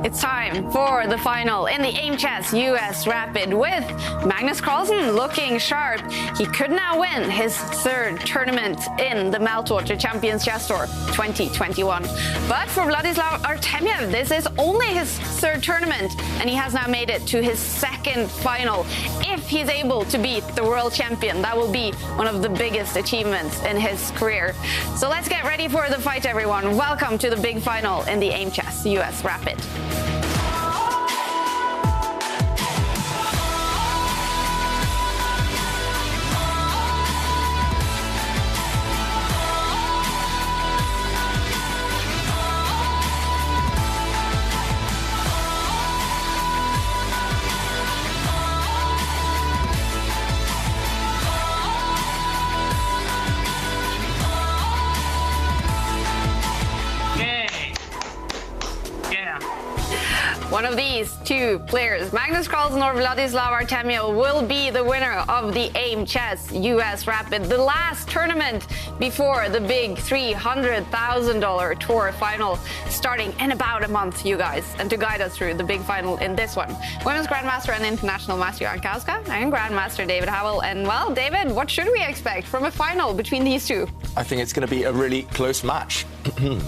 It's time for the final in the Aimchess US Rapid with Magnus Carlsen looking sharp. He could now win his third tournament in the Meltwater Champions Chess Tour 2021. But for Vladislav Artemiev, this is only his third tournament, and he has now made it to his second final. If he's able to beat the world champion, that will be one of the biggest achievements in his career. So let's get ready for the fight, everyone. Welcome to the big final in the Aimchess US Rapid. One of these two players, Magnus Carlsen or Vladislav Artemiev, will be the winner of the Aimchess US Rapid, the last tournament before the big $300,000 tour final, starting in about a month, you guys. And to guide us through the big final in this one, Women's Grandmaster and International Master Jan-Krzysztof and Grandmaster David Howell. And well, David, what should we expect from a final between these two? I think it's going to be a really close match.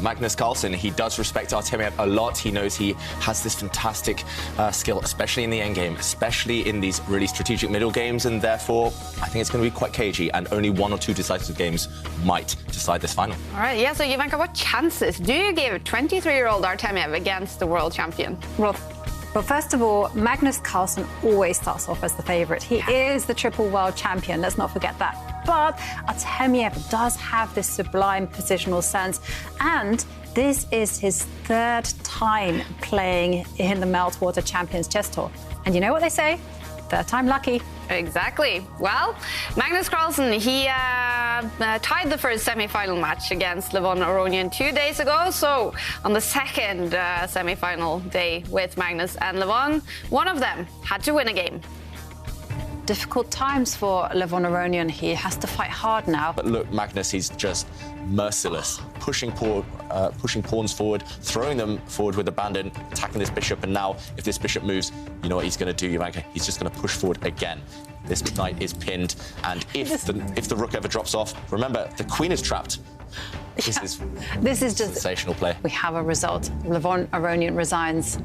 Magnus Carlsen, he does respect Artemiev a lot. He knows he has this fantastic skill, especially in the endgame, especially in these really strategic middle games, and therefore I think it's going to be quite cagey, and only one or two decisive games might decide this final. All right, yeah, so Ivanka, what chances do you give 23-year-old Artemiev against the world champion? Well, first of all, Magnus Carlsen always starts off as the favourite. He is the triple world champion, let's not forget that. But Artemiev does have this sublime positional sense, and this is his third time playing in the Meltwater Champions Chess Tour. And you know what they say? Third time lucky. Exactly. Well, Magnus Carlsen, he tied the first semi-final match against Levon Aronian 2 days ago. So on the second semi-final day with Magnus and Levon, one of them had to win a game. Difficult times for Levon Aronian. He has to fight hard now. But look, Magnus, he's just merciless, pushing pawns forward, throwing them forward with abandon, attacking this bishop, and now if this bishop moves, you know what he's going to do, Ivanka? He's just going to push forward again. This knight is pinned, and if the rook ever drops off, remember, the queen is trapped. This is just sensational play. We have a result. Levon Aronian resigns.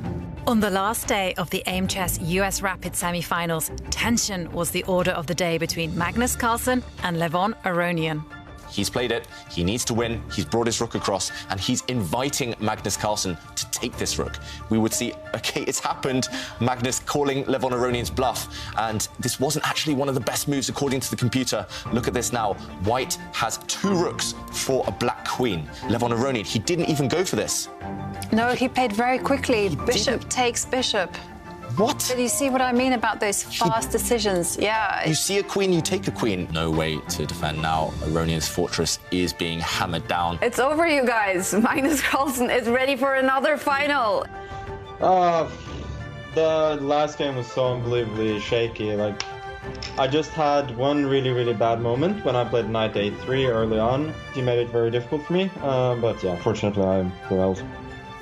On the last day of the Aimchess US Rapid semi-finals, tension was the order of the day between Magnus Carlsen and Levon Aronian. He's played it, he needs to win, he's brought his rook across, and he's inviting Magnus Carlsen to take this rook. We would see, okay, it's happened, Magnus calling Levon Aronian's bluff, and this wasn't actually one of the best moves according to the computer. Look at this now. White has two rooks for a black queen. Levon Aronian, he didn't even go for this. No, he played very quickly. Bishop takes bishop. What? But you see what I mean about those fast decisions? Yeah. You see a queen, you take a queen. No way to defend now. Aronian's fortress is being hammered down. It's over, you guys. Magnus Carlsen is ready for another final. The last game was so unbelievably shaky. Like, I just had one really bad moment when I played knight a3 early on. He made it very difficult for me, but yeah, fortunately I prevailed.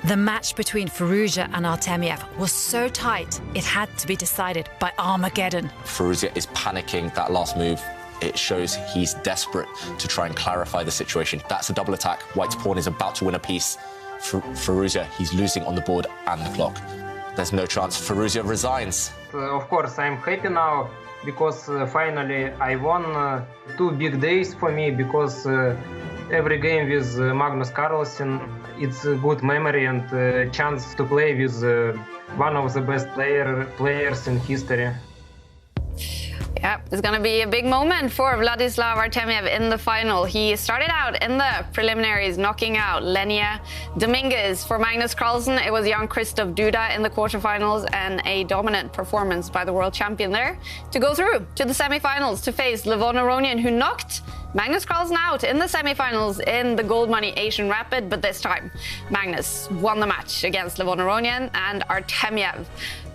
The match between Firouzja and Artemiev was so tight, it had to be decided by Armageddon. Firouzja is panicking that last move. It shows he's desperate to try and clarify the situation. That's a double attack. White's pawn is about to win a piece. Firouzja, he's losing on the board and the clock. There's no chance. Firouzja resigns. Of course, I'm happy now because finally I won 2 big days for me, because every game with Magnus Carlsen, it's a good memory and chance to play with one of the best players in history. Yeah, it's going to be a big moment for Vladislav Artemiev in the final. He started out in the preliminaries knocking out Lenia Dominguez. For Magnus Carlsen, it was Jan-Krzysztof Duda in the quarterfinals, and a dominant performance by the world champion there to go through to the semifinals to face Levon Aronian, who knocked Magnus Carlsen out in the semifinals in the Gold Money Asian Rapid. But this time, Magnus won the match against Levon Aronian, and Artemiev,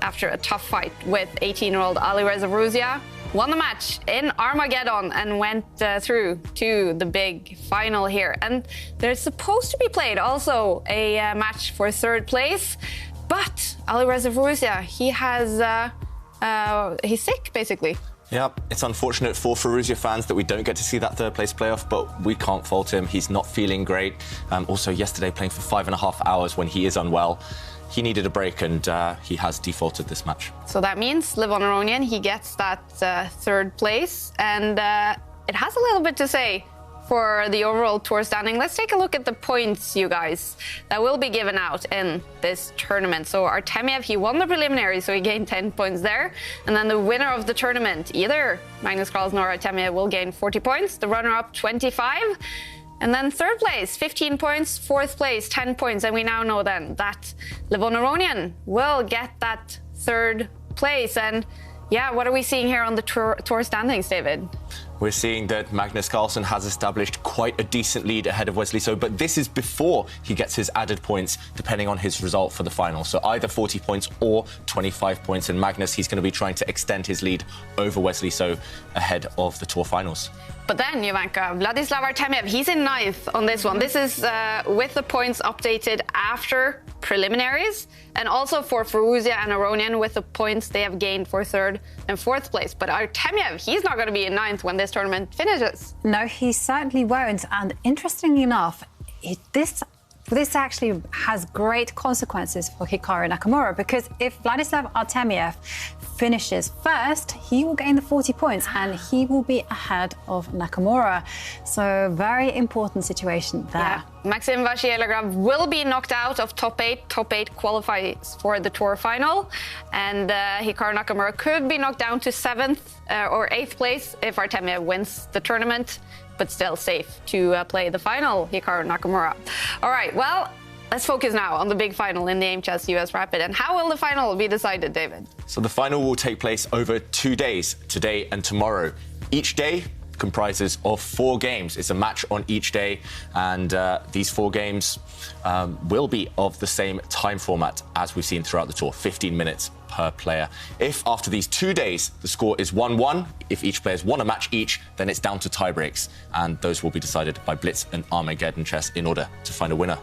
after a tough fight with 18-year-old Alireza Firouzja, won the match in Armageddon and went through to the big final here. And there's supposed to be played also a match for third place. But Alireza Firouzja, he's sick, basically. Yeah, it's unfortunate for Firouzja fans that we don't get to see that third place playoff, but we can't fault him. He's not feeling great. Also, yesterday playing for 5.5 hours when he is unwell. He needed a break and he has defaulted this match. So that means Levon Aronian, he gets that third place. And it has a little bit to say for the overall tour standing. Let's take a look at the points, you guys, that will be given out in this tournament. So Artemiev, he won the preliminary, so he gained 10 points there. And then the winner of the tournament, either Magnus Carlsen or Artemiev, will gain 40 points. The runner-up, 25. And then third place, 15 points. Fourth place, 10 points. And we now know then that Levon Aronian will get that third place. And yeah, what are we seeing here on the tour standings, David? We're seeing that Magnus Carlsen has established quite a decent lead ahead of Wesley So, but this is before he gets his added points, depending on his result for the final. So either 40 points or 25 points. And Magnus, he's going to be trying to extend his lead over Wesley So ahead of the tour finals. But then, Jovanka, Vladislav Artemiev, he's in ninth on this one. This is with the points updated after preliminaries, and also for Firouzja and Aronian with the points they have gained for third and fourth place. But Artemiev, he's not going to be in ninth when this tournament finishes. No, he certainly won't. And interestingly enough, this actually has great consequences for Hikaru Nakamura, because if Vladislav Artemiev finishes first, he will gain the 40 points and he will be ahead of Nakamura. So very important situation there. Yeah. Maxim Vachier-Lagrave will be knocked out of top 8. Top 8 qualifies for the tour final. And Hikaru Nakamura could be knocked down to 7th or 8th place if Artemiev wins the tournament, but still safe to play the final, Hikaru Nakamura. All right, well, let's focus now on the big final in the Aimchess US Rapid. And how will the final be decided, David? So the final will take place over 2 days, today and tomorrow. Each day comprises of 4 games. It's a match on each day, and these 4 games will be of the same time format as we've seen throughout the tour, 15 minutes per player. If after these 2 days the score is 1-1, if each player's won a match each, then it's down to tie-breaks, and those will be decided by Blitz and Armageddon Chess in order to find a winner.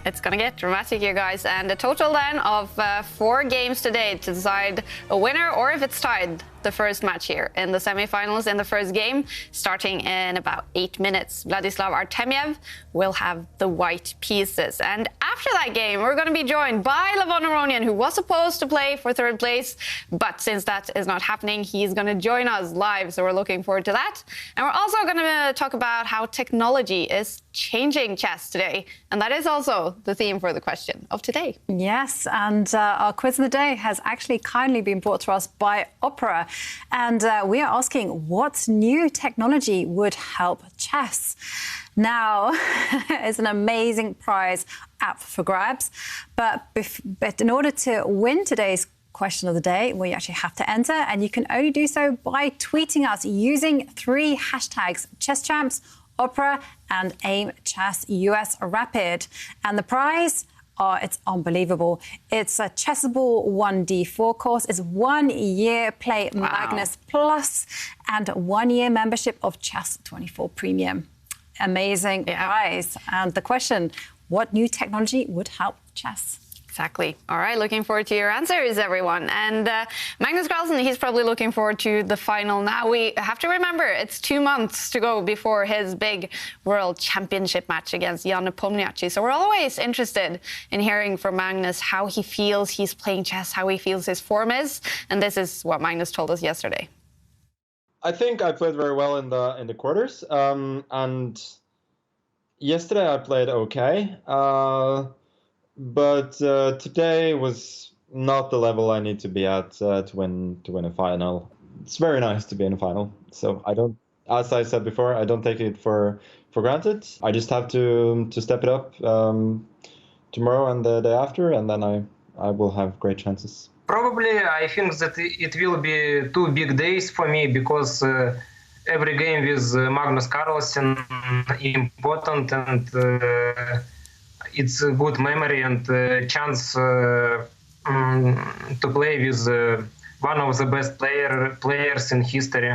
It's going to get dramatic here, guys. And a total then of 4 games today to decide a winner, or if it's tied, the first match here in the semifinals in the first game, starting in about 8 minutes. Vladislav Artemiev will have the white pieces. And after that game, we're going to be joined by Levon Aronian, who was supposed to play for third place. But since that is not happening, he's going to join us live. So we're looking forward to that. And we're also going to talk about how technology is changing chess today. And that is also the theme for the question of today. Yes, and our quiz of the day has actually kindly been brought to us by Opera. And we are asking, what new technology would help chess? Now, it's an amazing prize up for grabs. But in order to win today's question of the day, we actually have to enter. And you can only do so by tweeting us using 3 hashtags: ChessChamps, Opera, and Aimchess US Rapid. And the prize, oh, it's unbelievable. It's a Chessable 1D4 course. It's 1 year Play Magnus Plus and 1 year membership of Chess24 Premium. Amazing prize. And the question, what new technology would help chess? Exactly. All right, looking forward to your answers, everyone. And Magnus Carlsen, he's probably looking forward to the final now. We have to remember it's 2 months to go before his big World Championship match against Jan Nepomniachtchi. So we're always interested in hearing from Magnus how he feels he's playing chess, how he feels his form is. And this is what Magnus told us yesterday. I think I played very well in the quarters. And yesterday I played okay. But today was not the level I need to be at to win a final. It's very nice to be in a final. So I don't, as I said before, I don't take it for granted. I just have to step it up tomorrow and the day after, and then I will have great chances. Probably I think that it will be 2 big days for me, because every game with Magnus Carlsen important, and it's a good memory and chance to play with one of the best players in history.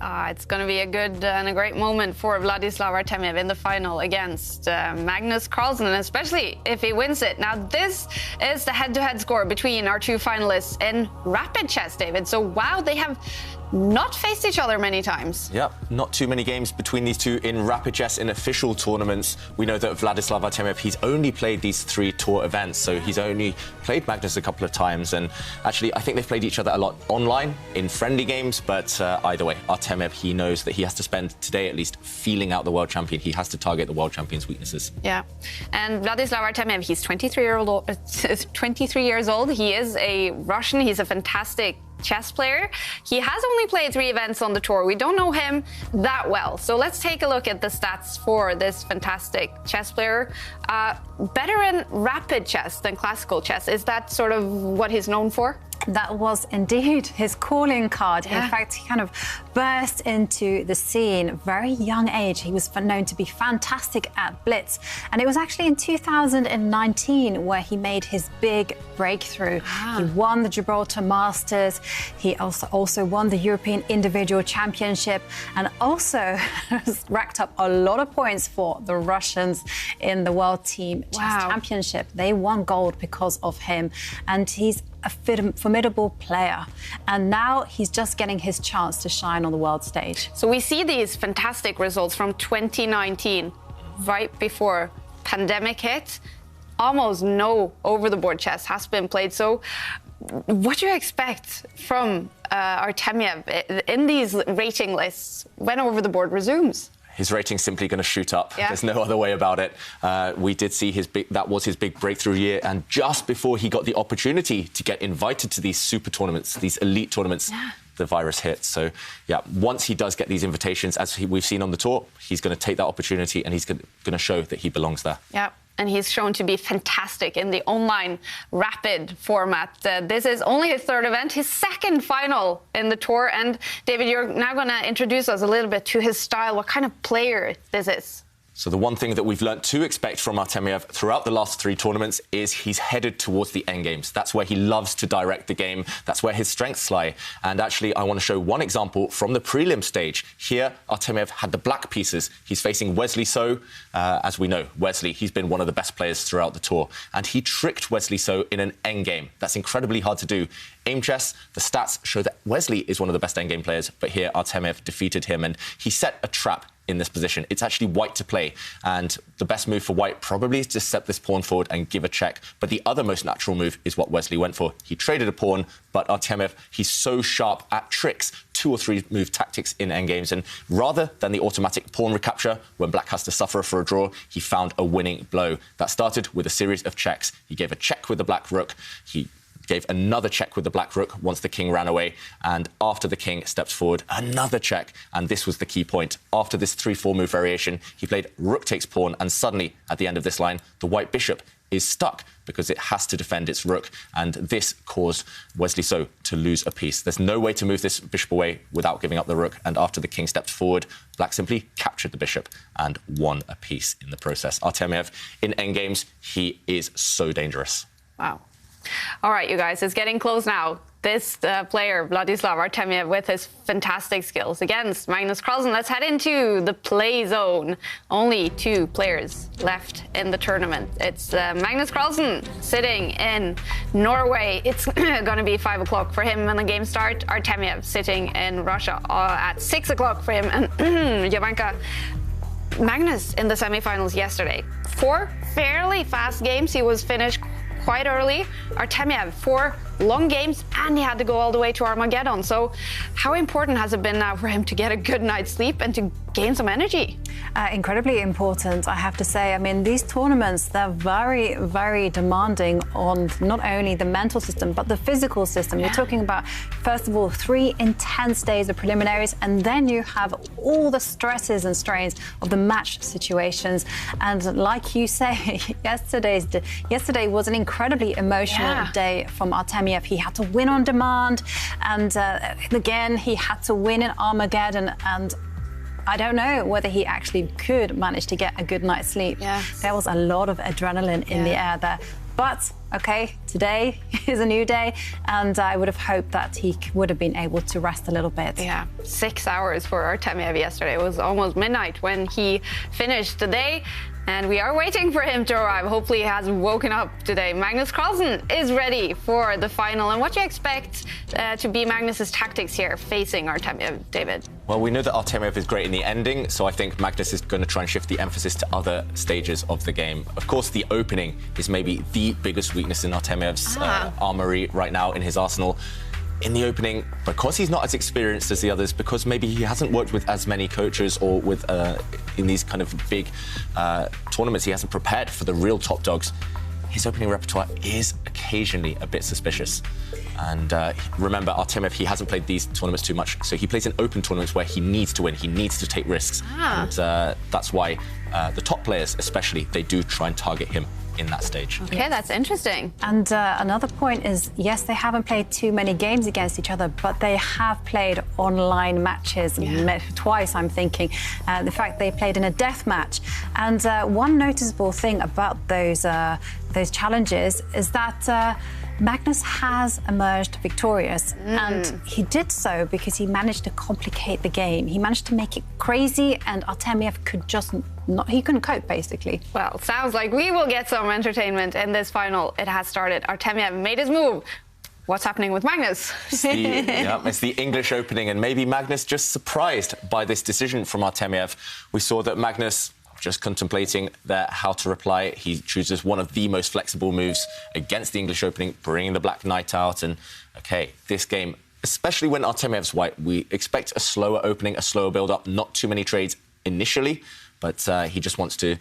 It's going to be a good and a great moment for Vladislav Artemiev in the final against Magnus Carlsen, and especially if he wins it. Now, this is the head-to-head score between our two finalists in rapid chess, David. So, wow, they have not faced each other many times. Yeah, not too many games between these two in rapid chess in official tournaments. We know that Vladislav Artemiev, he's only played these 3 tour events, so he's only played Magnus a couple of times. And actually, I think they've played each other a lot online in friendly games. But either way, Artemiev, he knows that he has to spend today at least feeling out the world champion. He has to target the world champion's weaknesses. Yeah, and Vladislav Artemiev, he's 23 years old. He is a Russian. He's a fantastic chess player. He has only played 3 events on the tour. We don't know him that well. So let's take a look at the stats for this fantastic chess player. Better in rapid chess than classical chess. Is that sort of what he's known for? That was indeed his calling card. Yeah. In fact, he kind of burst into the scene very young age. He was known to be fantastic at blitz. And it was actually in 2019 where he made his big breakthrough. He won the Gibraltar Masters. He also won the European Individual Championship, and also racked up a lot of points for the Russians in the World Team Chess Championship. They won gold because of him. And he's a formidable player, and now he's just getting his chance to shine on the world stage. So we see these fantastic results from 2019, right before pandemic hit. Almost no over-the-board chess has been played. So what do you expect from Artemiev in these rating lists when over-the-board resumes? His rating's simply going to shoot up. Yeah. There's no other way about it. We did see that was his big breakthrough year, and just before he got the opportunity to get invited to these super tournaments, these elite tournaments, the virus hit. So, yeah, once he does get these invitations, as we've seen on the tour, he's going to take that opportunity and he's going to show that he belongs there. Yeah. And he's shown to be fantastic in the online rapid format. This is only his 3rd event, his 2nd final in the tour. And David, you're now going to introduce us a little bit to his style, what kind of player this is. So the one thing that we've learnt to expect from Artemiev throughout the last 3 tournaments is he's headed towards the endgames. That's where he loves to direct the game. That's where his strengths lie. And actually, I want to show one example from the prelim stage. Here, Artemiev had the black pieces. He's facing Wesley So. As we know, Wesley, he's been one of the best players throughout the tour. And he tricked Wesley So in an endgame. That's incredibly hard to do. Aimchess, the stats show that Wesley is one of the best endgame players, but here Artemiev defeated him, and he set a trap in this position. It's actually white to play, and the best move for white probably is to step this pawn forward and give a check. But the other most natural move is what Wesley went for. He traded a pawn, but Artemiev, he's so sharp at tricks, 2 or 3 move tactics in endgames, and rather than the automatic pawn recapture when black has to suffer for a draw, he found a winning blow. That started with a series of checks. He gave a check with the black rook. He gave another check with the black rook once the king ran away, and after the king steps forward, another check. And this was the key point. After this 3-4 move variation, he played rook takes pawn, and suddenly, at the end of this line, the white bishop is stuck because it has to defend its rook, and this caused Wesley So to lose a piece. There's no way to move this bishop away without giving up the rook, and after the king stepped forward, black simply captured the bishop and won a piece in the process. Artemiev, in endgames, he is so dangerous. Wow. All right, you guys, it's getting close now. This player, Vladislav Artemiev, with his fantastic skills against Magnus Carlsen. Let's head into the play zone. Only 2 players left in the tournament. It's Magnus Carlsen sitting in Norway. It's going to be 5 o'clock for him when the game starts. Artemiev sitting in Russia at 6 o'clock for him. And Javanka, Magnus in the semifinals yesterday. 4 fairly fast games. He was finished quite early. Artemiev, 4 long games, and he had to go all the way to Armageddon. So how important has it been now for him to get a good night's sleep and to gain some energy? Incredibly important, I have to say. I mean, these tournaments, they're very, very demanding on not only the mental system, but the physical system. You're talking about, first of all, 3 intense days of preliminaries, and then you have all the stresses and strains of the match situations. And like you say, yesterday was an incredibly emotional day from Artemiev. He had to win on demand, and again, he had to win in Armageddon, and I don't know whether he actually could manage to get a good night's sleep. Yes. There was a lot of adrenaline in the air there. But OK, today is a new day, and I would have hoped that he would have been able to rest a little bit. Yeah, 6 hours for Artemiev yesterday. It was almost midnight when he finished the day. And we are waiting for him to arrive. Hopefully he has woken up today. Magnus Carlsen is ready for the final. And what do you expect to be Magnus's tactics here facing Artemiev, David? Well, we know that Artemiev is great in the ending, so I think Magnus is going to try and shift the emphasis to other stages of the game. Of course, the opening is maybe the biggest weakness in Artemiev's armory right now in his arsenal. In the opening, because he's not as experienced as the others, because maybe he hasn't worked with as many coaches or with in these kind of big tournaments, he hasn't prepared for the real top dogs. His opening repertoire is occasionally a bit suspicious. And remember, Artemiev, he hasn't played these tournaments too much, so he plays in open tournaments where he needs to win, he needs to take risks. And that's why the top players, especially, they do try and target him in that stage. Okay, that's interesting. And another point is, yes, they haven't played too many games against each other, but they have played online matches twice, I'm thinking. The fact they played in a death match. And one noticeable thing about those challenges is that Magnus has emerged victorious, and he did so because he managed to complicate the game. He managed to make it crazy, and Artemiev could just not, he couldn't cope, basically. Well, sounds like we will get some entertainment in this final. It has started. Artemiev made his move. What's happening with Magnus? It's the English opening, and maybe Magnus just surprised by this decision from Artemiev. We saw that Magnus, just contemplating how to reply, he chooses one of the most flexible moves against the English opening, bringing the black knight out. And, OK, this game, especially when Artemiev's white, we expect a slower opening, a slower build-up, not too many trades initially, but he just wants to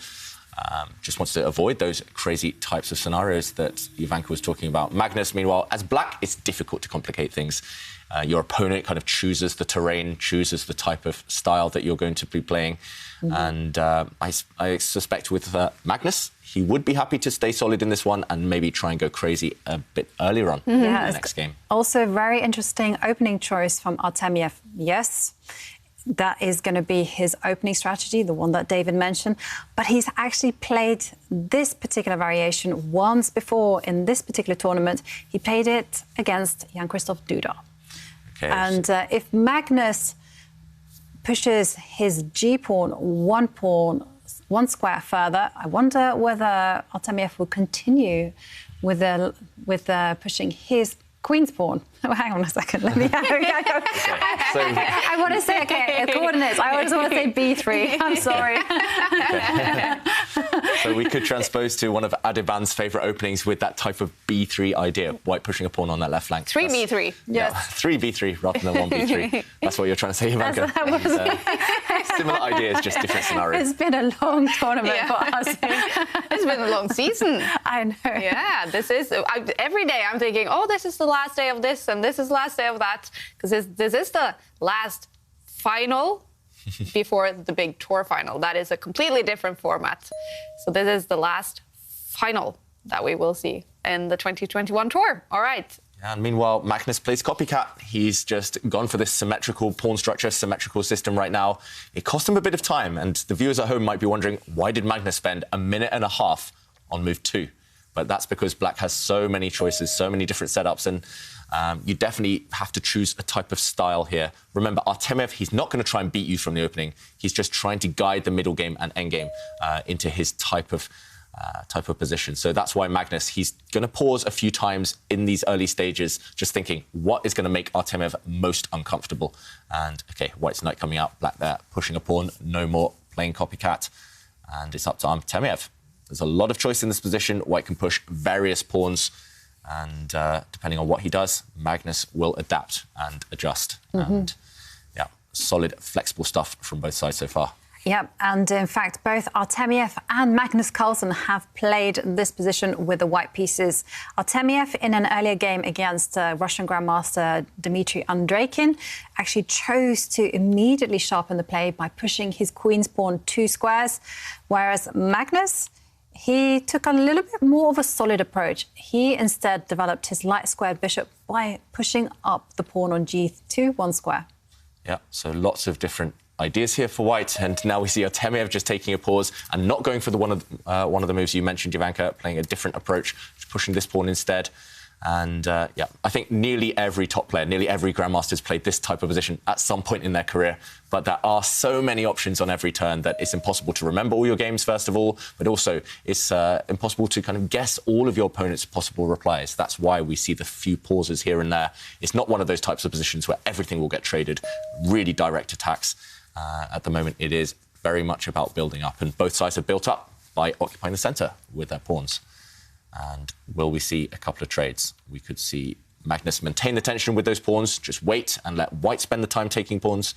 avoid those crazy types of scenarios that Ivanka was talking about. Magnus, meanwhile, as black, it's difficult to complicate things. Your opponent kind of chooses the terrain, chooses the type of style that you're going to be playing. And I suspect with Magnus, he would be happy to stay solid in this one and maybe try and go crazy a bit earlier on in the next game. Also, very interesting opening choice from Artemiev. Yes, that is going to be his opening strategy, the one that David mentioned. But he's actually played this particular variation once before in this particular tournament. He played it against Jan-Krzysztof Dubov. Okay. And if Magnus pushes his G-pawn one square further, I wonder whether Artemiev will continue with pushing his queen's pawn. Oh, hang on a second. Let me. I want to say coordinates. I always want to say B3. I'm sorry. So we could transpose to one of Adeban's favourite openings with that type of B3 idea, white pushing a pawn on that left flank. 3B3. Yes. 3B3 rather than 1B3. That's what you're trying to say, Ivanka. Similar ideas, just different scenarios. It's been a long tournament for us. It's been a long season. I know. Yeah, this is every day I'm thinking, oh, this is the last day of this and this is the last day of that, because this is the last final before the big tour final. That is a completely different format. So this is the last final that we will see in the 2021 tour. All right. And meanwhile, Magnus plays copycat. He's just gone for this symmetrical pawn structure, symmetrical system right now. It cost him a bit of time, and the viewers at home might be wondering, why did Magnus spend a minute and a half on move 2? But that's because black has so many choices, so many different setups, and you definitely have to choose a type of style here. Remember, Artemiev, he's not going to try and beat you from the opening. He's just trying to guide the middle game and end game into his type of position. So that's why Magnus, he's going to pause a few times in these early stages, just thinking, what is going to make Artemiev most uncomfortable? And, OK, white's knight coming out, black there, pushing a pawn, no more playing copycat. And it's up to Artemiev. There's a lot of choice in this position. White can push various pawns, and depending on what he does, Magnus will adapt and adjust. And yeah, solid, flexible stuff from both sides so far. Yeah, and in fact, both Artemiev and Magnus Carlsen have played this position with the white pieces. Artemiev, in an earlier game against Russian Grandmaster Dmitry Andreikin, actually chose to immediately sharpen the play by pushing his queen's pawn 2 squares, whereas Magnus, he took a little bit more of a solid approach. He instead developed his light squared bishop by pushing up the pawn on G2 1 square. Yeah, so lots of different ideas here for white, and now we see Artemiev just taking a pause and not going for one of the moves you mentioned, Jovanka, playing a different approach, pushing this pawn instead. And yeah, I think nearly every top player, nearly every grandmaster has played this type of position at some point in their career. But there are so many options on every turn that it's impossible to remember all your games, first of all, but also it's impossible to kind of guess all of your opponent's possible replies. That's why we see the few pauses here and there. It's not one of those types of positions where everything will get traded, really direct attacks. At the moment, it is very much about building up, and both sides have built up by occupying the centre with their pawns. And will we see a couple of trades? We could see Magnus maintain the tension with those pawns, just wait and let white spend the time taking pawns,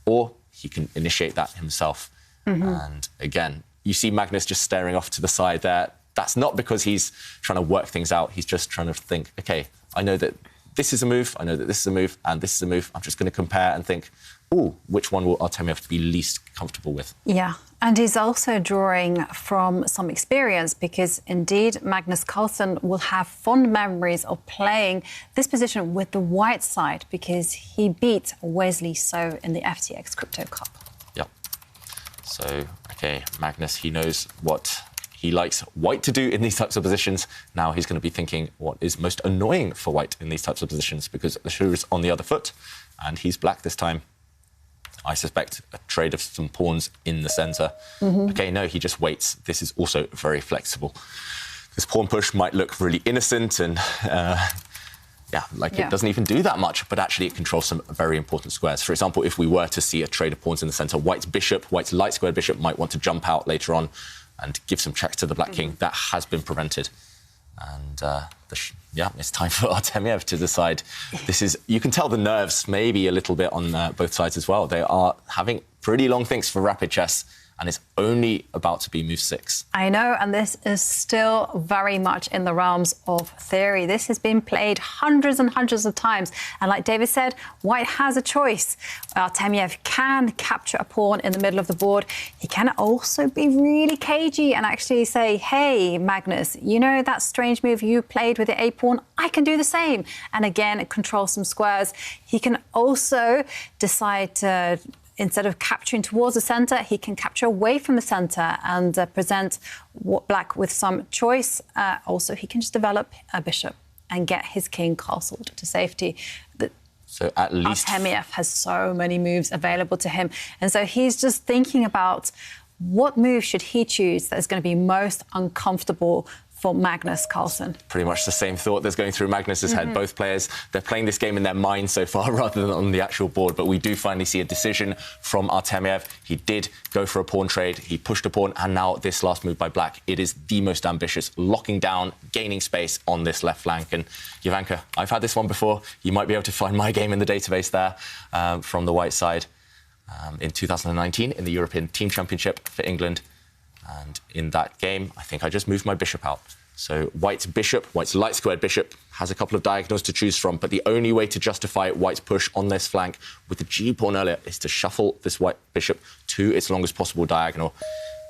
or he can initiate that himself. And again, you see Magnus just staring off to the side there. That's not because he's trying to work things out. He's just trying to think, OK, I know that this is a move, I know that this is a move, and this is a move. I'm just going to compare and think, ooh, which one will Artemiev be least comfortable with? Yeah, and he's also drawing from some experience because, indeed, Magnus Carlsen will have fond memories of playing this position with the white side because he beat Wesley So in the FTX Crypto Cup. Yep. So, OK, Magnus, he knows what he likes white to do in these types of positions. Now he's going to be thinking what is most annoying for white in these types of positions because the shoe is on the other foot and he's black this time. I suspect a trade of some pawns in the centre. OK, no, he just waits. This is also very flexible. This pawn push might look really innocent and, it doesn't even do that much, but actually it controls some very important squares. For example, if we were to see a trade of pawns in the centre, white's light squared bishop might want to jump out later on and give some checks to the black king. That has been prevented. And it's time for Artemiev to decide. You can tell the nerves maybe a little bit on both sides as well. They are having pretty long thinks for rapid chess, and it's only about to be move 6. I know, and this is still very much in the realms of theory. This has been played hundreds and hundreds of times. And like David said, white has a choice. Artemiev can capture a pawn in the middle of the board. He can also be really cagey and actually say, hey, Magnus, you know that strange move you played with the A pawn? I can do the same. And again, control some squares. He can also decide to, instead of capturing towards the centre, he can capture away from the centre and present black with some choice. Also, he can just develop a bishop and get his king castled to safety. So at least Artemiev has so many moves available to him. And so he's just thinking about what move should he choose that is going to be most uncomfortable for Magnus Carlsen. Pretty much the same thought that's going through Magnus's head. Both players, they're playing this game in their mind so far rather than on the actual board. But we do finally see a decision from Artemiev. He did go for a pawn trade. He pushed a pawn. And now this last move by black, it is the most ambitious, locking down, gaining space on this left flank. And Jovanka, I've had this one before. You might be able to find my game in the database there from the white side in 2019 in the European Team Championship for England. And in that game, I think I just moved my bishop out. So white's light squared bishop, has a couple of diagonals to choose from, but the only way to justify white's push on this flank with the G pawn earlier is to shuffle this white bishop to its longest possible diagonal.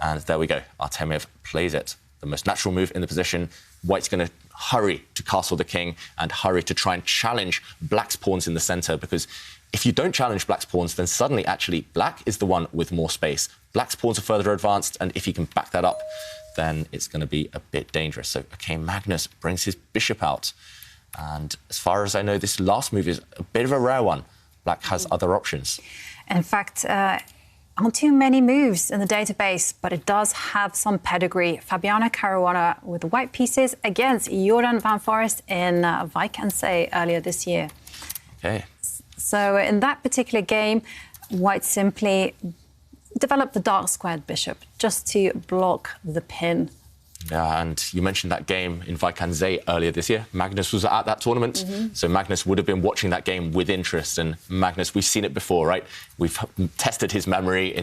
And there we go. Artemiev plays it. The most natural move in the position. White's going to hurry to castle the king and hurry to try and challenge black's pawns in the centre, because if you don't challenge black's pawns, then suddenly, actually, black is the one with more space. Black's pawns are further advanced, and if he can back that up, then it's going to be a bit dangerous. So, OK, Magnus brings his bishop out. And as far as I know, this last move is a bit of a rare one. Black has other options. In fact, not too many moves in the database, but it does have some pedigree. Fabiano Caruana with the white pieces against Jordan van Forest in Vachier-Lagrave earlier this year. OK. So in that particular game, white simply developed the dark squared bishop just to block the pin. Yeah, and you mentioned that game in Vachier-Lagrave earlier this year. Magnus was at that tournament, so Magnus would have been watching that game with interest. And Magnus, we've seen it before, right? We've tested his memory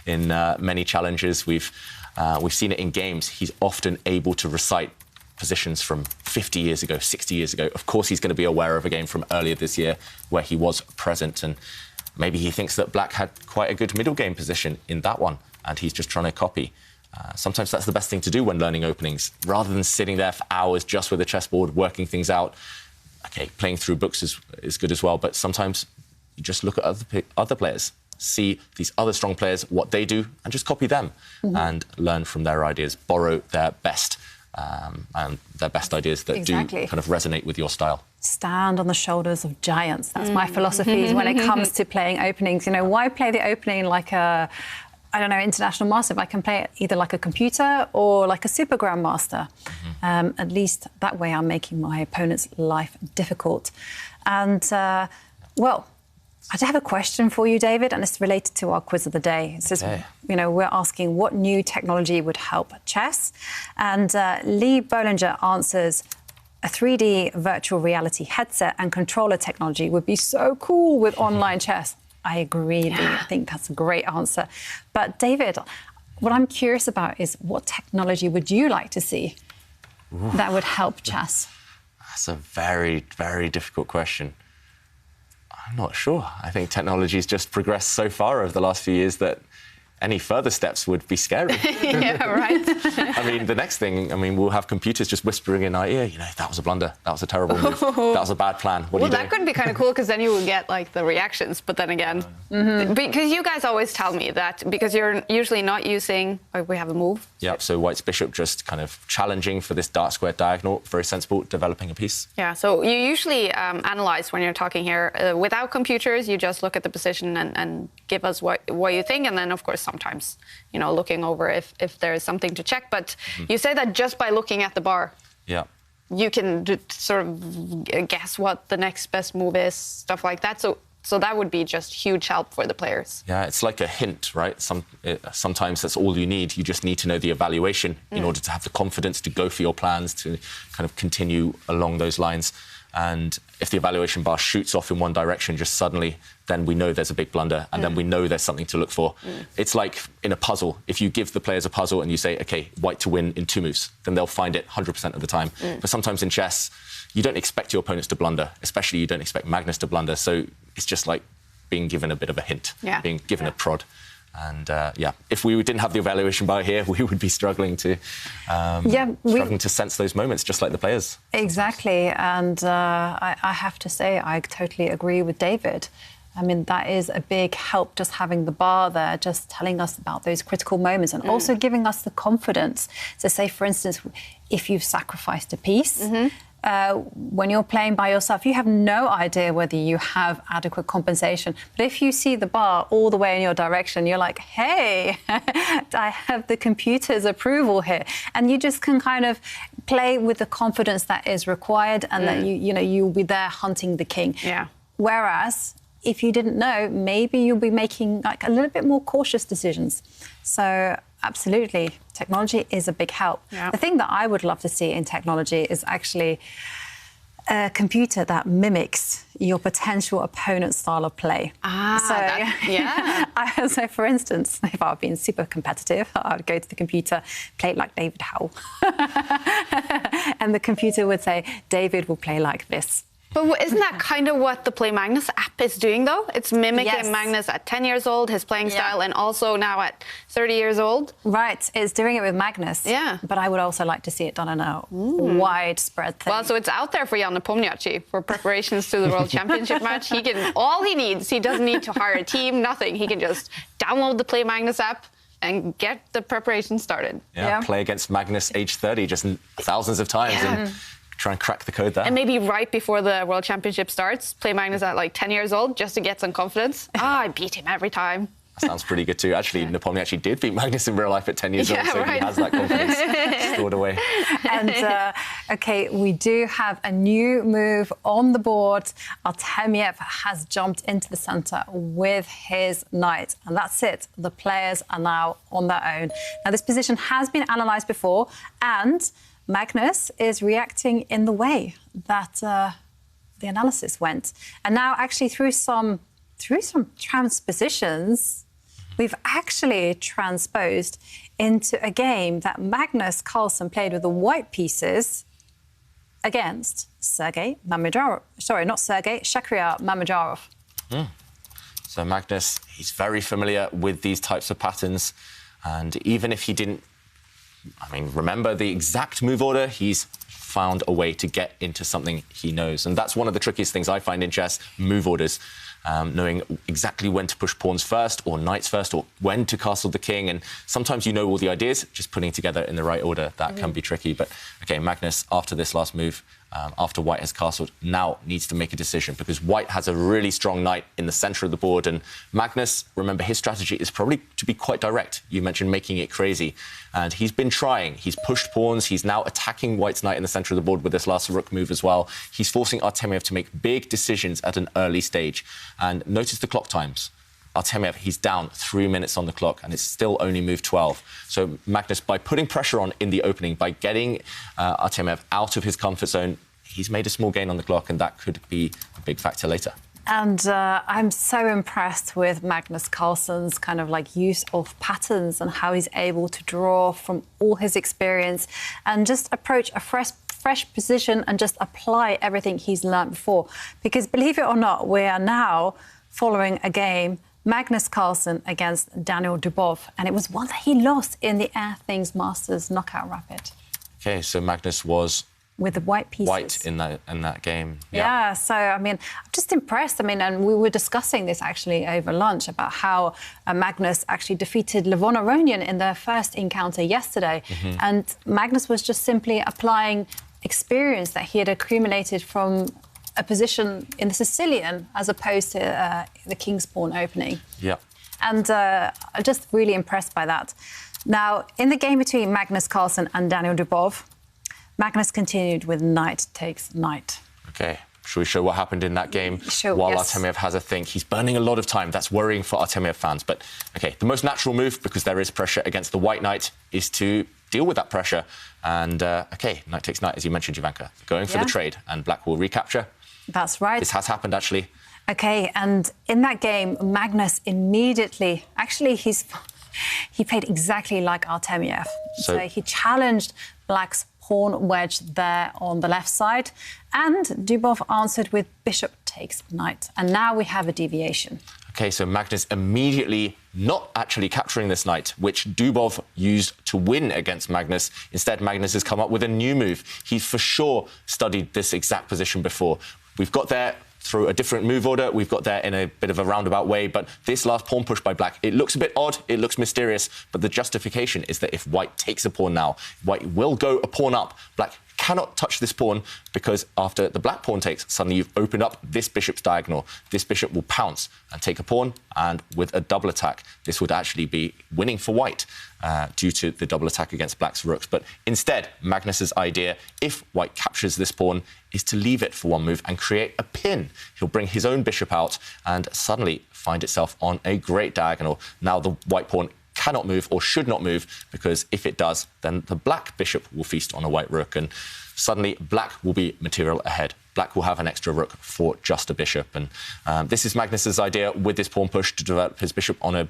in many challenges. We've seen it in games. He's often able to recite positions from 50 years ago, 60 years ago. Of course, he's going to be aware of a game from earlier this year where he was present, and maybe he thinks that black had quite a good middle game position in that one, and he's just trying to copy. Sometimes that's the best thing to do when learning openings, rather than sitting there for hours just with a chessboard, working things out. OK, playing through books is good as well, but sometimes you just look at other players see these other strong players, what they do, and just copy them and learn from their ideas, borrow their best and their best ideas that do kind of resonate with your style. Stand on the shoulders of giants. That's my philosophy when it comes to playing openings. You know, why play the opening like a, I don't know, international master if I can play it either like a computer or like a super grandmaster? At least that way I'm making my opponent's life difficult. And, well, I do have a question for you, David, and it's related to our quiz of the day. It says, you know, we're asking what new technology would help chess? And Lee Bollinger answers, a 3D virtual reality headset and controller technology would be so cool with online chess. I agree, Lee. I think that's a great answer. But David, what I'm curious about is what technology would you like to see that would help chess? That's a very, very difficult question. I'm not sure. I think technology's just progressed so far over the last few years that any further steps would be scary. Yeah, right. I mean, the next thing, I mean, we'll have computers just whispering in our ear, you know, that was a blunder, that was a terrible move, that was a bad plan. What are you doing? That could be kind of cool because then you would get like the reactions. But then again, because you guys always tell me that because you're usually not using, we have a move. Yeah, so White's bishop just kind of challenging for this dark square diagonal, very sensible, developing a piece. Yeah, so you usually analyze when you're talking here. Without computers, you just look at the position and give us what you think, and then, of course, sometimes, you know, looking over if there is something to check. But you say that just by looking at the bar, you can sort of guess what the next best move is, stuff like that. So that would be just huge help for the players. Yeah, it's like a hint, right? Sometimes that's all you need. You just need to know the evaluation in order to have the confidence to go for your plans, to kind of continue along those lines. And if the evaluation bar shoots off in one direction, just suddenly, then we know there's a big blunder, and then we know there's something to look for. It's like in a puzzle. If you give the players a puzzle and you say, OK, White to win in 2 moves, then they'll find it 100% of the time. But sometimes in chess, you don't expect your opponents to blunder, especially you don't expect Magnus to blunder. So it's just like being given a bit of a hint, being given a prod. And if we didn't have the evaluation bar here, we would be struggling to sense those moments, just like the players. Exactly. And I have to say, I totally agree with David. I mean, that is a big help, just having the bar there, just telling us about those critical moments and also giving us the confidence. So say, for instance, if you've sacrificed a piece, when you're playing by yourself, you have no idea whether you have adequate compensation. But if you see the bar all the way in your direction, you're like, hey, I have the computer's approval here. And you just can kind of play with the confidence that is required and that, you'll be there hunting the king. Yeah. Whereas if you didn't know, maybe you'll be making like a little bit more cautious decisions. So absolutely, technology is a big help. Yeah. The thing that I would love to see in technology is actually a computer that mimics your potential opponent's style of play. So for instance, if I were being super competitive, I would go to the computer, play like David Howell. And the computer would say, David will play like this. But isn't that kind of what the Play Magnus app is doing, though? It's mimicking Magnus at 10 years old, his playing style, and also now at 30 years old. Right, it's doing it with Magnus. Yeah. But I would also like to see it done in a widespread thing. Well, so it's out there for Jan Nepomniachtchi for preparations to the World Championship match. He can, all he needs, he doesn't need to hire a team, nothing. He can just download the Play Magnus app and get the preparation started. Yeah, play against Magnus age 30 just thousands of times. And try and crack the code there. And maybe right before the World Championship starts, play Magnus at like 10 years old just to get some confidence. I beat him every time. That sounds pretty good too. Actually, Nepomniachtchi did beat Magnus in real life at 10 years old, so he has that confidence stored away. And, OK, we do have a new move on the board. Artemiev has jumped into the centre with his knight. And that's it. The players are now on their own. Now, this position has been analysed before, and Magnus is reacting in the way that the analysis went. And now, actually, through some transpositions, we've actually transposed into a game that Magnus Carlsen played with the white pieces against Sergei Mamedyarov. Sorry, not Sergei, Shakhriar Mamedyarov. So Magnus, he's very familiar with these types of patterns. And even if he didn't remember the exact move order, he's found a way to get into something he knows. And that's one of the trickiest things I find in chess, move orders. Knowing exactly when to push pawns first or knights first or when to castle the king. And sometimes you know all the ideas, just putting together in the right order, that can be tricky. But, OK, Magnus, after this last move, after white has castled, now needs to make a decision because white has a really strong knight in the centre of the board. And Magnus, remember, his strategy is probably to be quite direct. You mentioned making it crazy. And he's been trying. He's pushed pawns. He's now attacking white's knight in the centre of the board with this last rook move as well. He's forcing Artemiev to make big decisions at an early stage. And notice the clock times. Artemiev, he's down 3 minutes on the clock, and it's still only move 12. So Magnus, by putting pressure on in the opening, by getting Artemiev out of his comfort zone, he's made a small gain on the clock, and that could be a big factor later. And I'm so impressed with Magnus Carlsen's kind of like use of patterns and how he's able to draw from all his experience and just approach a fresh position and just apply everything he's learned before. Because believe it or not, we are now following a game, Magnus Carlsen against Daniel Dubov, and it was one that he lost in the Air Things Masters knockout rapid. OK, so Magnus was with the white pieces. White in that game. Yeah, so, I mean, I'm just impressed. I mean, and we were discussing this actually over lunch about how Magnus actually defeated Levon Aronian in their first encounter yesterday. And Magnus was just simply applying experience that he had accumulated from a position in the Sicilian as opposed to the King's Pawn opening. Yeah. And I'm just really impressed by that. Now, in the game between Magnus Carlsen and Daniel Dubov, Magnus continued with knight takes knight. OK. Should we show what happened in that game? Sure, while Artemiev has a think. He's burning a lot of time. That's worrying for Artemiev fans. But, OK, the most natural move, because there is pressure against the white knight, is to deal with that pressure. And, OK, knight takes knight, as you mentioned, Jovanka. Going for the trade, and black will recapture. That's right. This has happened, actually. OK, and in that game, Magnus immediately... Actually, he played exactly like Artemiev. So he challenged black's pawn wedge there on the left side, and Dubov answered with bishop takes knight. And now we have a deviation. OK, so Magnus immediately not actually capturing this knight, which Dubov used to win against Magnus. Instead, Magnus has come up with a new move. He's for sure studied this exact position before. We've got there through a different move order. We've got there in a bit of a roundabout way, but this last pawn push by black, it looks a bit odd, it looks mysterious, but the justification is that if white takes a pawn now, white will go a pawn up. Black cannot touch this pawn because after the black pawn takes, suddenly you've opened up this bishop's diagonal. This bishop will pounce and take a pawn, and with a double attack, this would actually be winning for white due to the double attack against black's rooks. But instead, Magnus's idea, if white captures this pawn, is to leave it for one move and create a pin. He'll bring his own bishop out and suddenly find itself on a great diagonal. Now the white pawn cannot move or should not move, because if it does, then the black bishop will feast on a white rook, and suddenly black will be material ahead. Black will have an extra rook for just a bishop. And this is Magnus's idea with this pawn push to develop his bishop on a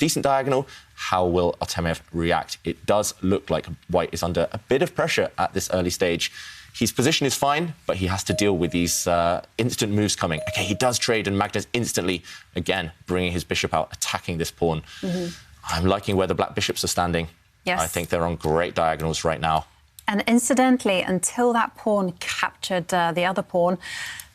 decent diagonal. How will Artemiev react? It does look like white is under a bit of pressure at this early stage. His position is fine, but he has to deal with these instant moves coming. OK, he does trade, and Magnus instantly, again, bringing his bishop out, attacking this pawn. I'm liking where the black bishops are standing. Yes. I think they're on great diagonals right now. And incidentally, until that pawn captured the other pawn,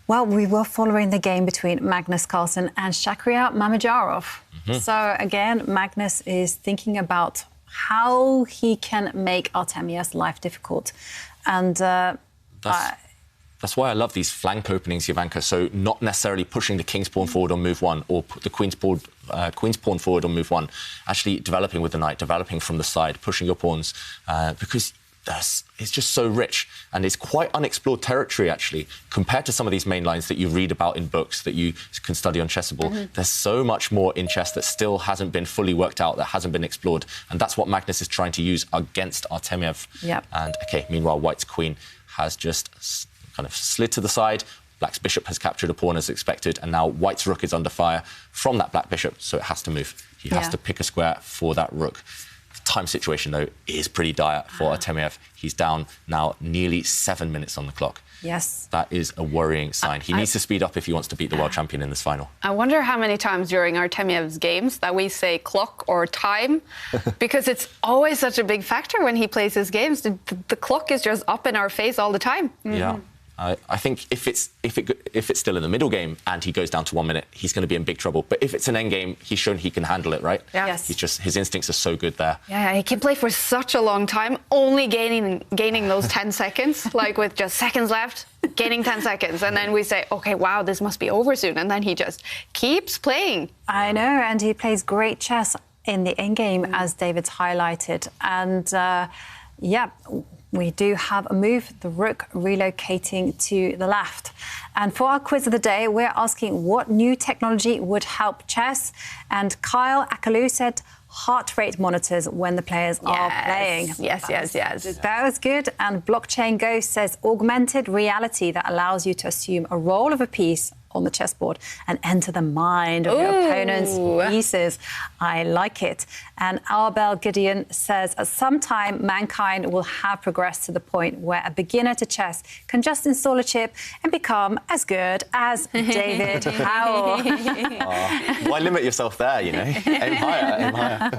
well, we were following the game between Magnus Carlsen and Shakhriyar Mamedyarov. So, again, Magnus is thinking about how he can make Artemiev's life difficult. And that's why I love these flank openings, Jovanka. So not necessarily pushing the king's pawn forward on move one or the queen's pawn forward on move one. Actually developing with the knight, developing from the side, pushing your pawns, because it's just so rich, and it's quite unexplored territory, actually, compared to some of these main lines that you read about in books that you can study on Chessable. There's so much more in chess that still hasn't been fully worked out, that hasn't been explored, and that's what Magnus is trying to use against Artemiev. And, OK, meanwhile, white's queen has just kind of slid to the side. Black's bishop has captured a pawn as expected, and now white's rook is under fire from that black bishop, so it has to move. He has to pick a square for that rook. The time situation, though, is pretty dire for Artemiev. He's down now nearly 7 minutes on the clock. Yes. That is a worrying sign. He needs to speed up if he wants to beat the world champion in this final. I wonder how many times during Artemiev's games that we say clock or time, because it's always such a big factor when he plays his games. The clock is just up in our face all the time. Yeah. I think if it's still in the middle game and he goes down to 1 minute, he's going to be in big trouble. But if it's an end game, he's shown he can handle it, right? Yeah. Yes. His instincts are so good there. Yeah, he can play for such a long time, only gaining those 10 seconds, like with just seconds left, gaining 10 seconds. And then we say, OK, wow, this must be over soon. And then he just keeps playing. I know, and he plays great chess in the end game, as David's highlighted. And, yeah, we do have a move, the rook relocating to the left. And for our quiz of the day, we're asking what new technology would help chess. And Kyle Akalu said heart rate monitors when the players are playing. Yes. That was good. And Blockchain Ghost says augmented reality that allows you to assume a role of a piece on the chessboard and enter the mind of your opponent's pieces. I like it. And Arbel Gideon says, at some time, mankind will have progressed to the point where a beginner to chess can just install a chip and become as good as David Howell. Why limit yourself there, you know? Aim higher, aim higher.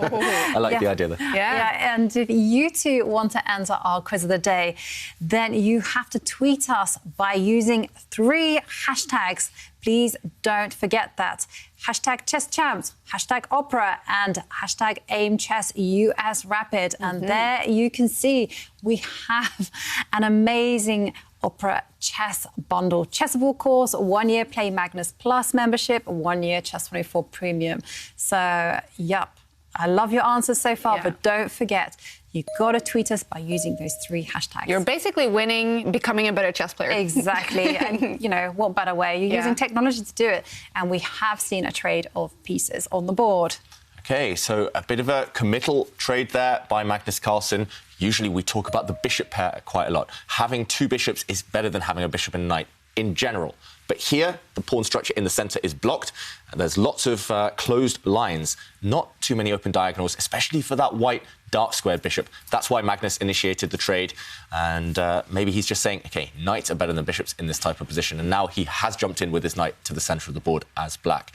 I like the idea there. Yeah, and if you two want to enter our quiz of the day, then you have to tweet us by using 3 hashtags. Please don't forget that. Hashtag #ChessChamps, hashtag Opera, and hashtag Aimchess US Rapid. And there you can see we have an amazing Opera chess bundle. Chessable course, 1 year Play Magnus Plus membership, 1 year Chess24 Premium. So, yep, I love your answers so far, but don't forget, you've got to tweet us by using those 3 hashtags. You're basically winning, becoming a better chess player. Exactly. And, you know, what better way? You're using technology to do it. And we have seen a trade of pieces on the board. OK, so a bit of a committal trade there by Magnus Carlsen. Usually we talk about the bishop pair quite a lot. Having 2 bishops is better than having a bishop and a knight in general. But here, the pawn structure in the centre is blocked. And there's lots of closed lines, not too many open diagonals, especially for that white dark squared bishop. That's why Magnus initiated the trade. And maybe he's just saying, OK, knights are better than bishops in this type of position. And now he has jumped in with his knight to the centre of the board as black.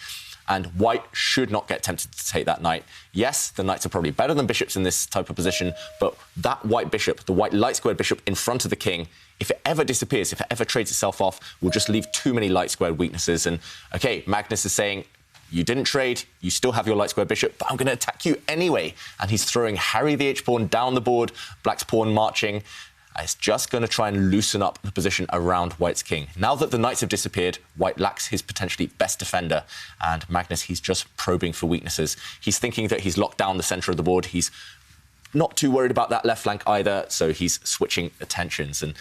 And white should not get tempted to take that knight. Yes, the knights are probably better than bishops in this type of position, but that white bishop, the white light squared bishop in front of the king, if it ever disappears, if it ever trades itself off, will just leave too many light squared weaknesses. And, OK, Magnus is saying, you didn't trade, you still have your light square bishop, but I'm going to attack you anyway. And he's throwing Harry the H-pawn down the board, black's pawn marching. It's just going to try and loosen up the position around white's king. Now that the knights have disappeared, white lacks his potentially best defender. And Magnus, he's just probing for weaknesses. He's thinking that he's locked down the centre of the board. He's not too worried about that left flank either, so he's switching attentions. And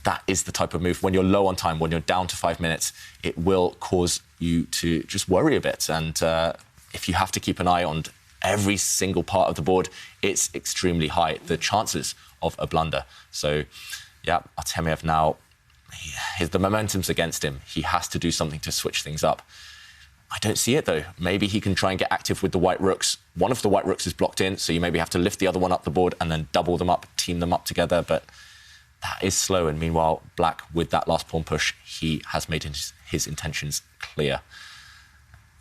that is the type of move. When you're low on time, when you're down to 5 minutes, it will cause you to just worry a bit. And if you have to keep an eye on every single part of the board, it's extremely high, the chances of a blunder. So, yeah, Artemiev now, the momentum's against him. He has to do something to switch things up. I don't see it, though. Maybe he can try and get active with the white rooks. One of the white rooks is blocked in, so you maybe have to lift the other one up the board and then double them up, team them up together. But that is slow. And meanwhile, black, with that last pawn push, he has made his intentions clear.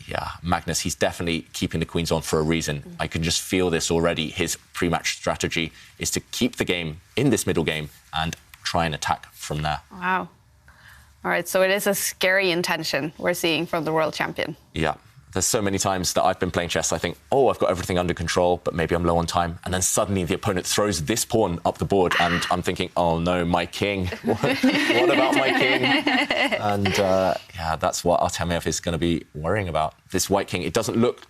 Yeah, Magnus, he's definitely keeping the queens on for a reason. I can just feel this already. His pre-match strategy is to keep the game in this middle game and try and attack from there. Wow. All right, so it is a scary intention we're seeing from the world champion. Yeah. There's so many times that I've been playing chess, I think, oh, I've got everything under control, but maybe I'm low on time. And then suddenly the opponent throws this pawn up the board and I'm thinking, oh, no, my king. What about my king? And, yeah, that's what Artemiev is going to be worrying about. This white king, it doesn't look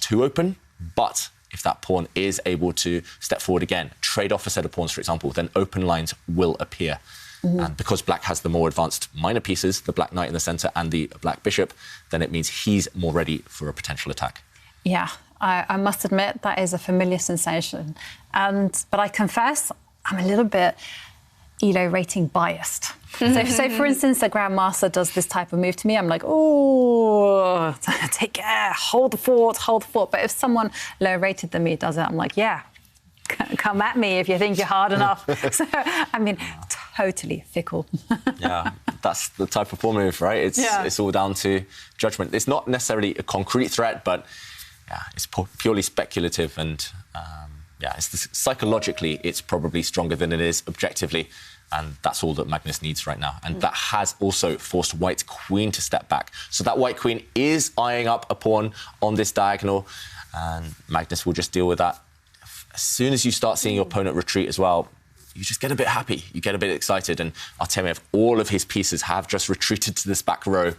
too open, but if that pawn is able to step forward again, trade off a set of pawns, for example, then open lines will appear. And because black has the more advanced minor pieces, the black knight in the centre and the black bishop, then it means he's more ready for a potential attack. Yeah, I must admit that is a familiar sensation. But I confess I'm a little bit ELO rating biased. So for instance, the Grandmaster does this type of move to me. I'm like, oh, take care, hold the fort. But if someone lower rated than me does it, I'm like, yeah, come at me if you think you're hard enough. So, I mean, totally fickle. Yeah, that's the type of pawn move, right? It's all down to judgment. It's not necessarily a concrete threat, but yeah, it's purely speculative. And psychologically, it's probably stronger than it is objectively. And that's all that Magnus needs right now. And that has also forced White's queen to step back. So that White queen is eyeing up a pawn on this diagonal. And Magnus will just deal with that. As soon as you start seeing your opponent retreat as well, you just get a bit happy. You get a bit excited. And Artemiev, all of his pieces have just retreated to this back row.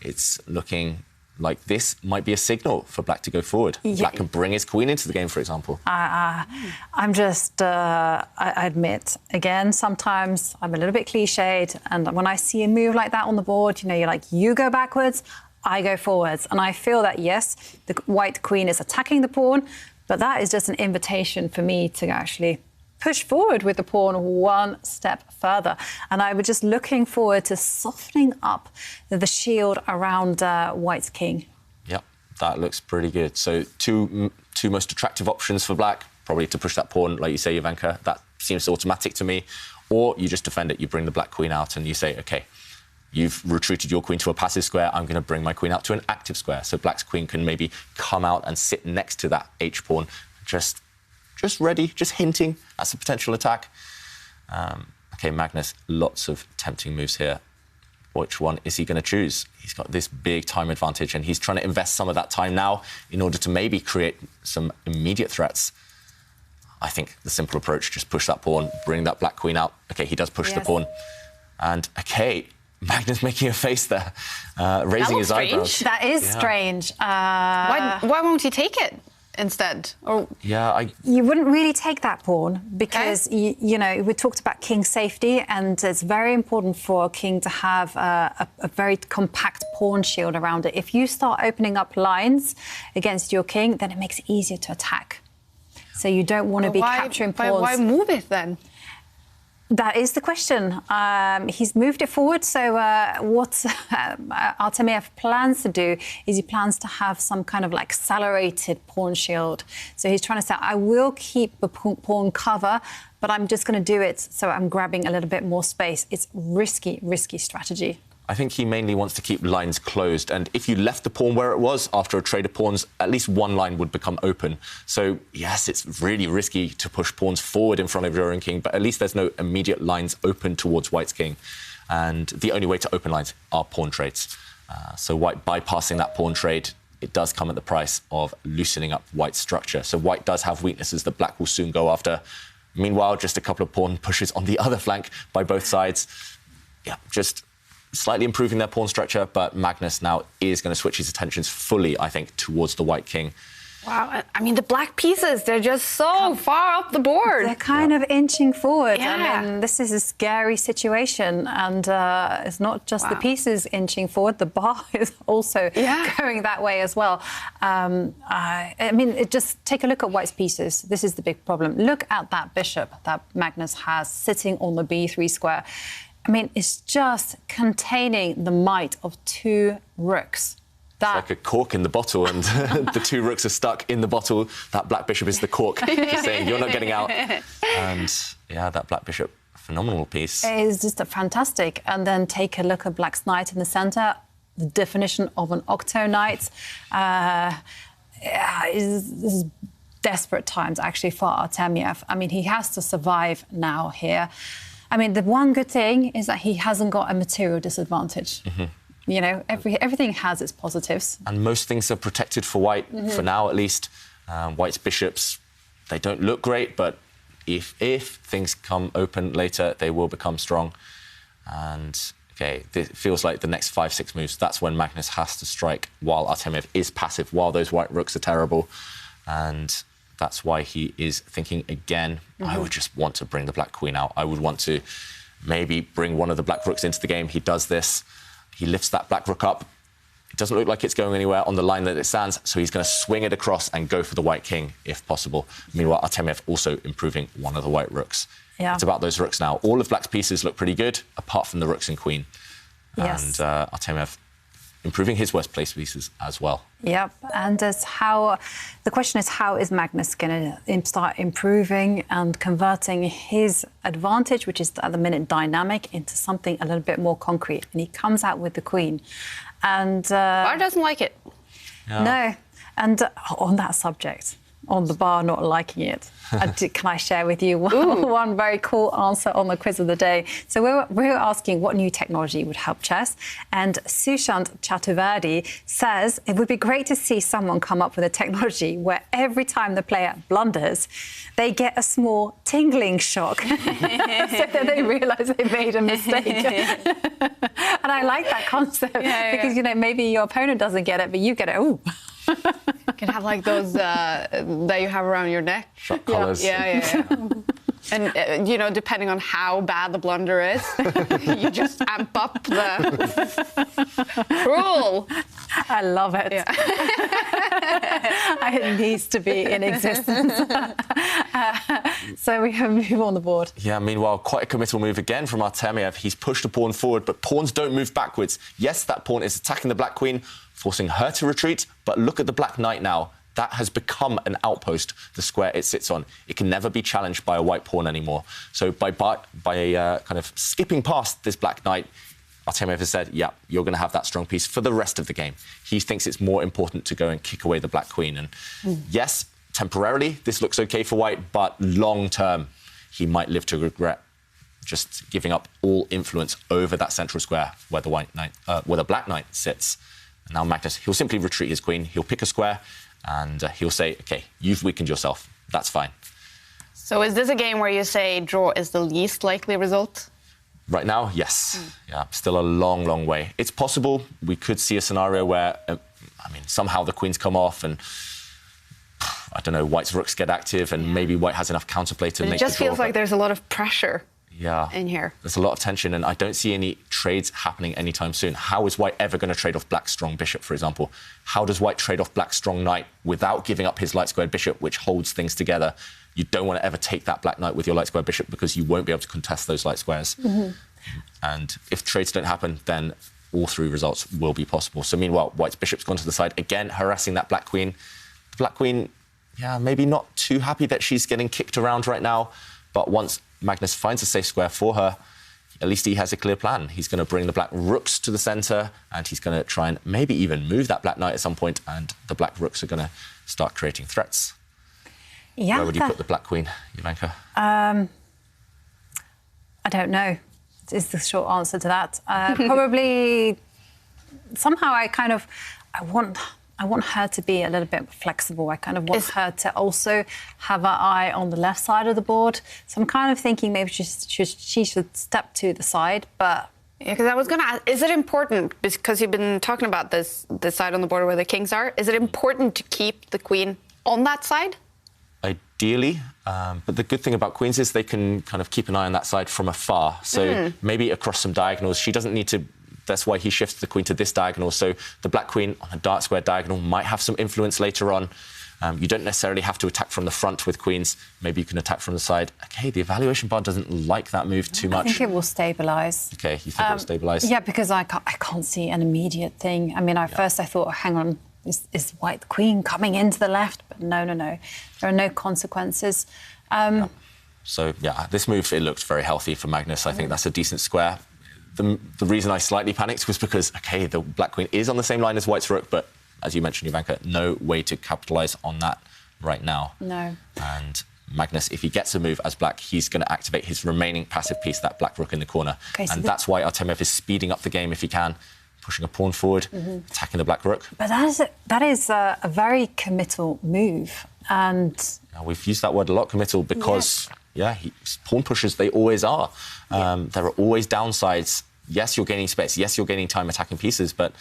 It's looking like this might be a signal for Black to go forward. Yeah. Black can bring his queen into the game, for example. I'm just, I admit, again, sometimes I'm a little bit cliched. And when I see a move like that on the board, you're like, you go backwards, I go forwards. And I feel that, yes, the White queen is attacking the pawn, but that is just an invitation for me to actually push forward with the pawn one step further. And I was just looking forward to softening up the shield around White's king. Yep, that looks pretty good. So two most attractive options for Black, probably to push that pawn, like you say, Jovanka. That seems automatic to me. Or you just defend it, you bring the Black queen out and you say, OK, you've retreated your queen to a passive square, I'm going to bring my queen out to an active square. So Black's queen can maybe come out and sit next to that H-pawn, just ready, just hinting at some potential attack. OK, Magnus, lots of tempting moves here. Which one is he going to choose? He's got this big time advantage, and he's trying to invest some of that time now in order to maybe create some immediate threats. I think the simple approach, just push that pawn, bring that Black queen out. OK, he does push the pawn. And OK, Magnus making a face there, raising his eyebrows. That is strange. Why won't he take it instead? Or you wouldn't really take that pawn because you know, we talked about king safety, and it's very important for a king to have a very compact pawn shield around it. If you start opening up lines against your king, then it makes it easier to attack. So you don't want to be capturing pawns. Why move it then? That is the question. He's moved it forward. So what Artemiev plans to do is he plans to have some kind of like accelerated pawn shield. So he's trying to say, I will keep the pawn cover, but I'm just going to do it so I'm grabbing a little bit more space. It's risky strategy. I think he mainly wants to keep lines closed. And if you left the pawn where it was after a trade of pawns, at least one line would become open. So, yes, it's really risky to push pawns forward in front of your own king, but at least there's no immediate lines open towards White's king. And the only way to open lines are pawn trades. So White bypassing that pawn trade, it does come at the price of loosening up White's structure. So White does have weaknesses that Black will soon go after. Meanwhile, just a couple of pawn pushes on the other flank by both sides. Yeah, just slightly improving their pawn structure, but Magnus now is going to switch his attentions fully, I think, towards the White king. Wow, I mean, the Black pieces, they're just so far up the board. They're kind of inching forward. Yeah. I mean, this is a scary situation, and it's not just the pieces inching forward, the bar is also going that way as well. I mean, just take a look at White's pieces. This is the big problem. Look at that bishop that Magnus has sitting on the b3 square. I mean, it's just containing the might of two rooks. It's like a cork in the bottle, and the two rooks are stuck in the bottle. That Black bishop is the cork, just saying you're not getting out. And yeah, that Black bishop, phenomenal piece. It is just fantastic. And then take a look at Black's knight in the centre. The definition of an octo knight. This is desperate times, actually, for Artemiev. I mean, he has to survive now here. I mean, the one good thing is that he hasn't got a material disadvantage. You know, everything has its positives. And most things are protected for White, for now at least. White's bishops, they don't look great, but if things come open later, they will become strong. And, OK, it feels like the next 5-6 moves, that's when Magnus has to strike while Artemiev is passive, while those White rooks are terrible. And that's why he is thinking again, I would just want to bring the Black queen out. I would want to maybe bring one of the Black rooks into the game. He does this. He lifts that Black rook up. It doesn't look like it's going anywhere on the line that it stands, so he's going to swing it across and go for the white king, if possible. Meanwhile, Artemiev also improving one of the white rooks. Yeah. It's about those rooks now. All of black's pieces look pretty good, apart from the rooks and queen. Yes. And Artemiev improving his worst place pieces as well. Yep, and the question is, how is Magnus going to start improving and converting his advantage, which is at the minute dynamic, into something a little bit more concrete? And he comes out with the queen. And Bar doesn't like it. Yeah. no, and on that subject, on the bar not liking it, can I share with you one very cool answer on the quiz of the day? So we were asking what new technology would help chess, and Sushant Chaturvedi says it would be great to see someone come up with a technology where every time the player blunders, they get a small tingling shock so that they realise they made a mistake. And I like that concept because, you know, maybe your opponent doesn't get it, but you get it. Ooh. You can have like those that you have around your neck. Shock collars. Yeah. And, you know, depending on how bad the blunder is, you just amp up the... Cruel! I love it. Yeah. It needs to be in existence. So we can move on the board. Yeah, meanwhile, quite a committal move again from Artemiev. He's pushed a pawn forward, but pawns don't move backwards. Yes, that pawn is attacking the black queen, forcing her to retreat, but look at the black knight now. That has become an outpost, the square it sits on. It can never be challenged by a white pawn anymore. So by kind of skipping past this black knight, Artemiev has said, yeah, you're going to have that strong piece for the rest of the game. He thinks it's more important to go and kick away the black queen. And yes, temporarily, this looks OK for white, but long term, he might live to regret just giving up all influence over that central square where the where the black knight sits. And now Magnus, he'll simply retreat his queen, he'll pick a square, and he'll say, OK, you've weakened yourself. That's fine. So is this a game where you say draw is the least likely result? Right now, yes. Yeah, still a long, long way. It's possible we could see a scenario where, somehow the queens come off and, I don't know, white's rooks get active and maybe white has enough counterplay to make the draw. It just feels like there's a lot of pressure in here. There's a lot of tension, and I don't see any trades happening anytime soon. How is white ever going to trade off black's strong bishop, for example? How does white trade off black's strong knight without giving up his light-squared bishop, which holds things together? You don't want to ever take that black knight with your light-squared bishop because you won't be able to contest those light squares. And if trades don't happen, then all three results will be possible. So meanwhile, white's bishop's gone to the side, again harassing that black queen. The black queen, maybe not too happy that she's getting kicked around right now, but once Magnus finds a safe square for her, at least he has a clear plan. He's going to bring the black rooks to the centre, and he's going to try and maybe even move that black knight at some point, and the black rooks are going to start creating threats. Yeah, where would you put the black queen, Ivanka? I don't know, is the short answer to that. Probably, somehow I want her to be a little bit flexible. I kind of want her to also have her eye on the left side of the board. So I'm kind of thinking maybe she should step to the side, but... Yeah, because I was going to ask, is it important, because you've been talking about this side on the board where the kings are, is it important to keep the queen on that side? Ideally, but the good thing about queens is they can kind of keep an eye on that side from afar. So maybe across some diagonals, she doesn't need to... That's why he shifts the queen to this diagonal. So the black queen on a dark square diagonal might have some influence later on. You don't necessarily have to attack from the front with queens. Maybe you can attack from the side. OK, the evaluation bar doesn't like that move too much. I think it will stabilise. OK, you think it will stabilise? Yeah, because I can't see an immediate thing. I mean, first I thought, hang on, is white queen coming into the left? But no. There are no consequences. So, this move, it looked very healthy for Magnus. I think that's a decent square. The reason I slightly panicked was because, OK, the black queen is on the same line as white's rook, but as you mentioned, Ivanka, no way to capitalise on that right now. No. And Magnus, if he gets a move as black, he's going to activate his remaining passive piece, that black rook in the corner. Okay, so that's why Artemiev is speeding up the game if he can, pushing a pawn forward, attacking the black rook. But that is a very committal move. And we've used that word a lot, committal, because... pawn pushers, they always are. There are always downsides. Yes, you're gaining space. Yes, you're gaining time attacking pieces, but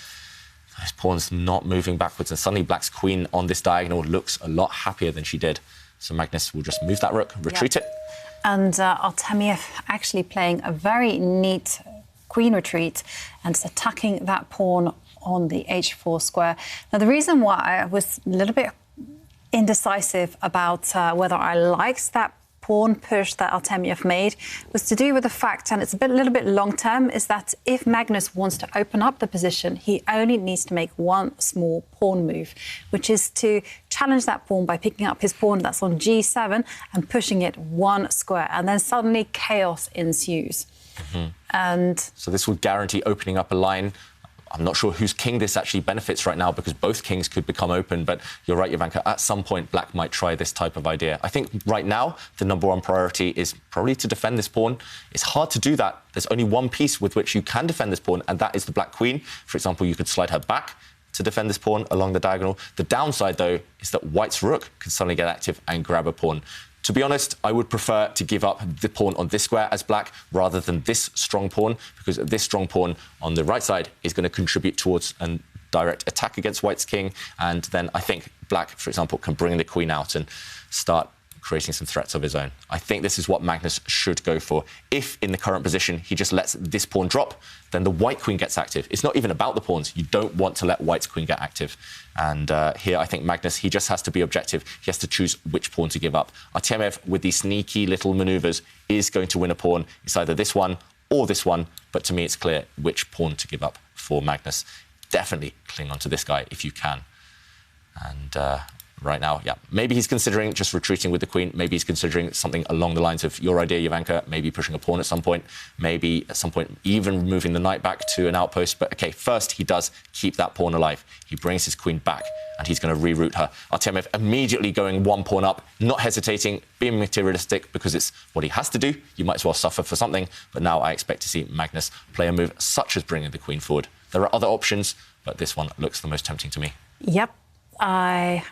this pawn's not moving backwards. And suddenly black's queen on this diagonal looks a lot happier than she did. So Magnus will just move that rook, retreat it. And Artemiev actually playing a very neat queen retreat and attacking that pawn on the h4 square. Now, the reason why I was a little bit indecisive about whether I liked that pawn push that Artemiev made was to do with the fact, and it's a little bit long-term, is that if Magnus wants to open up the position, he only needs to make one small pawn move, which is to challenge that pawn by picking up his pawn that's on g7 and pushing it one square, and then suddenly chaos ensues. And so this would guarantee opening up a line. I'm not sure whose king this actually benefits right now, because both kings could become open. But you're right, Jovanka, at some point, black might try this type of idea. I think right now, the number one priority is probably to defend this pawn. It's hard to do that. There's only one piece with which you can defend this pawn, and that is the black queen. For example, you could slide her back to defend this pawn along the diagonal. The downside, though, is that white's rook could suddenly get active and grab a pawn. To be honest, I would prefer to give up the pawn on this square as black rather than this strong pawn, because this strong pawn on the right side is going to contribute towards a direct attack against white's king. And then I think black, for example, can bring the queen out and start creating some threats of his own. I think this is what Magnus should go for. If, in the current position, he just lets this pawn drop, then the white queen gets active. It's not even about the pawns. You don't want to let white's queen get active. And here, I think Magnus, he just has to be objective. He has to choose which pawn to give up. Artemiev, with these sneaky little manoeuvres, is going to win a pawn. It's either this one or this one, but to me, it's clear which pawn to give up for Magnus. Definitely cling on to this guy if you can. And right now, yeah, maybe he's considering just retreating with the queen. Maybe he's considering something along the lines of your idea, Jovanka, maybe pushing a pawn at some point, maybe at some point even moving the knight back to an outpost. But OK, first he does keep that pawn alive. He brings his queen back and he's going to reroute her. Artemiev immediately going one pawn up, not hesitating, being materialistic because it's what he has to do. You might as well suffer for something. But now I expect to see Magnus play a move such as bringing the queen forward. There are other options, but this one looks the most tempting to me. Yep. I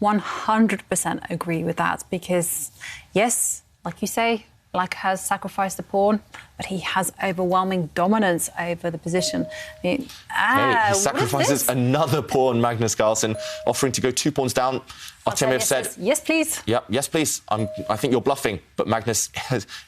100% agree with that because, yes, like you say, black has sacrificed the pawn, but he has overwhelming dominance over the position. I mean, he sacrifices another pawn, Magnus Carlsen, offering to go 2 pawns down. Artemiev said, yes, please. Yep, yes, please. I think you're bluffing. But Magnus,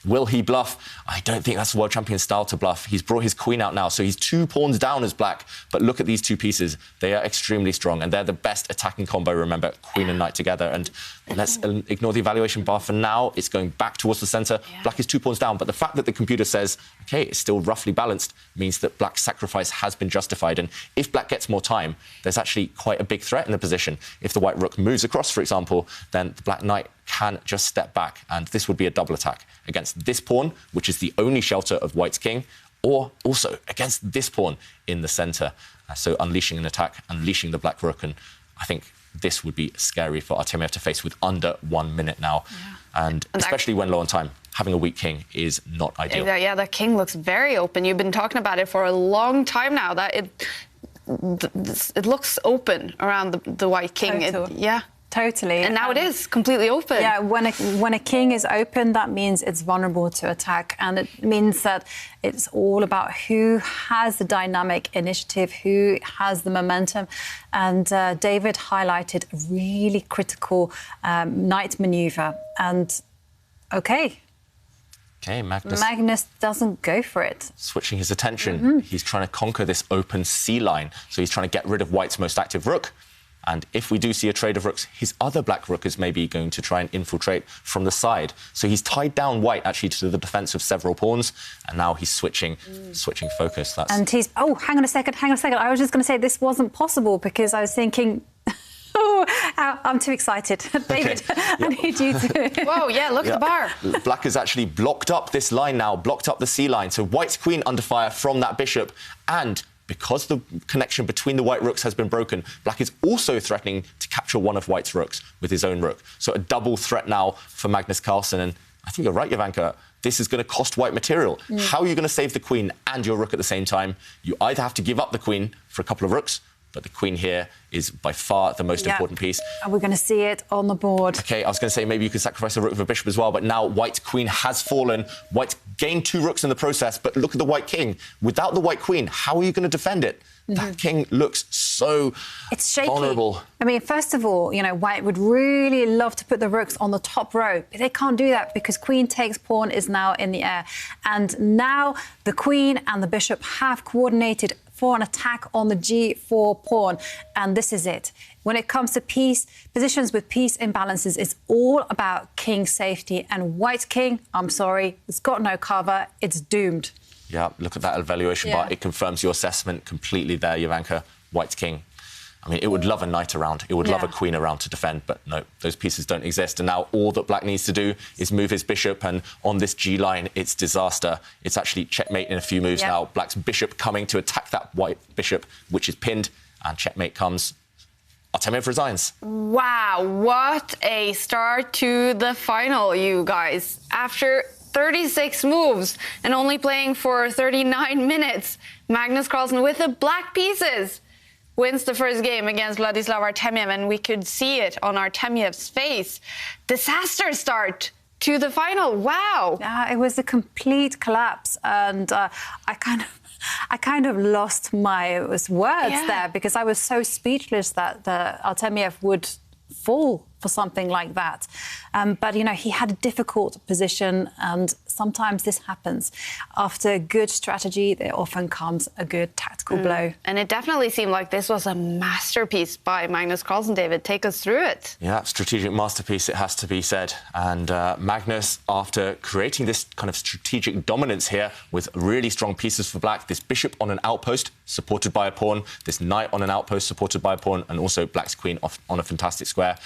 will he bluff? I don't think that's world champion style to bluff. He's brought his queen out now, so he's 2 pawns down as black. But look at these 2 pieces. They are extremely strong, and they're the best attacking combo, remember, queen and knight together. And let's ignore the evaluation bar for now. It's going back towards the centre. Yeah. Black is 2 pawns down, but the fact that the computer says, OK, it's still roughly balanced, means that black's sacrifice has been justified. And if black gets more time, there's actually quite a big threat in the position. If the white rook moves across, for example, then the black knight can just step back, and this would be a double attack against this pawn, which is the only shelter of white's king, or also against this pawn in the centre. So unleashing an attack, unleashing the black rook, and I think this would be scary for Artemiev to face with under 1 minute now. Yeah. And especially when low on time, having a weak king is not ideal. Yeah, the king looks very open. You've been talking about it for a long time now, that it looks open around the white king. Yeah. Totally. And now it is completely open. Yeah, when a king is open, that means it's vulnerable to attack. And it means that it's all about who has the dynamic initiative, who has the momentum. And David highlighted a really critical knight maneuver. And OK, Magnus doesn't go for it. Switching his attention. He's trying to conquer this open C line. So he's trying to get rid of white's most active rook. And if we do see a trade of rooks, his other black rook is maybe going to try and infiltrate from the side. So he's tied down white, actually, to the defence of several pawns. And now he's switching focus. And he's... Oh, hang on a second. I was just going to say this wasn't possible because I was thinking... Oh, I'm too excited. David, I need you to... Whoa, yeah, look at the bar. Black has actually blocked up this line now, blocked up the C line. So white's queen under fire from that bishop. And because the connection between the white rooks has been broken, black is also threatening to capture one of white's rooks with his own rook. So a double threat now for Magnus Carlsen. And I think you're right, Jovanka. This is going to cost white material. How are you going to save the queen and your rook at the same time? You either have to give up the queen for a couple of rooks, but the queen here is by far the most important piece. And we're going to see it on the board. OK, I was going to say maybe you could sacrifice a rook with a bishop as well, but now white's queen has fallen. White's gained 2 rooks in the process, but look at the white king. Without the white queen, how are you going to defend it? That king looks so vulnerable. I mean, first of all, you know, white would really love to put the rooks on the top row, but they can't do that because queen takes pawn is now in the air. And now the queen and the bishop have coordinated for an attack on the G4 pawn. And this is it. When it comes to piece, positions with piece imbalances, it's all about king safety. And white king, I'm sorry, it's got no cover. It's doomed. Yeah, look at that evaluation bar. It confirms your assessment completely there, Jovanka. White king. I mean, it would love a knight around. It would love a queen around to defend, but no, those pieces don't exist. And now all that black needs to do is move his bishop, and on this G line, it's disaster. It's actually checkmate in a few moves now. Black's bishop coming to attack that white bishop, which is pinned, and checkmate comes. Artemiev resigns. Wow, what a start to the final, you guys. After 36 moves and only playing for 39 minutes, Magnus Carlsen with the black pieces wins the first game against Vladislav Artemiev, and we could see it on Artemiev's face. Disaster start to the final. Wow. It was a complete collapse, and I kind of lost my words there, because I was so speechless that Artemiev would fall for something like that. But, you know, he had a difficult position, and sometimes this happens. After a good strategy, there often comes a good tactical blow. And it definitely seemed like this was a masterpiece by Magnus Carlsen. David, take us through it. Yeah, strategic masterpiece, it has to be said. And Magnus, after creating this kind of strategic dominance here with really strong pieces for black, this bishop on an outpost supported by a pawn, this knight on an outpost supported by a pawn, and also black's queen off on a fantastic square.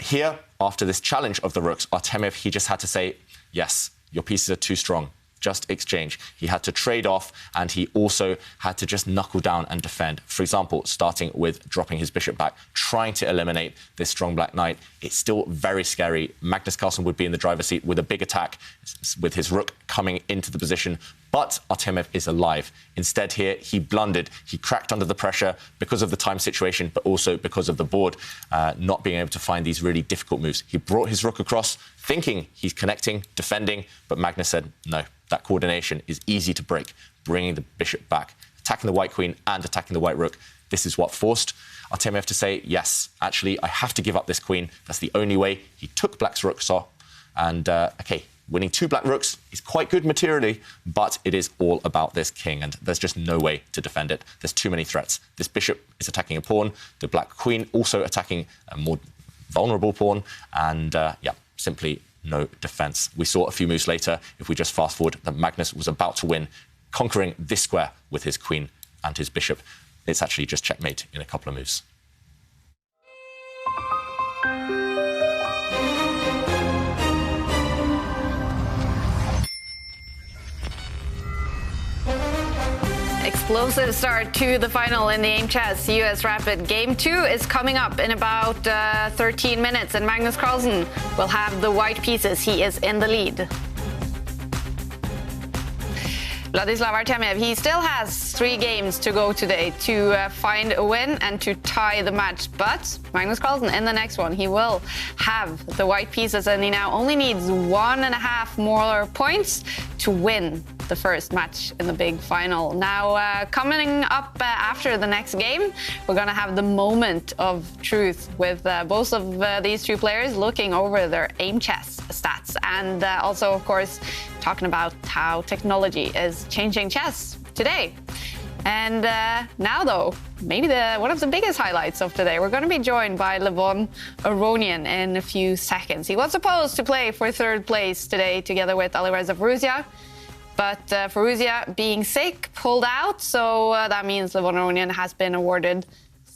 Here, after this challenge of the rooks, Artemiev, he just had to say, yes, your pieces are too strong. Just exchange. He had to trade off, and he also had to just knuckle down and defend. For example, starting with dropping his bishop back, trying to eliminate this strong black knight. It's still very scary. Magnus Carlsen would be in the driver's seat with a big attack, with his rook coming into the position. But Artemiev is alive. Instead here, he blundered. He cracked under the pressure because of the time situation, but also because of the board not being able to find these really difficult moves. He brought his rook across, thinking he's connecting, defending, but Magnus said, no, that coordination is easy to break, bringing the bishop back, attacking the white queen and attacking the white rook. This is what forced Artemiev to say, yes, actually, I have to give up this queen. That's the only way. He took black's rooks off, and, OK, winning 2 black rooks is quite good materially, but it is all about this king, and there's just no way to defend it. There's too many threats. This bishop is attacking a pawn, the black queen also attacking a more vulnerable pawn, and, yeah, simply no defence. We saw a few moves later, if we just fast forward, that Magnus was about to win, conquering this square with his queen and his bishop. It's actually just checkmate in a couple of moves. Explosive start to the final in the Aimchess US Rapid. Game 2 is coming up in about 13 minutes, and Magnus Carlsen will have the white pieces. He is in the lead. Vladislav Artemiev, he still has 3 games to go today to find a win and to tie the match. But Magnus Carlsen, in the next one, he will have the white pieces, and he now only needs 1.5 more points to win the first match in the big final. Now, coming up after the next game, we're going to have the moment of truth with both of these 2 players looking over their Aimchess stats, and also, of course, talking about how technology is changing chess today. And now, though, maybe one of the biggest highlights of today, we're going to be joined by Levon Aronian in a few seconds. He was supposed to play for 3rd place today together with Alireza Firouzja, but Firouzja, being sick, pulled out, so that means Levon Aronian has been awarded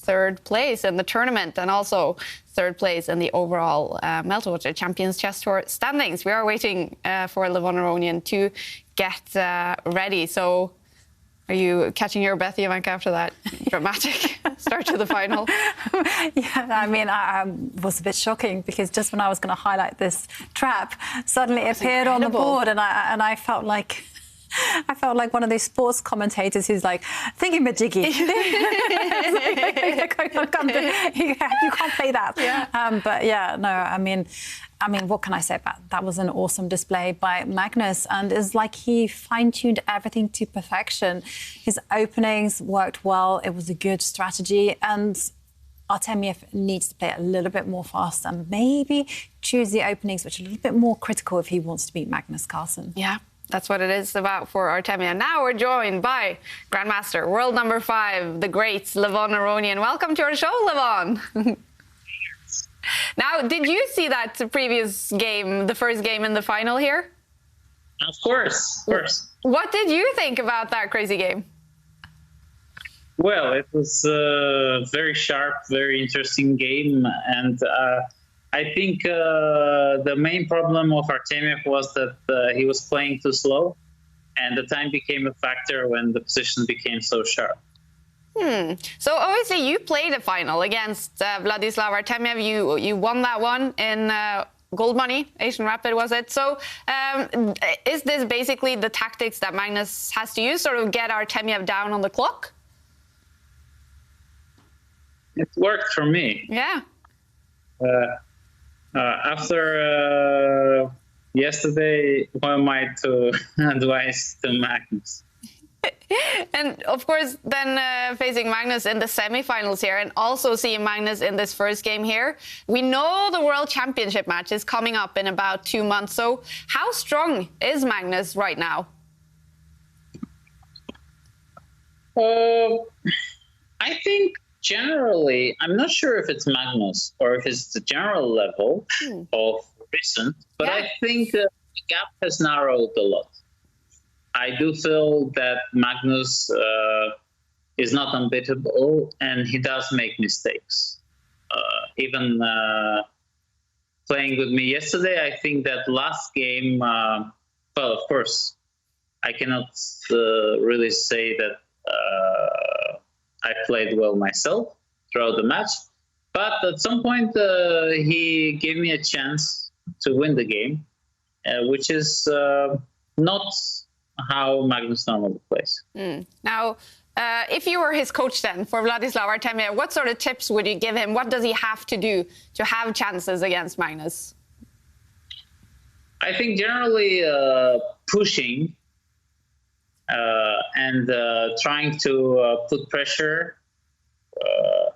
3rd place in the tournament, and also 3rd place in the overall Meltwater Champions Chess Tour standings. We are waiting for Levon Aronian to get ready. So, are you catching your breath, Jovanka, after that dramatic start to the final? Yeah, I mean, I was a bit shocking, because just when I was going to highlight this trap, suddenly it appeared on the board, and I felt like one of those sports commentators who's like, thingy-majiggy. You can't play that. Yeah. But yeah, no, I mean, what can I say about that? Was an awesome display by Magnus, and it's like he fine-tuned everything to perfection. His openings worked well. It was a good strategy, and Artemiev needs to play a little bit more fast and maybe choose the openings which are a little bit more critical if he wants to beat Magnus Carlsen. Yeah. That's what it is about for Artemia. Now we're joined by Grandmaster, world number 5, the great Levon Aronian. Welcome to our show, Levon. Now, did you see that previous game, the first game in the final here? Of course. What did you think about that crazy game? Well, it was a very sharp, very interesting game, and I think the main problem of Artemiev was that he was playing too slow, and the time became a factor when the position became so sharp. So obviously you played a final against Vladislav Artemiev. You won that one in gold money, Asian Rapid, was it? So is this basically the tactics that Magnus has to use, sort of get Artemiev down on the clock? It worked for me. Yeah. After yesterday, what am I to advise to Magnus? And of course, then facing Magnus in the semifinals here, and also seeing Magnus in this first game here. We know the World Championship match is coming up in about 2 months. So how strong is Magnus right now? I think generally, I'm not sure if it's Magnus or if it's the general level of recent, but I think the gap has narrowed a lot. I do feel that Magnus is not unbeatable, and he does make mistakes. Even playing with me yesterday, I think that last game, well, of course, I cannot really say that I played well myself throughout the match, but at some point he gave me a chance to win the game, which is not how Magnus normally plays. Now, if you were his coach then for Vladislav Artemiev, what sort of tips would you give him? What does he have to do to have chances against Magnus? I think generally pushing and trying to put pressure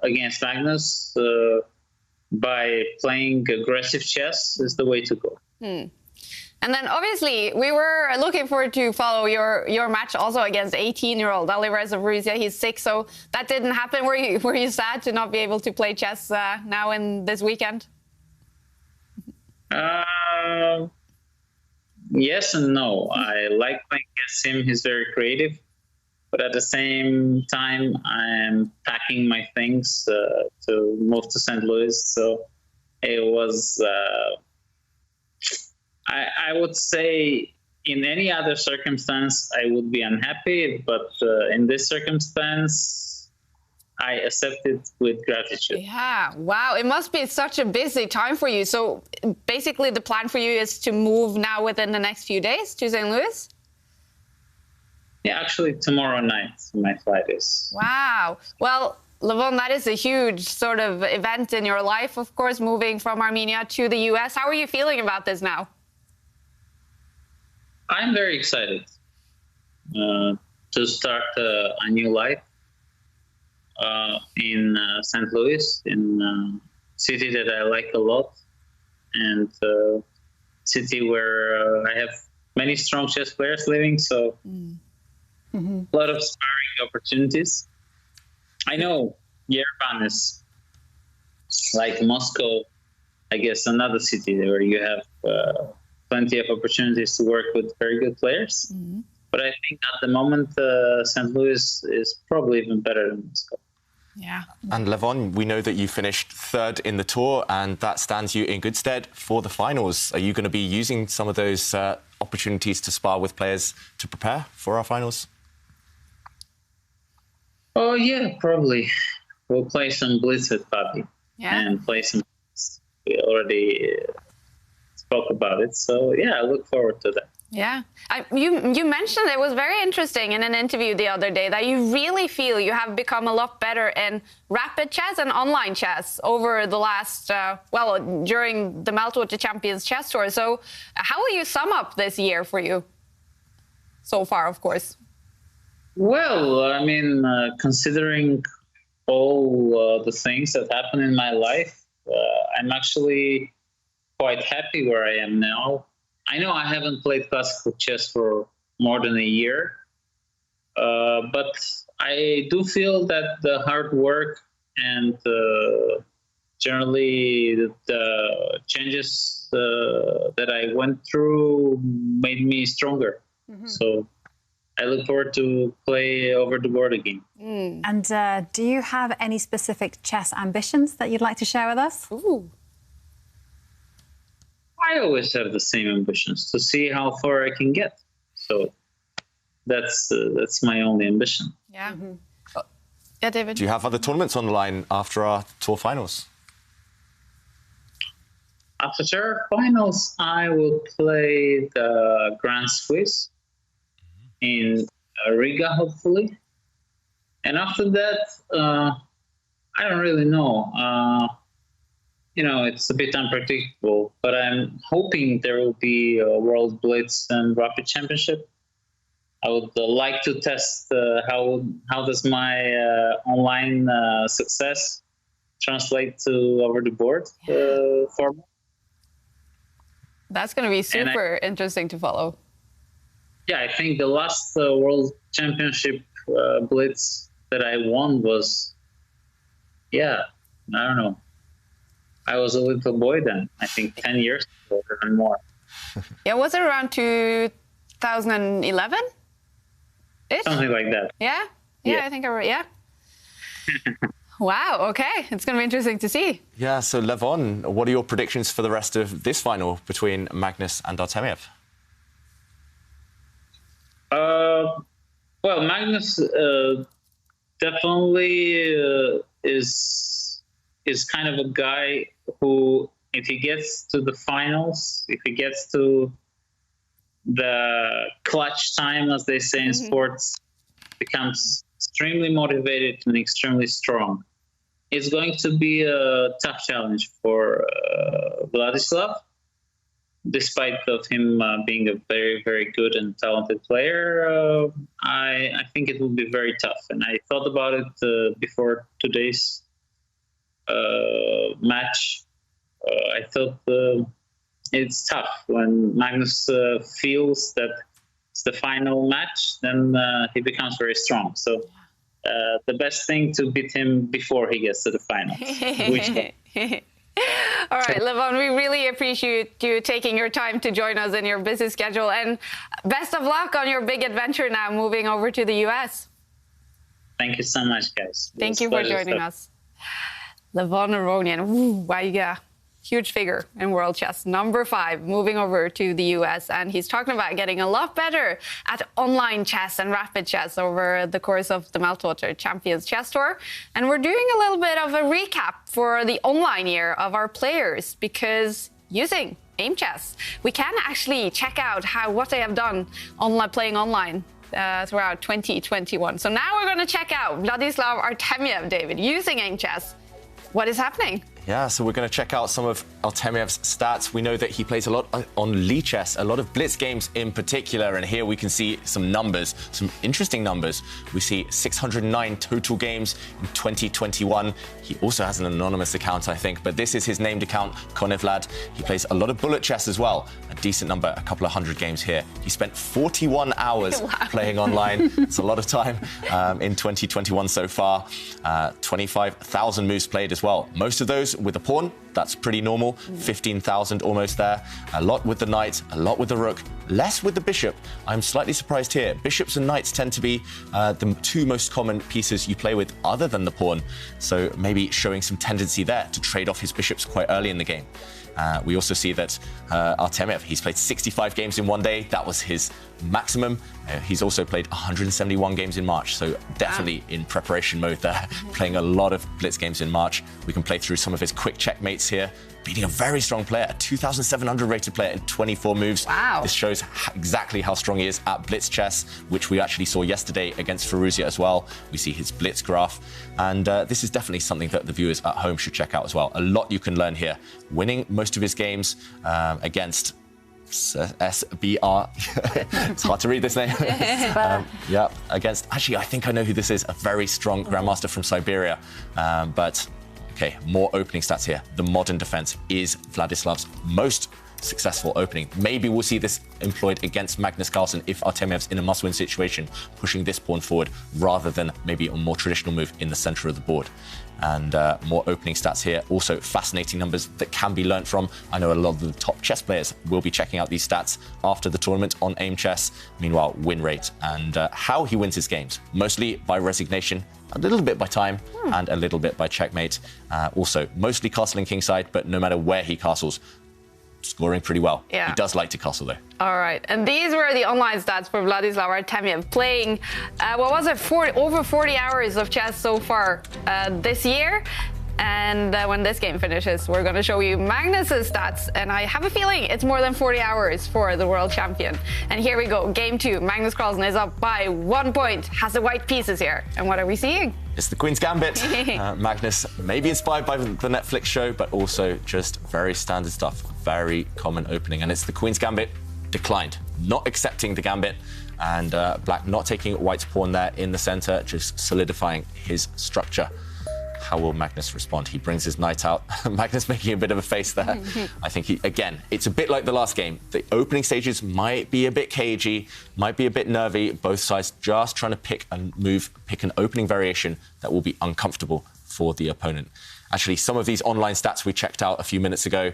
against Magnus by playing aggressive chess is the way to go. And then obviously we were looking forward to follow your match also against 18-year-old Alireza Varuzia. He's 6, so that didn't happen. Were you sad to not be able to play chess now in this weekend? Yes and no. I like playing against him. He's very creative. But at the same time, I'm packing my things to move to St. Louis. So it was, I would say, in any other circumstance, I would be unhappy. But in this circumstance, I accept it with gratitude. Yeah, wow. It must be such a busy time for you. So basically the plan for you is to move now within the next few days to St. Louis? Yeah, actually tomorrow night my flight is. Wow. Well, Levon, that is a huge sort of event in your life, of course, moving from Armenia to the US. How are you feeling about this now? I'm very excited to start a new life in St. Louis, in a city that I like a lot, and city where I have many strong chess players living, so a lot of sparring opportunities. I know Yerevan is like Moscow, I guess, another city where you have plenty of opportunities to work with very good players. But I think at the moment, St. Louis is probably even better than Moscow. Yeah. And Levon, we know that you finished 3rd in the tour, and that stands you in good stead for the finals. Are you going to be using some of those opportunities to spar with players to prepare for our finals? Oh, yeah, probably. We'll play some Blitz with Fabi and play some... We already spoke about it, so yeah, I look forward to that. Yeah. You mentioned it was very interesting in an interview the other day that you really feel you have become a lot better in rapid chess and online chess over the last, during the Meltwater Champions Chess Tour. So how will you sum up this year for you so far, of course? Well, I mean, considering all the things that happened in my life, I'm actually quite happy where I am now. I know I haven't played classical chess for more than a year, but I do feel that the hard work and generally the changes that I went through made me stronger. So I look forward to play over the board again. And do you have any specific chess ambitions that you'd like to share with us? Ooh. I always have the same ambitions, to see how far I can get. So that's my only ambition. Yeah. Yeah, David. Do you have other tournaments on the line after our tour finals? After finals, I will play the Grand Swiss in Riga, hopefully. And after that, I don't really know. It's a bit unpredictable, but I'm hoping there will be a World Blitz and Rapid Championship. I would like to test how does my online success translate to over the board format. That's going to be super interesting to follow. Yeah, I think the last World Championship Blitz that I won was, I don't know. I was a little boy then, I think 10 years ago or more. Yeah, was it around 2011? Something like that. Yeah, I think Wow, okay. It's going to be interesting to see. Yeah, so Levon, what are your predictions for the rest of this final between Magnus and Artemiev? Well, Magnus definitely is kind of a guy who, if he gets to the finals, if he gets to the clutch time, as they say in sports, becomes extremely motivated and extremely strong. It's going to be a tough challenge for Vladislav, despite of him being a very, very good and talented player. I think it will be very tough. And I thought about it before today's match. I thought it's tough when Magnus feels that it's the final match, then he becomes very strong. So the best thing to beat him before he gets to the final. All right, Levon, we really appreciate you taking your time to join us in your busy schedule, and best of luck on your big adventure now moving over to the US. Thank you so much, guys. Thank you for joining us. Levon Aronian, wow, yeah. Huge figure in world chess, number 5, moving over to the US. And he's talking about getting a lot better at online chess and rapid chess over the course of the Meltwater Champions Chess Tour. And we're doing a little bit of a recap for the online year of our players, because using Aimchess, we can actually check out what they have done playing online throughout 2021. So now we're going to check out Vladislav Artemiev, David, using Aimchess. What is happening? Yeah, so we're going to check out some of Artemiev's stats. We know that he plays a lot on Lichess, a lot of blitz games in particular, and here we can see some numbers, some interesting numbers. We see 609 total games in 2021. He also has an anonymous account, I think, but this is his named account, Konevlad. He plays a lot of bullet chess as well, a decent number, a couple of hundred games here. He spent 41 hours playing online. It's a lot of time in 2021 so far. 25,000 moves played as well. Most of those with a pawn, that's pretty normal. 15,000 almost there. A lot with the knight, a lot with the rook, less with the bishop. I'm slightly surprised here. Bishops and knights tend to be the two most common pieces you play with other than the pawn. So maybe showing some tendency there to trade off his bishops quite early in the game. We also see that Artemiev, he's played 65 games in one day. That was his maximum. He's also played 171 games in March, so definitely in preparation mode there, playing a lot of blitz games in March. We can play through some of his quick checkmates here, beating a very strong player, a 2,700 rated player in 24 moves. Wow. This shows exactly how strong he is at blitz chess, which we actually saw yesterday against Firouzja as well. We see his blitz graph, and this is definitely something that the viewers at home should check out as well. A lot you can learn here. Winning most of his games against SBR. It's hard to read this name. Yeah, against, actually, I think I know who this is, a very strong grandmaster from Siberia. But, okay, more opening stats here. The modern defense is Vladislav's most successful opening. Maybe we'll see this employed against Magnus Carlsen if Artemyev's in a must-win situation, pushing this pawn forward rather than maybe a more traditional move in the center of the board. And more opening stats here. Also fascinating numbers that can be learnt from. I know a lot of the top chess players will be checking out these stats after the tournament on Aimchess. Meanwhile, win rate and how he wins his games. Mostly by resignation, a little bit by time, and a little bit by checkmate. Also, mostly castling kingside, but no matter where he castles, scoring pretty well. Yeah. He does like to castle, though. All right, and these were the online stats for Vladislav Artemyev, playing, what was it, over 40 hours of chess so far this year. And when this game finishes, we're going to show you Magnus's stats. And I have a feeling it's more than 40 hours for the world champion. And here we go. Game 2. Magnus Carlsen is up by 1 point, has the white pieces here. And what are we seeing? It's the Queen's Gambit. Magnus may be inspired by the Netflix show, but also just very standard stuff. Very common opening. And it's the Queen's Gambit declined, not accepting the Gambit. And Black not taking White's pawn there in the center, just solidifying his structure. How will Magnus respond? He brings his knight out. Magnus making a bit of a face there. I think, again, it's a bit like the last game. The opening stages might be a bit cagey, might be a bit nervy. Both sides just trying to pick a move, pick an opening variation that will be uncomfortable for the opponent. Actually, some of these online stats we checked out a few minutes ago,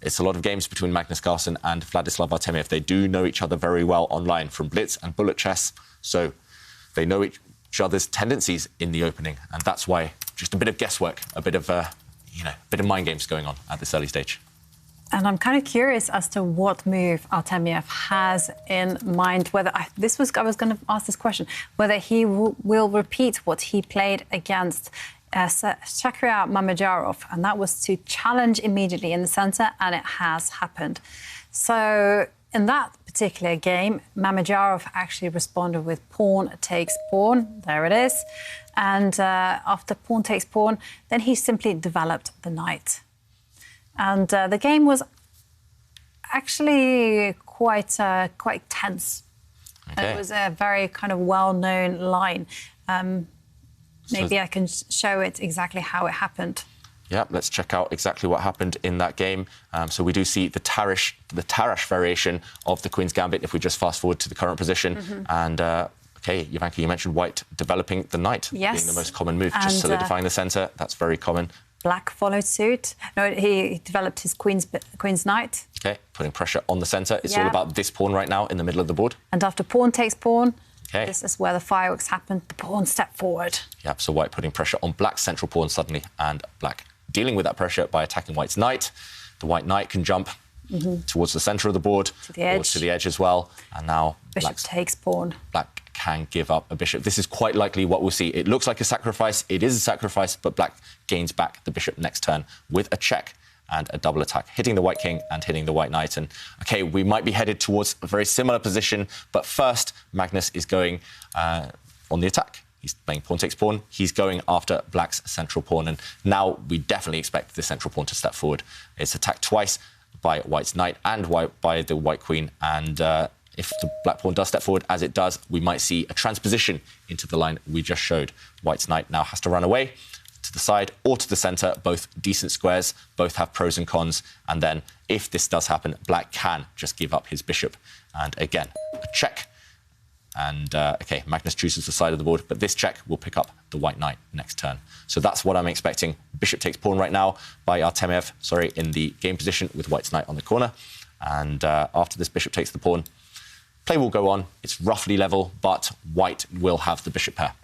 it's a lot of games between Magnus Carlsen and Vladislav Artemyev. They do know each other very well online from Blitz and Bullet Chess, so they know each other's tendencies in the opening, and that's why just a bit of guesswork, a bit of mind games going on at this early stage. And I'm kind of curious as to what move Artemyev has in mind. Whether I was going to ask this question, whether he will repeat what he played against Vachier-Lagrave Mamedyarov, and that was to challenge immediately in the center, and it has happened. So in that particular game, Mamedyarov actually responded with pawn takes pawn. There it is. And after pawn takes pawn, then he simply developed the knight. And the game was actually quite tense. Okay. It was a very kind of well-known line. Maybe I can show it exactly how it happened. Yeah, let's check out exactly what happened in that game. So we do see the Tarrasch variation of the Queen's Gambit if we just fast forward to the current position. And okay, Jovanka, you mentioned White developing the knight being the most common move, just solidifying the centre. That's very common. Black followed suit. No, he developed his Queen's Knight. Okay, putting pressure on the centre. It's all about this pawn right now in the middle of the board. And after pawn takes pawn, this is where the fireworks happened. The pawn stepped forward. Yep, so White putting pressure on Black's central pawn suddenly, and Black dealing with that pressure by attacking White's knight. The White knight can jump towards the centre of the board, to the edge as well. And now Bishop takes pawn. Black can give up a bishop. This is quite likely what we'll see. It looks like a sacrifice. It is a sacrifice, but Black gains back the bishop next turn with a check and a double attack, hitting the White king and hitting the White knight. And, OK, we might be headed towards a very similar position, but first, Magnus is going on the attack. He's playing pawn takes pawn. He's going after Black's central pawn. And now we definitely expect the central pawn to step forward. It's attacked twice by White's knight and by the White queen. And if the Black pawn does step forward, as it does, we might see a transposition into the line we just showed. White's knight now has to run away to the side or to the centre. Both decent squares, both have pros and cons. And then if this does happen, Black can just give up his bishop. And again, a check. And, OK, Magnus chooses the side of the board, but this check will pick up the White knight next turn. So that's what I'm expecting. Bishop takes pawn right now by Artemyev, in the game position with White's knight on the corner. And after this bishop takes the pawn, play will go on. It's roughly level, but White will have the bishop pair.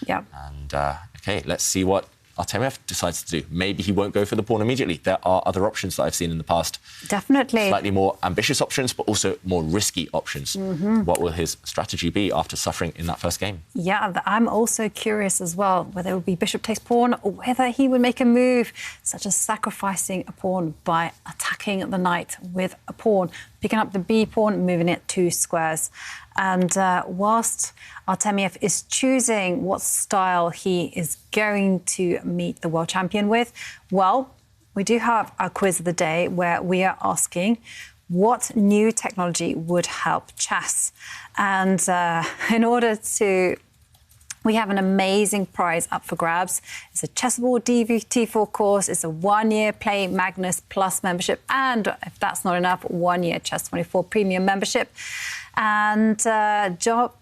Yeah. And, OK, let's see what Artemyev decides to do. Maybe he won't go for the pawn immediately. There are other options that I've seen in the past. Definitely. Slightly more ambitious options, but also more risky options. What will his strategy be after suffering in that first game? Yeah, I'm also curious as well whether it would be bishop takes pawn or whether he would make a move such as sacrificing a pawn by attacking the knight with a pawn, picking up the B pawn, moving it 2 squares. And whilst Artemyev is choosing what style he is going to meet the world champion with, well, we do have our quiz of the day where we are asking what new technology would help chess. And in order to We have an amazing prize up for grabs. It's a chessboard DVT4 course. It's a 1-year Play Magnus Plus membership. And if that's not enough, 1-year Chess24 Premium membership. And Job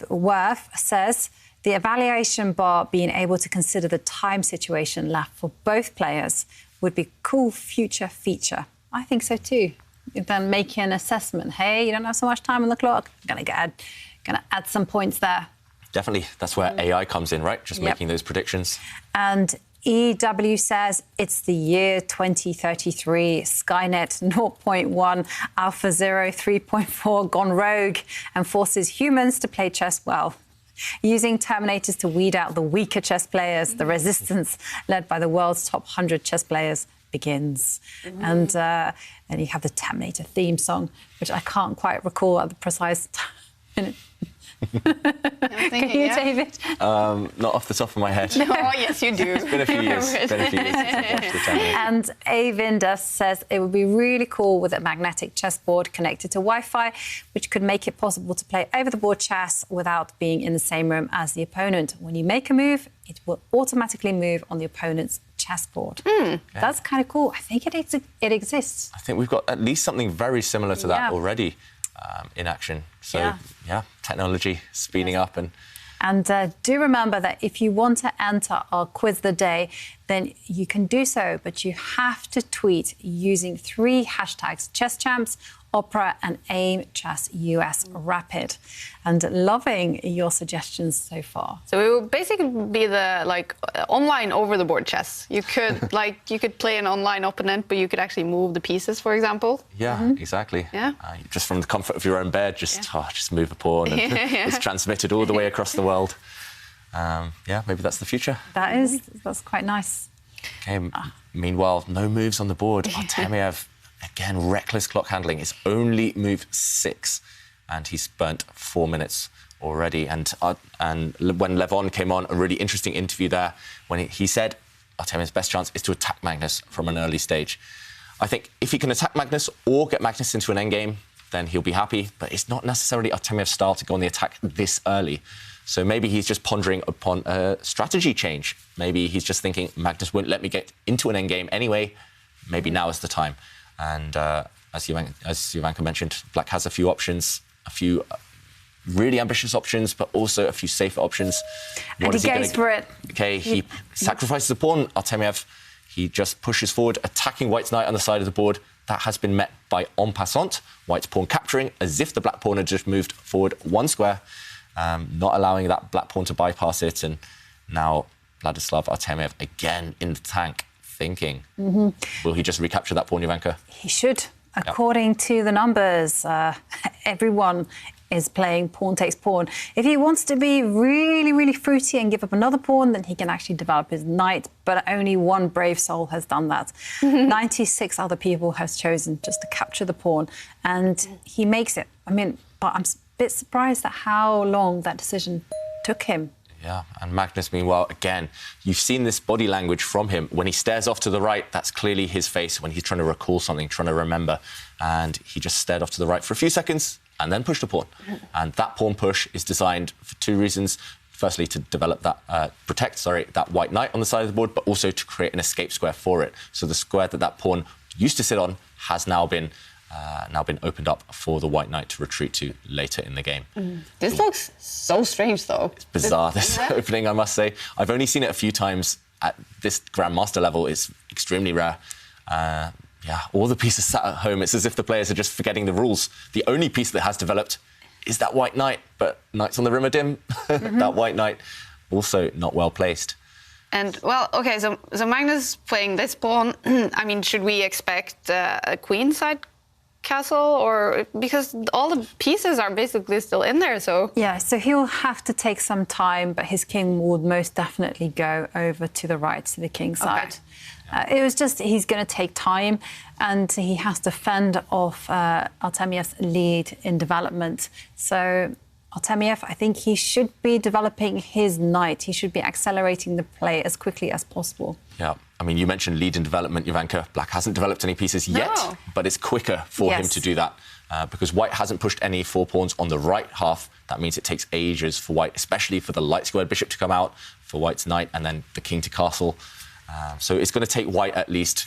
Worth says, the evaluation bar being able to consider the time situation left for both players would be a cool future feature. I think so too. Then making an assessment. Hey, you don't have so much time on the clock. I'm gonna add some points there. Definitely. That's where AI comes in, right? Just making those predictions. And EW says it's the year 2033, Skynet 0.1, Alpha 0 3.4 gone rogue and forces humans to play chess well. Using Terminators to weed out the weaker chess players, the resistance led by the world's top 100 chess players begins. And then you have the Terminator theme song, which I can't quite recall at the precise minute. Can you, David? Not off the top of my head. No, yes, you do. It's been a few years. Since I've watched the Terminator. And Avinda says it would be really cool with a magnetic chessboard connected to Wi-Fi, which could make it possible to play over-the-board chess without being in the same room as the opponent. When you make a move, it will automatically move on the opponent's chessboard. That's kind of cool. I think it exists. I think we've got at least something very similar to that already. In action. So, yeah, technology speeding up. And do remember that if you want to enter our quiz of the day, then you can do so, but you have to tweet using 3 hashtags, ChessChamps, Opera and Aimchess US Rapid. And loving your suggestions so far. So it would basically be the online over-the-board chess. You could you could play an online opponent, but you could actually move the pieces, for example. Yeah, exactly. Yeah. Just from the comfort of your own bed, just move a pawn and it's transmitted all the way across the world. Yeah, maybe that's the future. That's quite nice. Okay. Meanwhile, no moves on the board. Artemiev, again, reckless clock handling. It's only move 6, and he's burnt 4 minutes already. And when Levon came on, a really interesting interview there, when he said Artemiev's best chance is to attack Magnus from an early stage. I think if he can attack Magnus or get Magnus into an endgame, then he'll be happy. But it's not necessarily Artemiev's style to go on the attack this early. So maybe he's just pondering upon a strategy change. Maybe he's just thinking, Magnus won't let me get into an endgame anyway. Maybe now is the time. And as Jovanka mentioned, Black has a few options, a few really ambitious options, but also a few safer options. And he goes for it. Okay, he sacrifices a pawn. Artemiev, he just pushes forward, attacking White's knight on the side of the board. That has been met by en passant, White's pawn capturing, as if the black pawn had just moved forward 1 square, not allowing that black pawn to bypass it. And now Vladislav Artemiev again in the tank, thinking, will he just recapture that pawn, Jovanka? He should. According to the numbers, everyone is playing pawn takes pawn. If he wants to be really, really fruity and give up another pawn, then he can actually develop his knight. But only one brave soul has done that. 96 other people have chosen just to capture the pawn. And he makes it. I mean, but I'm a bit surprised at how long that decision took him. Yeah, and Magnus, meanwhile, again, you've seen this body language from him. When he stares off to the right, that's clearly his face when he's trying to recall something, trying to remember. And he just stared off to the right for a few seconds and then pushed a pawn. And that pawn push is designed for 2 reasons. Firstly, to develop that, protect that white knight on the side of the board, but also to create an escape square for it. So the square that pawn used to sit on has now been opened up for the white knight to retreat to later in the game. This looks so strange, though. It's bizarre, this opening, I must say. I've only seen it a few times at this Grandmaster level. It's extremely rare. Yeah, all the pieces sat at home. It's as if the players are just forgetting the rules. The only piece that has developed is that white knight, but knight's on the rim of dim. That white knight also not well placed. And, well, OK, so Magnus playing this pawn, I mean, should we expect a queenside castle, or because all the pieces are basically still in there, so yeah, so he'll have to take some time, but his king would most definitely go over to the right, to the king side. It was just he's going to take time, and he has to fend off Artemiev's lead in development. So Artemiev, I think he should be developing his knight. He should be accelerating the play as quickly as possible. Yeah, I mean, you mentioned lead in development, Jovanka. Black hasn't developed any pieces yet, but it's quicker for him to do that. because white hasn't pushed any 4 pawns on the right half. That means it takes ages for white, especially for the light squared bishop to come out, for white's knight, and then the king to castle. So it's going to take white at least,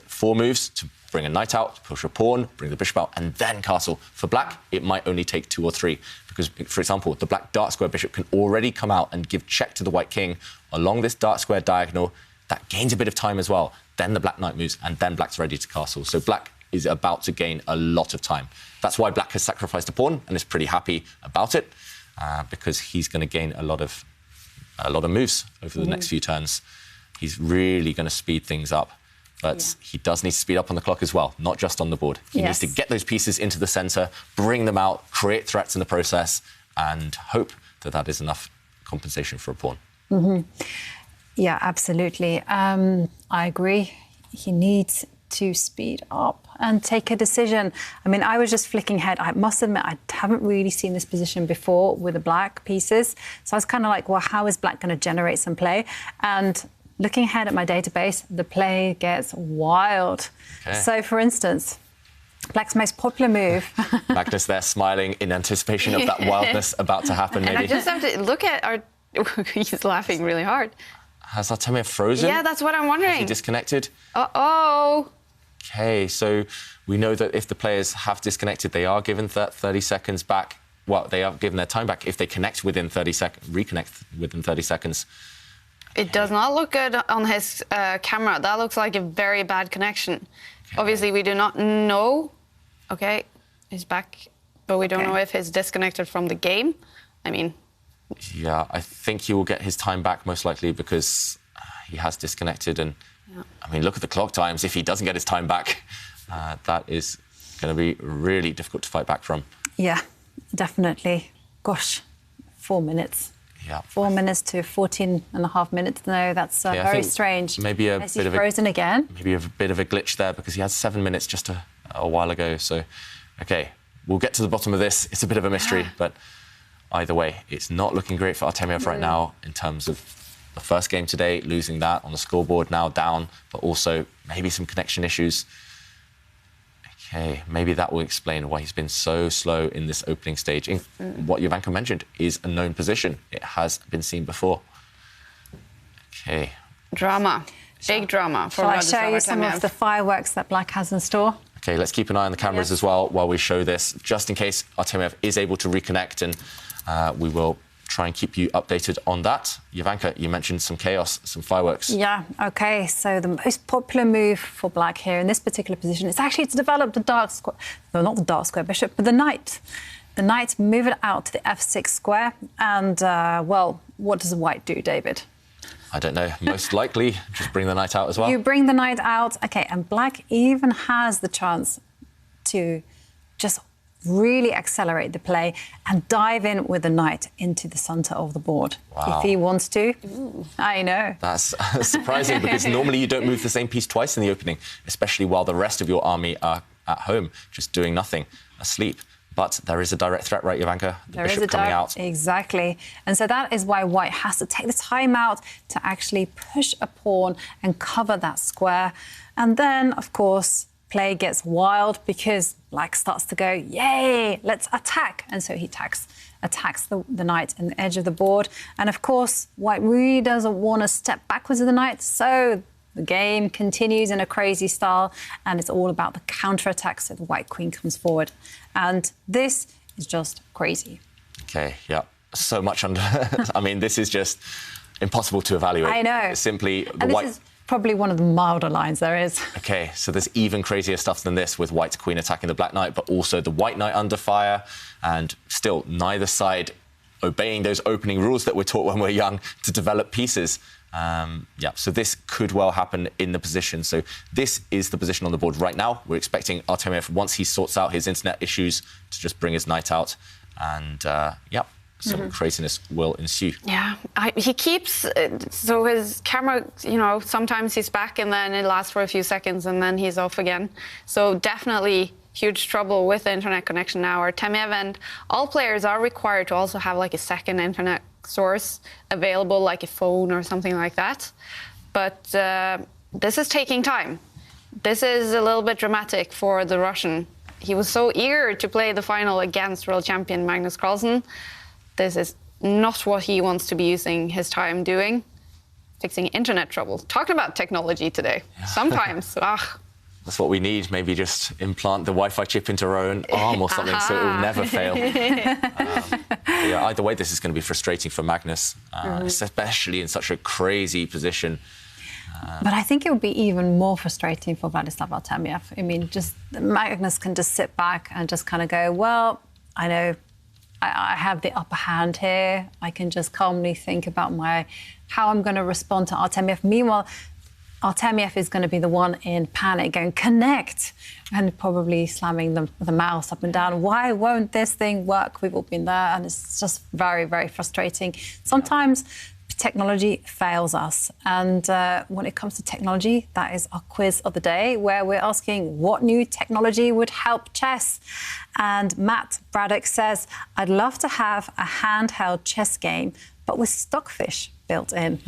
4 moves to bring a knight out, push a pawn, bring the bishop out, and then castle. For black, it might only take 2 or 3, because, for example, the black dark square bishop can already come out and give check to the white king along this dark square diagonal. That gains a bit of time as well. Then the black knight moves, and then black's ready to castle. So black is about to gain a lot of time. That's why black has sacrificed a pawn and is pretty happy about it, because he's going to gain a lot of moves over the next few turns. He's really going to speed things up. But he does need to speed up on the clock as well, not just on the board. He needs to get those pieces into the centre, bring them out, create threats in the process, and hope that that is enough compensation for a pawn. Yeah, absolutely. I agree. He needs to speed up and take a decision. I mean, I was just flicking ahead. I must admit, I haven't really seen this position before with the black pieces. So I was kind of like, well, how is black going to generate some play? And looking ahead at my database, the play gets wild. Okay. So, for instance, black's most popular move. Magnus there smiling in anticipation of that wildness about to happen, maybe. And I just have to look at our... He's laughing really hard. Has Artemiev frozen? Yeah, that's what I'm wondering. Has he disconnected? Uh-oh. OK, so we know that if the players have disconnected, they are given 30 seconds back. Well, they are given their time back if they connect within 30 seconds, reconnect within 30 seconds. It does not look good on his camera. That looks like a very bad connection. Okay. Obviously, we do not know. OK, he's back, but we don't know if he's disconnected from the game. I mean... Yeah, I think he will get his time back, most likely, because he has disconnected. And, I mean, look at the clock times. If he doesn't get his time back, that is going to be really difficult to fight back from. Yeah, definitely. Gosh, 4 minutes. Yeah. 4 minutes to 14.5 minutes. No, that's very strange. Maybe a bit of frozen again. Maybe a bit of a glitch there, because he had 7 minutes just a while ago. So, OK, we'll get to the bottom of this. It's a bit of a mystery, but either way, it's not looking great for Artemiev right now in terms of the first game today, losing that on the scoreboard, now down, but also maybe some connection issues. OK, maybe that will explain why he's been so slow in this opening stage. What Jovanka mentioned is a known position. It has been seen before. OK. Drama. Big drama. Shall I show you some of the fireworks that black has in store? OK, let's keep an eye on the cameras as well while we show this, just in case Artemiev is able to reconnect, and we will try and keep you updated on that. Jovanka, you mentioned some chaos, some fireworks. Yeah, OK. So the most popular move for black here in this particular position is actually to develop the dark square... No, not the dark square bishop, but the knight. The knight, move it out to the f6 square. And, well, what does white do, David? I don't know. Most likely, just bring the knight out as well. You bring the knight out. OK, and black even has the chance to just really accelerate the play and dive in with the knight into the centre of the board. Wow. If he wants to. I know. That's surprising, because normally you don't move the same piece twice in the opening, especially while the rest of your army are at home, just doing nothing, asleep. But there is a direct threat, right, Jovanka? The bishop coming out. Exactly. And so that is why white has to take the time out to actually push a pawn and cover that square. And then, of course, play gets wild, because black starts to go, yay, let's attack. And so he attacks the knight in the edge of the board. And, of course, white really doesn't want to step backwards with the knight. So the game continues in a crazy style, and it's all about the counter-attack, so the white queen comes forward. And this is just crazy. OK, yeah. So much under... I mean, this is just impossible to evaluate. I know. It's simply... And this is probably one of the milder lines there is. OK, so there's even crazier stuff than this, with white's queen attacking the black knight, but also the white knight under fire, and still neither side obeying those opening rules that we're taught when we're young to develop pieces. Yeah, so this could well happen in the position. So this is the position on the board right now. We're expecting Artemiev, once he sorts out his internet issues, to just bring his knight out. And, yeah, some craziness will ensue. Yeah, he keeps... so his camera, you know, sometimes he's back and then it lasts for a few seconds and then he's off again. So definitely huge trouble with the internet connection now. Artemiev and all players are required to also have, like, a second internet source available, like a phone or something like that. But this is taking time. This is a little bit dramatic for the Russian. he was so eager to play the final against world champion Magnus Carlsen. This is not what he wants to be using his time doing. Fixing internet trouble. Talking about technology today. Yeah. Sometimes. That's what we need. Maybe just implant the Wi-Fi chip into our own arm or something so it will never fail. Yeah, either way, this is going to be frustrating for Magnus, especially in such a crazy position. But I think it would be even more frustrating for Vladislav Artemiev. I mean, just Magnus can just sit back and just kind of go, well, I know I have the upper hand here. I can just calmly think about how I'm going to respond to Artemiev. Meanwhile, Artemiev is going to be the one in panic, going, connect, and probably slamming the mouse up and down. Why won't this thing work? We've all been there, and it's just very, very frustrating. Sometimes technology fails us. And when it comes to technology, that is our quiz of the day, where we're asking what new technology would help chess. And Matt Braddock says, I'd love to have a handheld chess game, but with stockfish built in.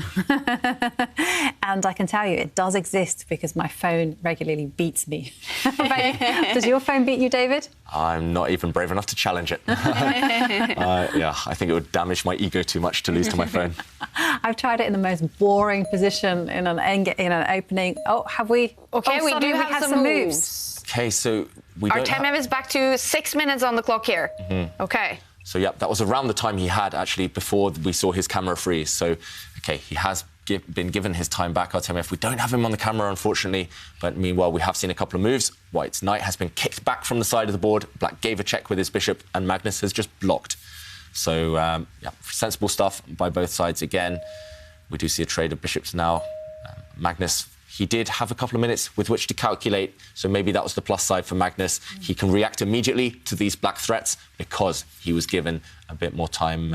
And I can tell you, it does exist because my phone regularly beats me. Does your phone beat you, David? I'm not even brave enough to challenge it. Yeah, I think it would damage my ego too much to lose to my phone. I've tried it in the most boring position in an opening. Oh, have we? Okay, we do have some moves. Okay, so we don't Artemiev is back to 6 minutes on the clock here. Okay. So, yeah, that was around the time he had, actually, before we saw his camera freeze. So, OK, he has been given his time back, Artemiev. We don't have him on the camera, unfortunately. But meanwhile, we have seen a couple of moves. White's knight has been kicked back from the side of the board. Black gave a check with his bishop, and Magnus has just blocked. So, yeah, sensible stuff by both sides again. We do see a trade of bishops now. Magnus, he did have a couple of minutes with which to calculate, so maybe that was the plus side for Magnus. He can react immediately to these black threats because he was given a bit more time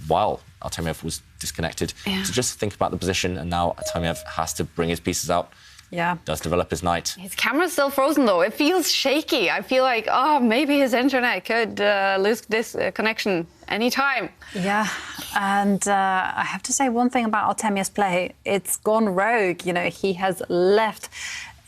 while Artemiev was disconnected to just think about the position, and now Artemiev has to bring his pieces out. Yeah. Does develop his knight. His camera's still frozen, though. It feels shaky. I feel like, oh, maybe his internet could lose this connection anytime. Yeah, and I have to say one thing about Artemiev's play. It's gone rogue. You know, he has left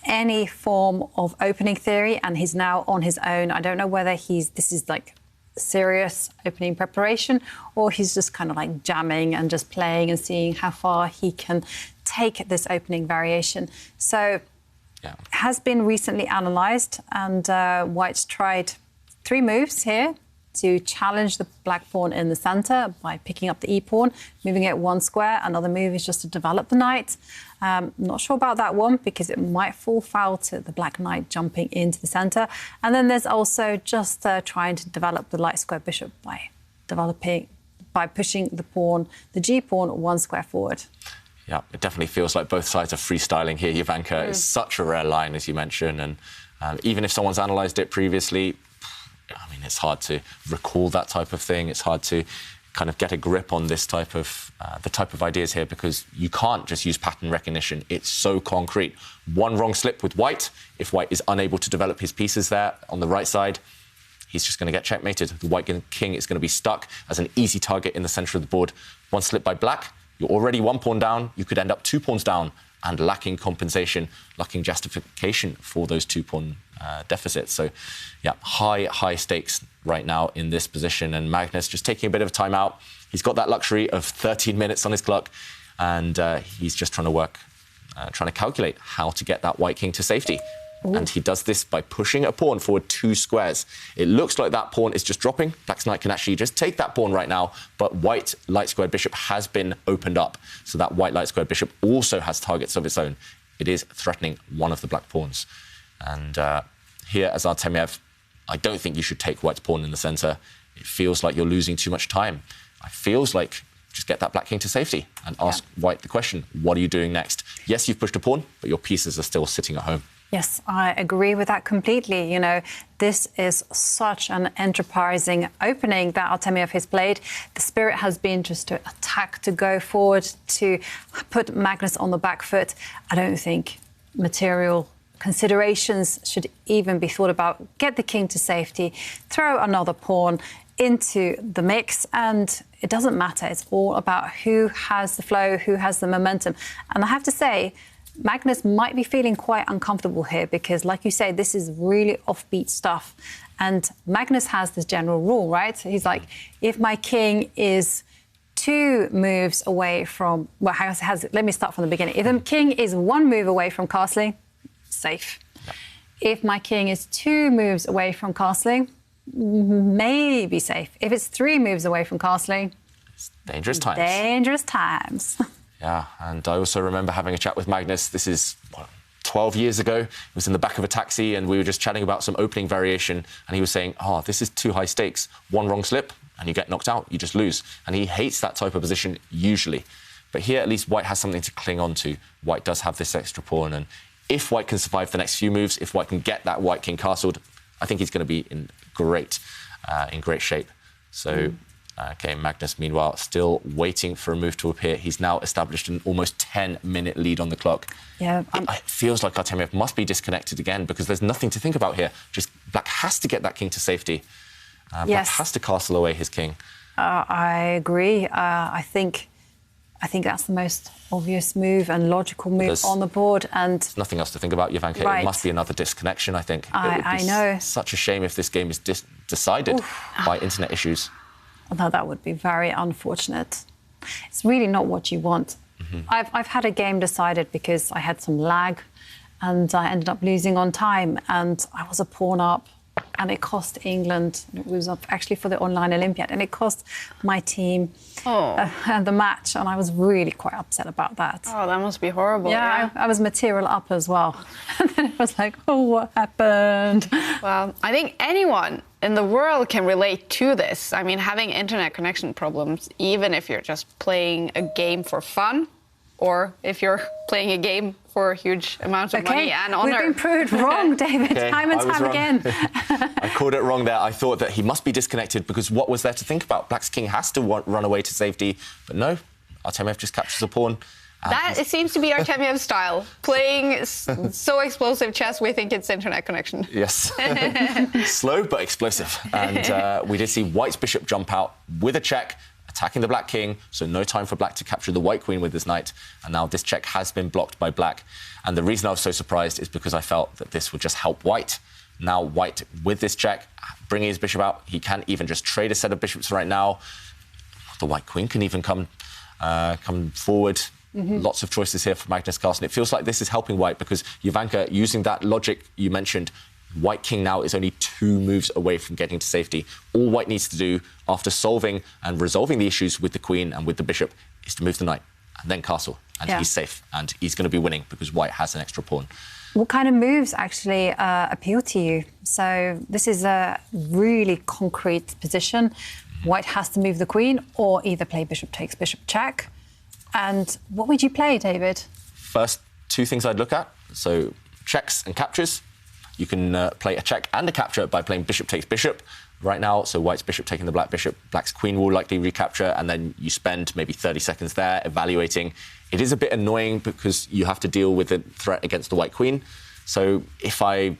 any form of opening theory, and he's now on his own. I don't know whether this is like serious opening preparation, or he's just kind of like jamming and just playing and seeing how far he can take this opening variation. So it has been recently analysed, and White's tried 3 moves here to challenge the black pawn in the centre by picking up the e-pawn, moving it 1 square. Another move is just to develop the knight. Not sure about that one because it might fall foul to the black knight jumping into the centre. And then there's also just trying to develop the light square bishop by pushing the pawn, the g-pawn, 1 square forward. Yeah, it definitely feels like both sides are freestyling here. Jovanka is such a rare line, as you mentioned, and even if someone's analysed it previously, I mean, it's hard to recall that type of thing. It's hard to kind of get a grip on this type of the type of ideas here because you can't just use pattern recognition. It's so concrete. One wrong slip with White. If White is unable to develop his pieces there on the right side, he's just going to get checkmated. The White king is going to be stuck as an easy target in the centre of the board. One slip by Black, you're already 1 pawn down. You could end up 2 pawns down and lacking compensation, lacking justification for those 2 pawn deficits. So, yeah, high stakes right now in this position. And Magnus just taking a bit of time out. He's got that luxury of 13 minutes on his clock, and he's just trying to calculate how to get that White king to safety. Ooh. And he does this by pushing a pawn forward 2 squares. It looks like that pawn is just dropping. Black's knight can actually just take that pawn right now, but White light squared bishop has been opened up. So that White light squared bishop also has targets of its own. It is threatening one of the black pawns. And here, as Artemiev, I don't think you should take White's pawn in the centre. It feels like you're losing too much time. It feels like just get that black king to safety and ask White the question, what are you doing next? Yes, you've pushed a pawn, but your pieces are still sitting at home. Yes, I agree with that completely. You know, this is such an enterprising opening that Artemiev has played. The spirit has been just to attack, to go forward, to put Magnus on the back foot. I don't think material considerations should even be thought about. Get the king to safety, throw another pawn into the mix, and it doesn't matter. It's all about who has the flow, who has the momentum. And I have to say, Magnus might be feeling quite uncomfortable here because, like you say, this is really offbeat stuff. And Magnus has this general rule, right? He's like, if my king is 2 moves away from... Well, let me start from the beginning. If the king is 1 move away from castling, safe. If my king is 2 moves away from castling, maybe safe. If it's 3 moves away from castling... It's dangerous times. Dangerous times. Yeah, and I also remember having a chat with Magnus. This is 12 years ago. He was in the back of a taxi and we were just chatting about some opening variation and he was saying, this is too high stakes. 1 wrong slip and you get knocked out, you just lose. And he hates that type of position usually. But here at least White has something to cling on to. White does have this extra pawn, and if White can survive the next few moves, if White can get that White king castled, I think he's going to be in great shape. So... Okay, Magnus, meanwhile, still waiting for a move to appear. He's now established an almost 10-minute lead on the clock. Yeah, it feels like Artemiev must be disconnected again because there's nothing to think about here. Just Black has to get that king to safety. Black has to castle away his king. I agree. I think that's the most obvious move and logical move on the board. And there's nothing else to think about, Jovanka. Right. It must be another disconnection, I think. I know. Such a shame if this game is decided by internet issues. Although that would be very unfortunate. It's really not what you want. I've had a game decided because I had some lag and I ended up losing on time and I was a pawn up and it cost England, it was actually for the online Olympiad, and it cost my team the match, and I was really quite upset about that. Oh, that must be horrible. Yeah, I was material up as well. And then it was like, what happened? Well, I think anyone in the world can relate to this. I mean, having internet connection problems, even if you're just playing a game for fun, or if you're playing a game for a huge amount of money and honor. We've been proved wrong, David, time and time again. I called it wrong there. I thought that he must be disconnected because what was there to think about? Black's king has to run away to safety, but no, Artemiev just captures a pawn. It seems to be Artemiev's style. Playing so explosive chess, we think it's internet connection. Yes. Slow but explosive. And we did see White's bishop jump out with a check, attacking the Black king, so no time for Black to capture the White queen with his knight. And now this check has been blocked by Black. And the reason I was so surprised is because I felt that this would just help White. Now White, with this check, bringing his bishop out, he can even just trade a set of bishops right now. The White queen can even come forward. Lots of choices here for Magnus Carlsen. It feels like this is helping White because Jovanka, using that logic you mentioned, White king now is only 2 moves away from getting to safety. All White needs to do after solving and resolving the issues with the queen and with the bishop is to move the knight and then castle. And he's safe. And he's going to be winning because White has an extra pawn. What kind of moves actually appeal to you? So this is a really concrete position. White has to move the queen or either play bishop takes, bishop check. And what would you play, David? First 2 things I'd look at. So checks and captures. You can play a check and a capture by playing bishop takes bishop right now. So White's bishop taking the Black bishop. Black's queen will likely recapture, and then you spend maybe 30 seconds there evaluating. It is a bit annoying because you have to deal with the threat against the White queen. So if I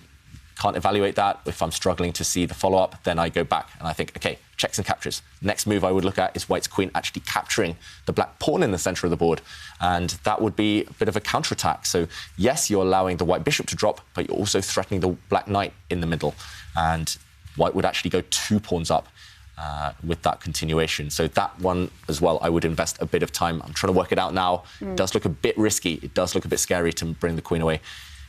can't evaluate that, if I'm struggling to see the follow-up, then I go back and I think, OK, checks and captures. Next move I would look at is White's queen actually capturing the Black pawn in the centre of the board. And that would be a bit of a counterattack. So, yes, you're allowing the White bishop to drop, but you're also threatening the Black knight in the middle. And White would actually go 2 pawns up with that continuation. So that one as well, I would invest a bit of time. I'm trying to work it out now. It does look a bit risky. It does look a bit scary to bring the queen away.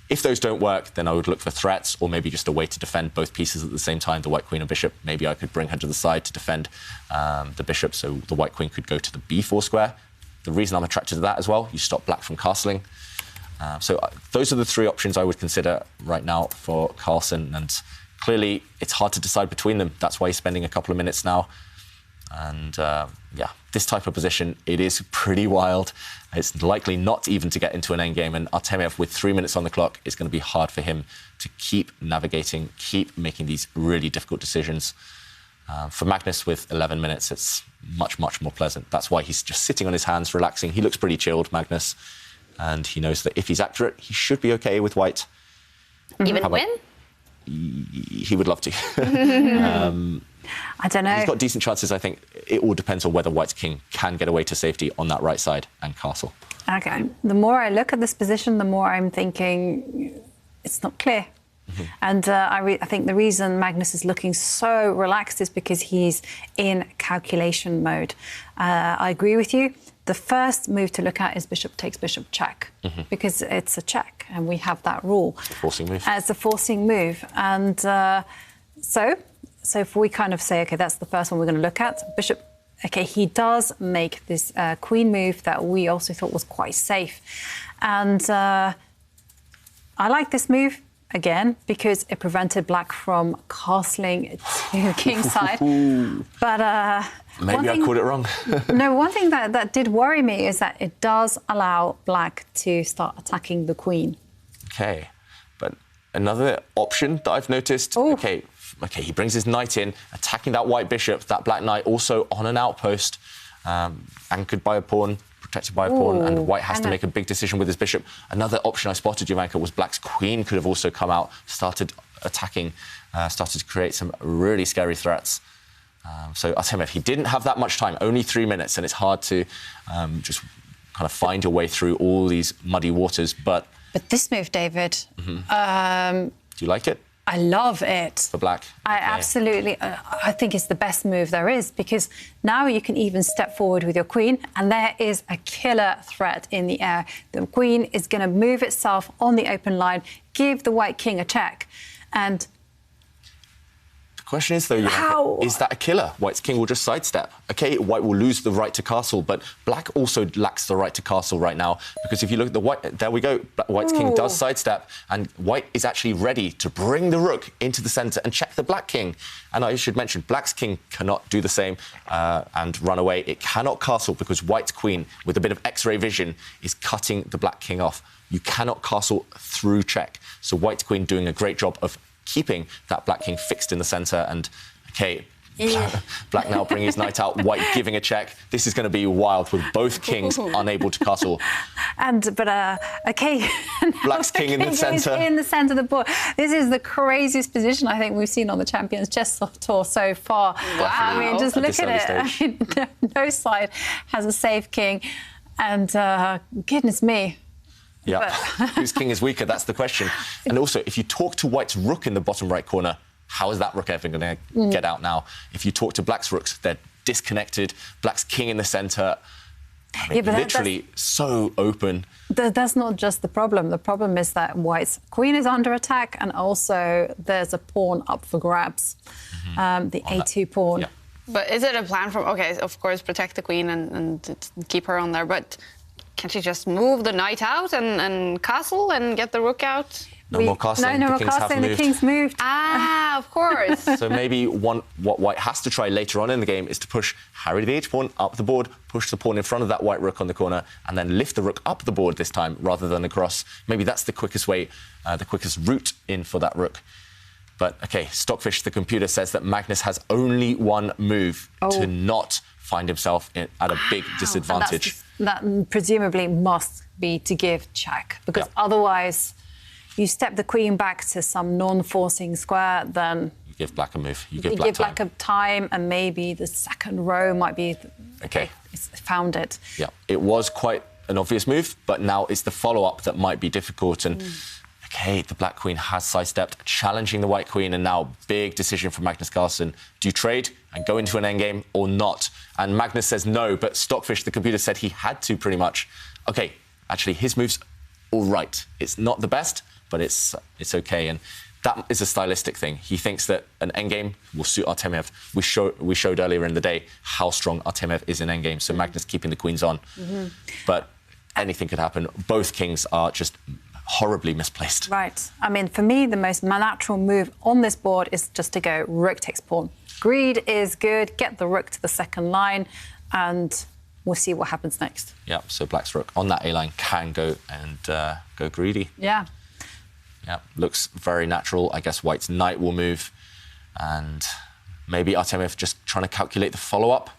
If those don't work, then I would look for threats or maybe just a way to defend both pieces at the same time, the White queen and bishop. Maybe I could bring her to the side to defend the bishop, so the White queen could go to the b4 square. The reason I'm attracted to that as well, you stop Black from castling. So those are the 3 options I would consider right now for Carlsen. And clearly, it's hard to decide between them. That's why he's spending a couple of minutes now. And yeah, this type of position, it is pretty wild. It's likely not even to get into an endgame. And Artemiev, with 3 minutes on the clock, it's going to be hard for him to keep navigating, keep making these really difficult decisions. For Magnus, with 11 minutes, it's much, much more pleasant. That's why he's just sitting on his hands, relaxing. He looks pretty chilled, Magnus. And he knows that if he's accurate, he should be OK with White. Even win? He would love to. I don't know. He's got decent chances, I think. It all depends on whether White's king can get away to safety on that right side and castle. Okay. The more I look at this position, the more I'm thinking it's not clear. And I think the reason Magnus is looking so relaxed is because he's in calculation mode. I agree with you. The first move to look at is bishop takes bishop check, because it's a check, and we have that rule. Forcing move. It's a forcing move. And so if we kind of say, OK, that's the first one we're going to look at, bishop. OK, he does make this queen move that we also thought was quite safe. And I like this move. Again, because it prevented black from castling to kingside. But maybe I called it wrong. No, one thing that did worry me is that it does allow black to start attacking the queen. OK, but another option that I've noticed, OK, he brings his knight in, attacking that white bishop, that black knight also on an outpost, anchored by a pawn, protected by a pawn, and white has to make a big decision with his bishop. Another option I spotted, Jovanka, was black's queen could have also come out, started attacking, started to create some really scary threats. So Artemiev, he didn't have that much time, only 3 minutes, and it's hard to just kind of find your way through all these muddy waters. But this move, David, do you like it? I love it. For black? I absolutely, I think it's the best move there is, because now you can even step forward with your queen, and there is a killer threat in the air. The queen is going to move itself on the open line, give the white king a check, and... The question is, though, is that a killer? White's king will just sidestep. OK, white will lose the right to castle, but black also lacks the right to castle right now, because if you look at the white, there we go, white's king does sidestep, and white is actually ready to bring the rook into the centre and check the black king. And I should mention, black's king cannot do the same and run away. It cannot castle because white's queen, with a bit of X-ray vision, is cutting the black king off. You cannot castle through check. So white's queen doing a great job of keeping that black king fixed in the centre, and OK, black now bringing his knight out, white giving a check. This is going to be wild with both kings unable to castle. But OK, black's king in the centre. In the centre of the board. This is the craziest position I think we've seen on the Champions Chess Tour so far. Wow. I mean, just look at it. I mean, no side has a safe king, and goodness me. Yeah, whose king is weaker? That's the question. And also, if you talk to white's rook in the bottom right corner, how is that rook ever going to get out now? If you talk to black's rooks, they're disconnected. Black's king in the centre, I mean, literally so open. That's not just the problem. The problem is that white's queen is under attack, and also there's a pawn up for grabs, the A2 pawn. Yeah. But is it a plan from, OK, of course, protect the queen and keep her on there, but... Can't you just move the knight out and castle and get the rook out? No more castling. No more castling. The king's moved. Ah, of course. So maybe what white has to try later on in the game is to push Harry the H-pawn up the board, push the pawn in front of that white rook on the corner, and then lift the rook up the board this time rather than across. Maybe that's the quickest way, the quickest route in for that rook. But, OK, Stockfish, the computer, says that Magnus has only one move to not find himself at a big disadvantage. That presumably must be to give check, because otherwise you step the queen back to some non-forcing square, then... You give black a move. You give black a time, and maybe the second row might be... OK. It's found it. Yeah, it was quite an obvious move, but now it's the follow-up that might be difficult. And, OK, the black queen has sidestepped, challenging the white queen, and now big decision from Magnus Carlsen. Do you trade and go into an endgame or not? And Magnus says no, but Stockfish, the computer, said he had to pretty much. OK, actually, his move's all right. It's not the best, but it's OK. And that is a stylistic thing. He thinks that an endgame will suit Artemiev. We showed earlier in the day how strong Artemiev is in endgame, so Magnus keeping the queens on. But anything could happen. Both kings are just horribly misplaced. Right. I mean, for me, the most natural move on this board is just to go rook takes pawn. Greed is good. Get the rook to the second line, and we'll see what happens next. Yeah, so black's rook on that A-line can go and go greedy. Yeah. Yeah, looks very natural. I guess white's knight will move, and maybe Artemiev just trying to calculate the follow-up.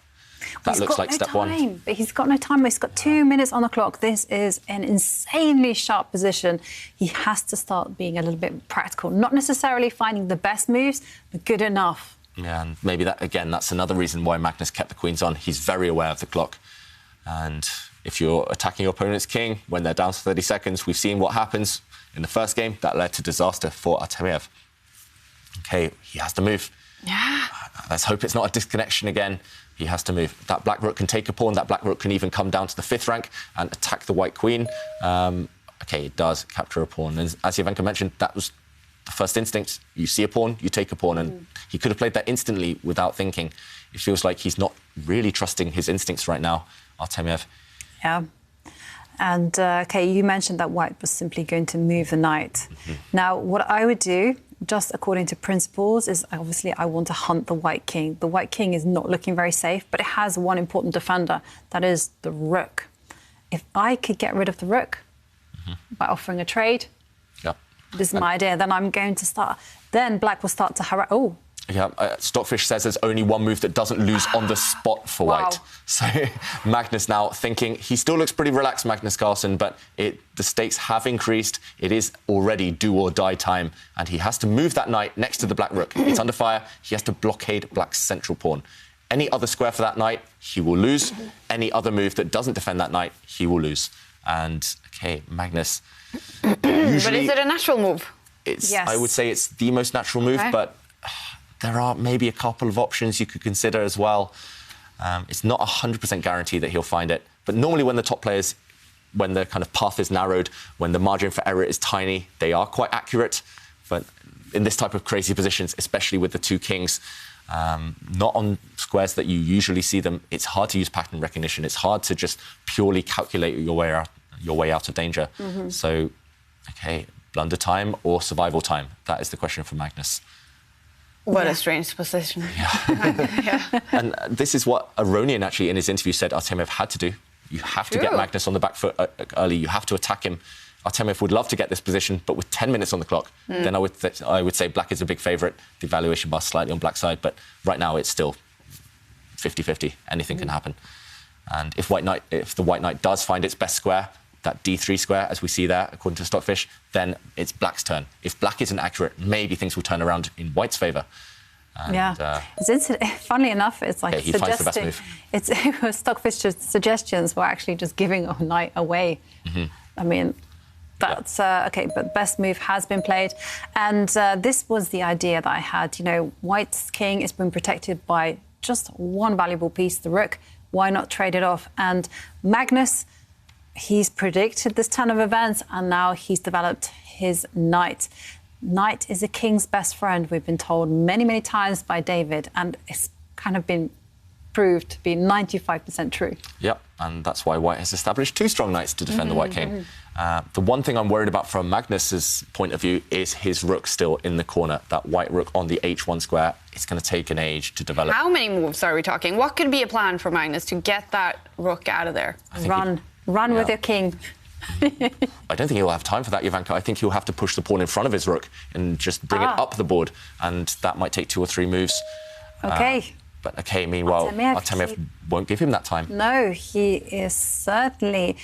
That looks like step one. But he's got no time. He's got 2 minutes on the clock. This is an insanely sharp position. He has to start being a little bit practical. Not necessarily finding the best moves, but good enough. Yeah, and maybe that, again, that's another reason why Magnus kept the queens on. He's very aware of the clock. And if you're attacking your opponent's king when they're down to 30 seconds, we've seen what happens in the first game. That led to disaster for Artemiev. OK, he has to move. Yeah. Let's hope it's not a disconnection again. He has to move. That black rook can take a pawn. That black rook can even come down to the 5th rank and attack the white queen. OK, it does capture a pawn. And as Jovanka mentioned, that was the first instinct. You see a pawn, you take a pawn. And he could have played that instantly without thinking. It feels like he's not really trusting his instincts right now, Artemiev. Yeah. And, OK, you mentioned that white was simply going to move the knight. Now, what I would do, just according to principles, is obviously I want to hunt the white king. The white king is not looking very safe, but it has one important defender. That is the rook. If I could get rid of the rook by offering a trade, this is my idea, then I'm going to start. Then black will start to harass. Oh. Yeah, Stockfish says there's only one move that doesn't lose on the spot for white. So Magnus now thinking, he still looks pretty relaxed, Magnus Carlsen, but the stakes have increased. It is already do or die time, and he has to move that knight next to the black rook. It's under fire. He has to blockade black's central pawn. Any other square for that knight, he will lose. Any other move that doesn't defend that knight, he will lose. And, OK, Magnus... usually, but is it a natural move? Yes. I would say it's the most natural move, but... there are maybe a couple of options you could consider as well. It's not 100% guarantee that he'll find it. But normally when the top players, when the kind of path is narrowed, when the margin for error is tiny, they are quite accurate. But in this type of crazy positions, especially with the two kings, not on squares that you usually see them, it's hard to use pattern recognition. It's hard to just purely calculate your way out of danger. So, OK, blunder time or survival time? That is the question for Magnus. What a strange position. And this is what Aronian actually in his interview said Artemiev had to do. You have to get Magnus on the back foot early. You have to attack him. Artemiev would love to get this position, but with 10 minutes on the clock, then I would say black is a big favourite. The valuation bar slightly on black side, but right now it's still 50-50. Anything can happen. And if the white knight does find its best square, that D3 square, as we see there, according to Stockfish, then it's black's turn. If black isn't accurate, maybe things will turn around in white's favour. Funnily enough, it's like he finds the best move. Stockfish's suggestions were actually just giving a knight away. I mean, that's OK, but best move has been played. And this was the idea that I had. You know, white's king has been protected by just one valuable piece, the rook. Why not trade it off? And Magnus... he's predicted this turn of events, and now he's developed his knight. Knight is a king's best friend, we've been told many, many times by David, and it's kind of been proved to be 95% true. Yep, and that's why white has established two strong knights to defend the white king. The one thing I'm worried about from Magnus's point of view is his rook still in the corner. That white rook on the H1 square, it's going to take an age to develop. How many moves are we talking? What could be a plan for Magnus to get that rook out of there? Run with your king. I don't think he'll have time for that, Jovanka. I think he'll have to push the pawn in front of his rook and just bring it up the board, and that might take 2 or 3 moves. OK. But OK, meanwhile, Artemiev won't give him that time. No, he is certainly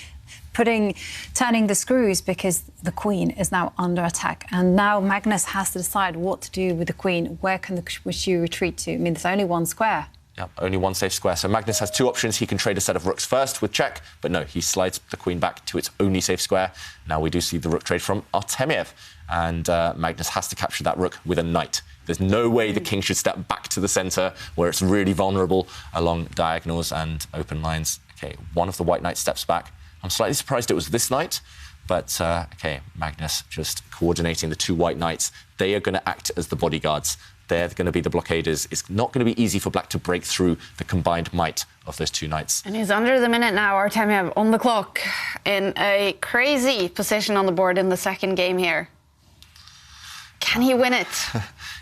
turning the screws, because the queen is now under attack. And now Magnus has to decide what to do with the queen. Where can she retreat to? I mean, there's only one square. Yep, only one safe square. So Magnus has 2 options. He can trade a set of rooks first with check, but no, he slides the queen back to its only safe square. Now we do see the rook trade from Artemiev, and Magnus has to capture that rook with a knight. There's no way the king should step back to the centre where it's really vulnerable along diagonals and open lines. OK, one of the white knights steps back. I'm slightly surprised it was this knight, but OK, Magnus just coordinating the 2 white knights. They are going to act as the bodyguards. They're going to be the blockaders. It's not going to be easy for black to break through the combined might of those 2 knights. And he's under the minute now, Artemiev, on the clock, in a crazy position on the board in the second game here. Can he win it?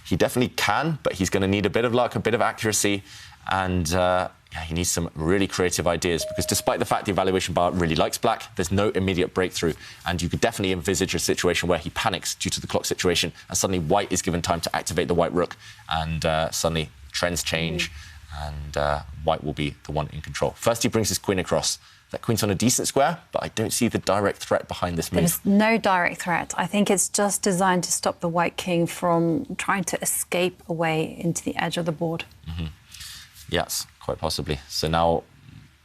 He definitely can, but he's going to need a bit of luck, a bit of accuracy, and he needs some really creative ideas, because despite the fact the evaluation bar really likes black, there's no immediate breakthrough, and you could definitely envisage a situation where he panics due to the clock situation, and suddenly white is given time to activate the white rook, and suddenly trends change, and white will be the one in control. First, he brings his queen across. That queen's on a decent square, but I don't see the direct threat behind this move. There's no direct threat. I think it's just designed to stop the white king from trying to escape away into the edge of the board. Yes, quite possibly. So now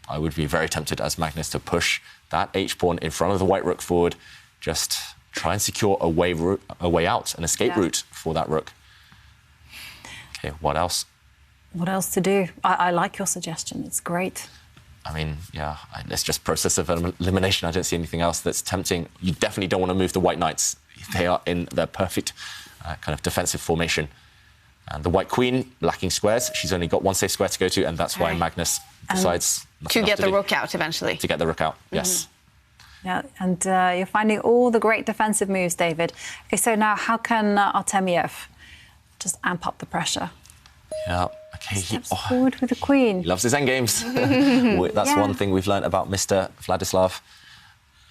I would be very tempted as Magnus to push that H-pawn in front of the white rook forward, just try and secure a way out, an escape route for that rook. Okay, what else? What else to do? I like your suggestion. It's great. I mean, yeah, it's just process of elimination. I don't see anything else that's tempting. You definitely don't want to move the white knights. They are in their perfect kind of defensive formation. And the white queen, lacking squares. She's only got one safe square to go to, and that's why Magnus decides to get the rook out eventually. To get the rook out, yes. Yeah, and you're finding all the great defensive moves, David. Okay, so now how can Artemiev just amp up the pressure? Yeah, okay. Steps forward with the queen. He loves his endgames. That's one thing we've learned about Mr. Vladislav.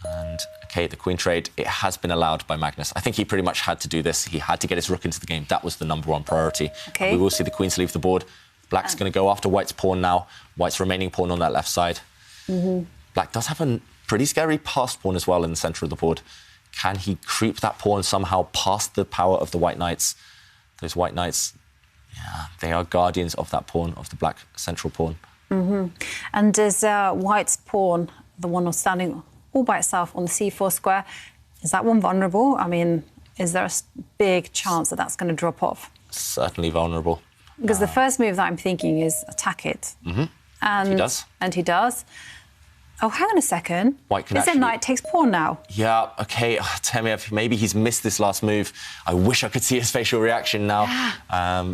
And, okay, the queen trade, it has been allowed by Magnus. I think he pretty much had to do this. He had to get his rook into the game. That was the #1 priority. Okay. We will see the queens leave the board. Black's going to go after White's pawn now. White's remaining pawn on that left side. Black does have a pretty scary passed pawn as well in the centre of the board. Can he creep that pawn somehow past the power of the white knights? Those white knights, yeah, they are guardians of that pawn, of the black central pawn. And is White's pawn, the one standing all by itself on the c4 square, is that one vulnerable? I mean, is there a big chance that that's going to drop off? Certainly vulnerable. Because the first move that I'm thinking is attack it. And he does. And he does. Oh, hang on a second. White can is it knight takes pawn now? Yeah, OK, Artemiev, maybe he's missed this last move. I wish I could see his facial reaction now,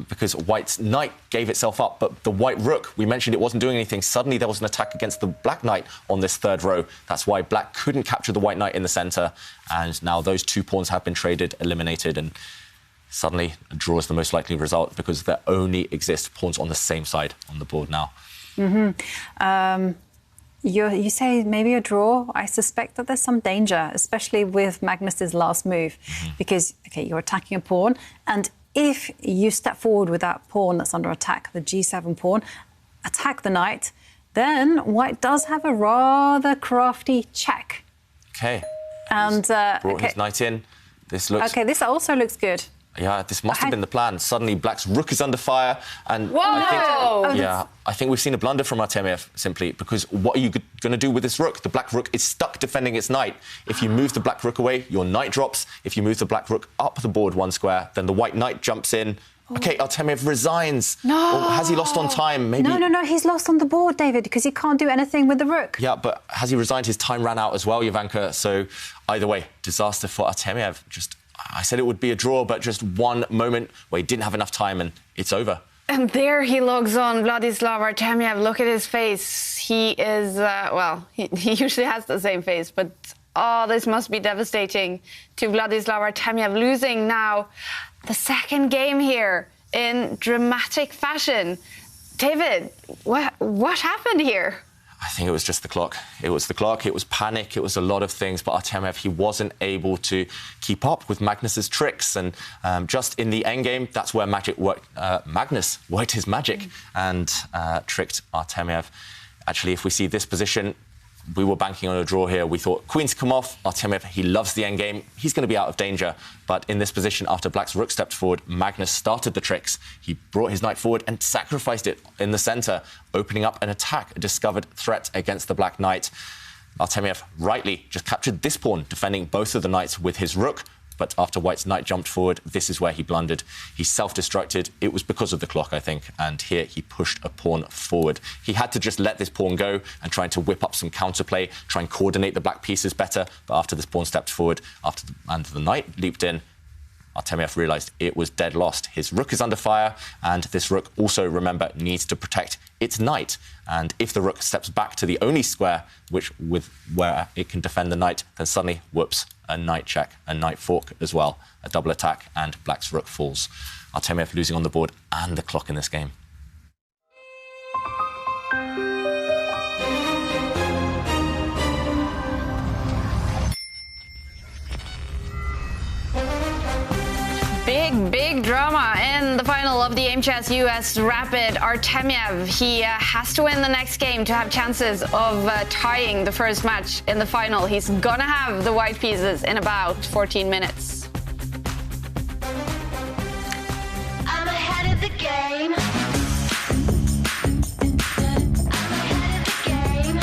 because White's knight gave itself up, but the white rook, we mentioned it wasn't doing anything. Suddenly there was an attack against the black knight on this third row. That's why black couldn't capture the white knight in the centre, and now those two pawns have been traded, eliminated, and suddenly a draw is the most likely result because there only exist pawns on the same side on the board now. You say maybe a draw. I suspect that there's some danger, especially with Magnus's last move, because, OK, you're attacking a pawn, and if you step forward with that pawn that's under attack, the g7 pawn, attack the knight, then White does have a rather crafty check. OK. And brought his knight in. This looks... OK, this also looks good. Yeah, this must have been the plan. Suddenly, black's rook is under fire, and I think we've seen a blunder from Artemiev, simply because what are you going to do with this rook? The black rook is stuck defending its knight. If you move the black rook away, your knight drops. If you move the black rook up the board one square, then the white knight jumps in. OK, Artemiev resigns. No. Or has he lost on time? Maybe. No, he's lost on the board, David, because he can't do anything with the rook. Yeah, but has he resigned? His time ran out as well, Jovanka. So either way, disaster for Artemiev. I said it would be a draw, but just one moment where he didn't have enough time and it's over. And there he logs on, Vladislav Artemiev. Look at his face. He is, he usually has the same face, but, this must be devastating to Vladislav Artemiev, losing now the second game here in dramatic fashion. David, what happened here? I think it was just the clock. It was the clock, it was panic, it was a lot of things, but Artemiev, he wasn't able to keep up with Magnus's tricks, and just in the endgame, that's where magic worked. Magnus worked his magic and tricked Artemiev. Actually, if we see this position, we were banking on a draw here. We thought queens come off. Artemiev, he loves the endgame. He's going to be out of danger. But in this position, after black's rook stepped forward, Magnus started the tricks. He brought his knight forward and sacrificed it in the centre, opening up an attack, a discovered threat against the black knight. Artemiev rightly just captured this pawn, defending both of the knights with his rook. But after White's knight jumped forward, this is where he blundered. He self-destructed. It was because of the clock, I think. And here he pushed a pawn forward. He had to just let this pawn go and try to whip up some counterplay, try and coordinate the black pieces better. But after this pawn stepped forward, and the knight leaped in, Artemiev realised it was dead lost. His rook is under fire, and this rook also, remember, needs to protect its knight. And if the rook steps back to the only square where it can defend the knight, then suddenly, whoops, a knight check, a knight fork as well, a double attack, and black's rook falls. Artemiev losing on the board and the clock in this game. Big drama in the final of the Aimchess US Rapid. Artemiev, he has to win the next game to have chances of tying the first match in the final. He's gonna have the white pieces in about 14 minutes. I'm ahead of the game. I'm ahead of the game.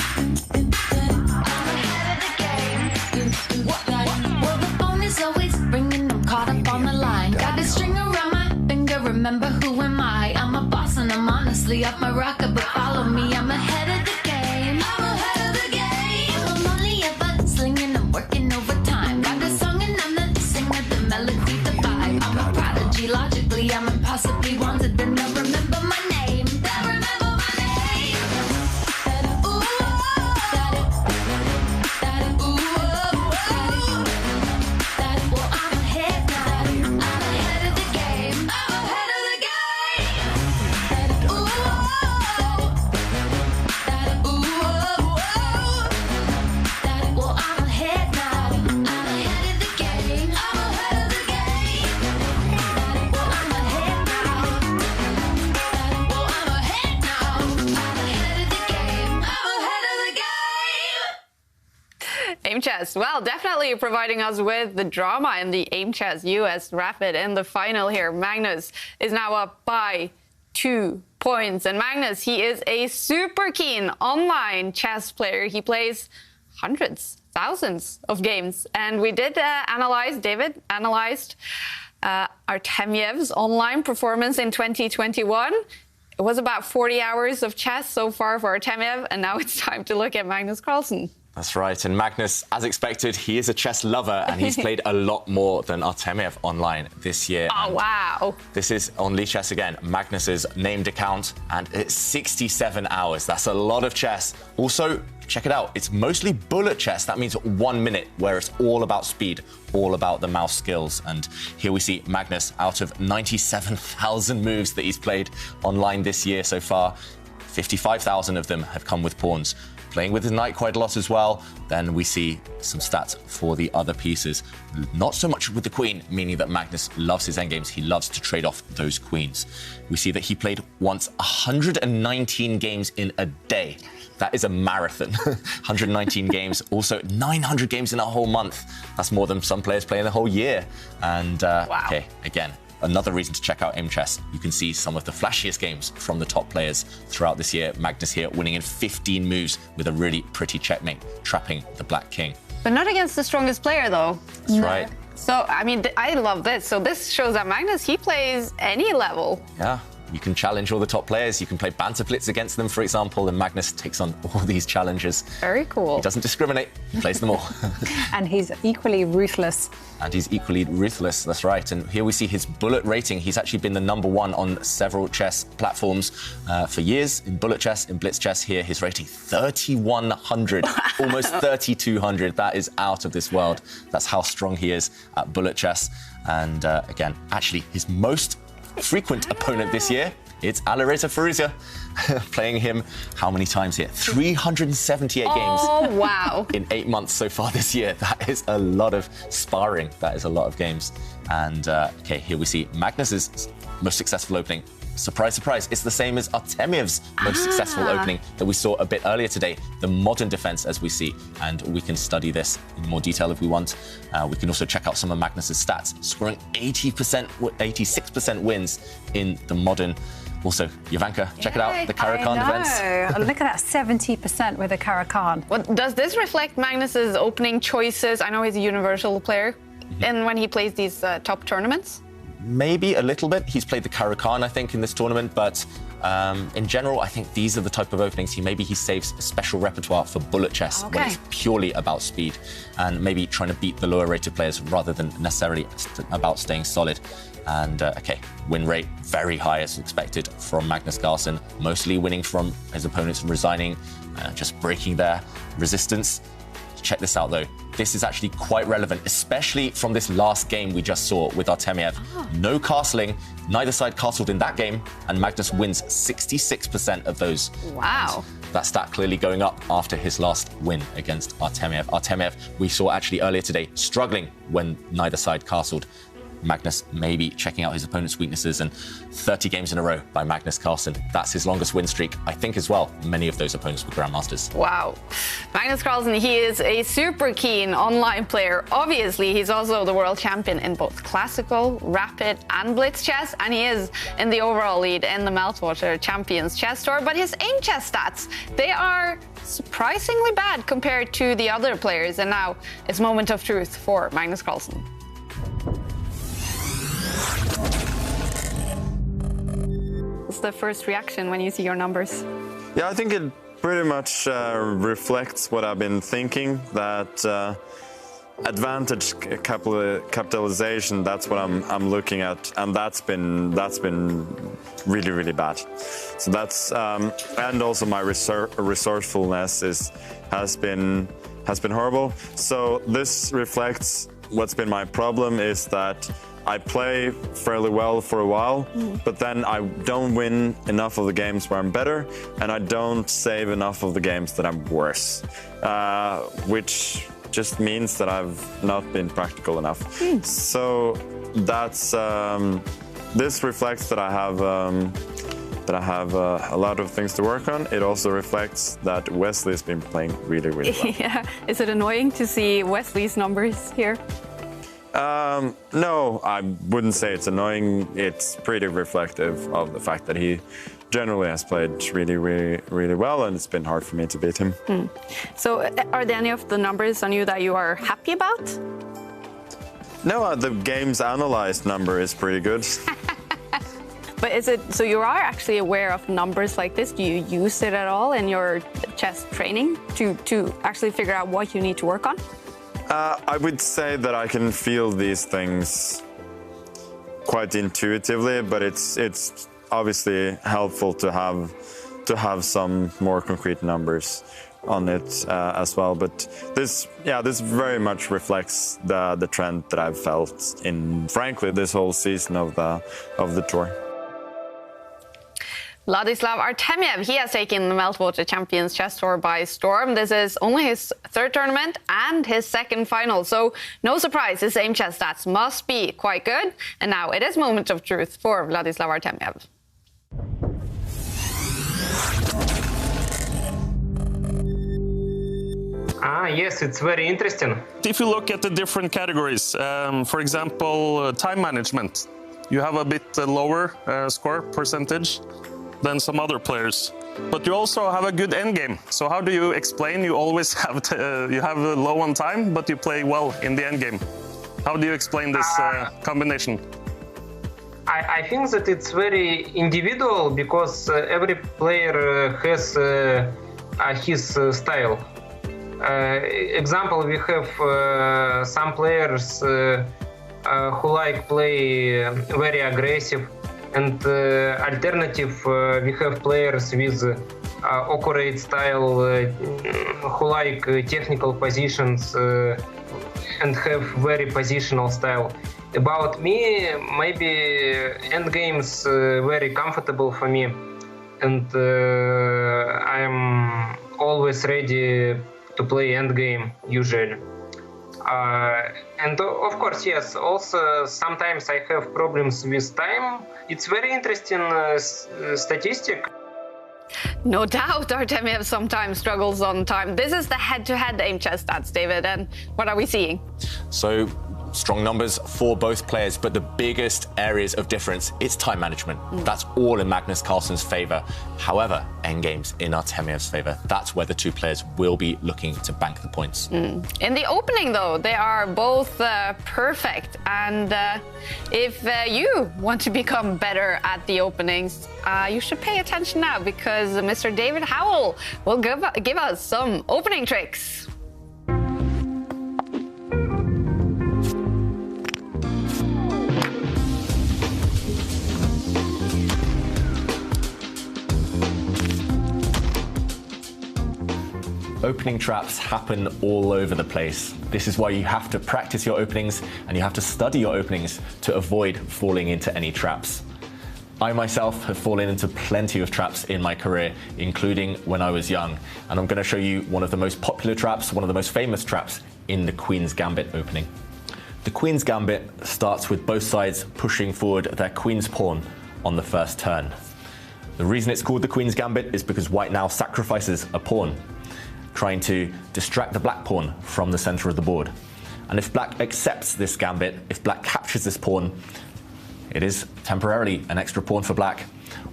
be off my rocker, but follow me, I'm ahead of the game. I'm ahead of the game. I'm only ever slinging, I'm working overtime. Got the song and I'm the singer, the melody, the vibe. I'm a prodigy, logically, I'm impossibly wanted. Then they'll remember my name. They'll remember my name. Ooh, well, I'm ahead now. I'm ahead of the game. I'm ahead of the game. Well, I'm ahead now. I'm ahead of the game. I'm ahead of the game. Well, I'm ahead now. Well, I'm ahead now. I'm ahead of the game. I'm ahead of the game. Aimchess, well, definitely providing us with the drama in the Aimchess US Rapid in the final here. Magnus is now up by 2 points. And Magnus, he is a super keen online chess player. He plays hundreds, thousands of games. And we did David analyzed Artemyev's online performance in 2021. It was about 40 hours of chess so far for Artemyev, and now it's time to look at Magnus Carlsen. That's right. And Magnus, as expected, he is a chess lover, and he's played a lot more than Artemyev online this year. Oh, wow. This is on Lichess again, Magnus's named account, and it's 67 hours. That's a lot of chess. Also, check it out. It's mostly bullet chess. That means 1 minute, where it's all about speed, all about the mouse skills. And here we see Magnus, out of 97,000 moves that he's played online this year so far, 55,000 of them have come with pawns. Playing with his knight quite a lot as well. Then we see some stats for the other pieces. Not so much with the queen, meaning that Magnus loves his endgames. He loves to trade off those queens. We see that he played once 119 games in a day. That is a marathon. 119 games, also 900 games in a whole month. That's more than some players play in the whole year. And wow. Okay, again, another reason to check out Aimchess. You can see some of the flashiest games from the top players throughout this year. Magnus here winning in 15 moves with a really pretty checkmate, trapping the black king. But not against the strongest player, though. That's right. So, I mean, I love this. So this shows that Magnus, he plays any level. Yeah. You can challenge all the top players. You can play Banterblitz against them, for example, and Magnus takes on all these challenges. Very cool. He doesn't discriminate. He plays them all. And he's equally ruthless. And he's equally ruthless, that's right. And here we see his bullet rating. He's actually been the #1 on several chess platforms for years. In bullet chess, in blitz chess, here his rating 3,100, almost 3,200. That is out of this world. That's how strong he is at bullet chess. And again, actually his most frequent opponent this year, it's Alireza Firouzja. Playing him how many times here? 378 games. Oh, wow. In 8 months so far this year. That is a lot of sparring. That is a lot of games. And okay, here we see Magnus's most successful opening. Surprise, surprise, it's the same as Artemyev's most successful opening that we saw a bit earlier today, the modern defense, as we see. And we can study this in more detail if we want. We can also check out some of Magnus's stats, scoring 86% wins in the modern. Also, Jovanka, check it out, the Caro-Kann defense. Oh, look at that, 70% with the Caro-Kann. Well, does this reflect Magnus's opening choices? I know he's a universal player. And when he plays these top tournaments? Maybe a little bit. He's played the Caro-Kann, I think, in this tournament, but in general, I think these are the type of openings he saves a special repertoire for bullet chess, when it's purely about speed and maybe trying to beat the lower rated players rather than necessarily about staying solid. And okay, win rate very high as expected from Magnus Carlsen, mostly winning from his opponents resigning, just breaking their resistance. Check this out, though. This is actually quite relevant, especially from this last game we just saw with Artemyev. No castling, neither side castled in that game, and Magnus wins 66% of those. Wow. And that stat clearly going up after his last win against Artemyev. Artemyev, we saw actually earlier today, struggling when neither side castled. Magnus maybe checking out his opponent's weaknesses, and 30 games in a row by Magnus Carlsen. That's his longest win streak, I think, as well. Many of those opponents were Grandmasters. Wow. Magnus Carlsen, he is a super keen online player. Obviously, he's also the world champion in both classical, rapid, and blitz chess, and he is in the overall lead in the Meltwater Champions Chess Tour. But his Aimchess stats, they are surprisingly bad compared to the other players. And now it's moment of truth for Magnus Carlsen. What's the first reaction when you see your numbers? Yeah, I think it pretty much reflects what I've been thinking, that advantage capitalization, that's what I'm looking at, and that's been really, really bad. So that's and also my resourcefulness has been horrible. So this reflects what's been my problem, is that I play fairly well for a while, but then I don't win enough of the games where I'm better, and I don't save enough of the games that I'm worse, which just means that I've not been practical enough. So that's this reflects that I have a lot of things to work on. It also reflects that Wesley's been playing really, really well. Yeah. Is it annoying to see Wesley's numbers here? No, I wouldn't say it's annoying. It's pretty reflective of the fact that he generally has played really, really, really well, and it's been hard for me to beat him. So are there any of the numbers on you that you are happy about? No, the game's analyzed number is pretty good. But is it, so you are actually aware of numbers like this? Do you use it at all in your chess training to actually figure out what you need to work on? I would say that I can feel these things quite intuitively, but it's obviously helpful to have some more concrete numbers on it as well. But this very much reflects the trend that I've felt in, frankly, this whole season of the tour. Vladislav Artemiev, he has taken the Meltwater Champions Chess Tour by storm. This is only his third tournament and his second final. So no surprise, his Aimchess stats must be quite good. And now it is moment of truth for Vladislav Artemiev. Yes, it's very interesting. If you look at the different categories, for example, time management, you have a bit lower score percentage than some other players, but you also have a good endgame. So how do you explain you always have you have a low on time, but you play well in the endgame? How do you explain this combination? I think that it's very individual, because every player has his style. Example, we have some players who like play very aggressive, and alternative, we have players with accurate style who like technical positions and have very positional style. About me, maybe endgame's very comfortable for me, and I'm always ready to play endgame usually. And of course, yes, also sometimes I have problems with time. It's very interesting statistic. No doubt Artemiev sometimes struggles on time. This is the head-to-head Aimchess stats, David, and what are we seeing? So strong numbers for both players, but the biggest areas of difference, it's time management. That's all in Magnus Carlsen's favour. However, endgame's in Artemiev's favour. That's where the two players will be looking to bank the points. In the opening, though, they are both perfect. And if you want to become better at the openings, you should pay attention now, because Mr. David Howell will give us some opening tricks. Opening traps happen all over the place. This is why you have to practice your openings and you have to study your openings to avoid falling into any traps. I myself have fallen into plenty of traps in my career, including when I was young. And I'm going to show you one of the most popular traps, one of the most famous traps in the Queen's Gambit opening. The Queen's Gambit starts with both sides pushing forward their Queen's pawn on the first turn. The reason it's called the Queen's Gambit is because white now sacrifices a pawn, trying to distract the black pawn from the center of the board. And if black accepts this gambit, if black captures this pawn, it is temporarily an extra pawn for black.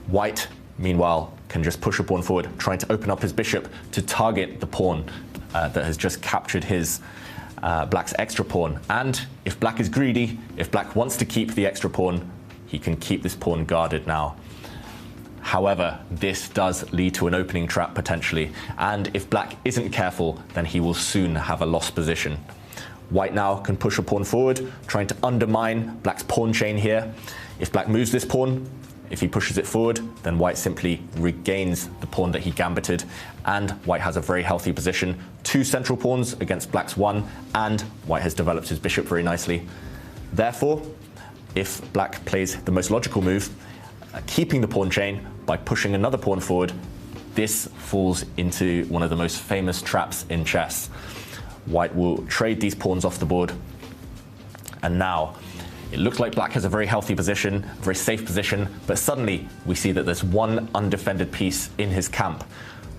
White, meanwhile, can just push a pawn forward, trying to open up his bishop to target the pawn that has just captured his black's extra pawn. And if black is greedy, if black wants to keep the extra pawn, he can keep this pawn guarded now. However, this does lead to an opening trap potentially, and if black isn't careful, then he will soon have a lost position. White now can push a pawn forward, trying to undermine black's pawn chain here. If black moves this pawn, if he pushes it forward, then white simply regains the pawn that he gambited, and white has a very healthy position. 2 central pawns against black's 1, and white has developed his bishop very nicely. Therefore, if black plays the most logical move, keeping the pawn chain by pushing another pawn forward, this falls into one of the most famous traps in chess. White will trade these pawns off the board, and now it looks like black has a very healthy position, a very safe position, but suddenly we see that there's one undefended piece in his camp.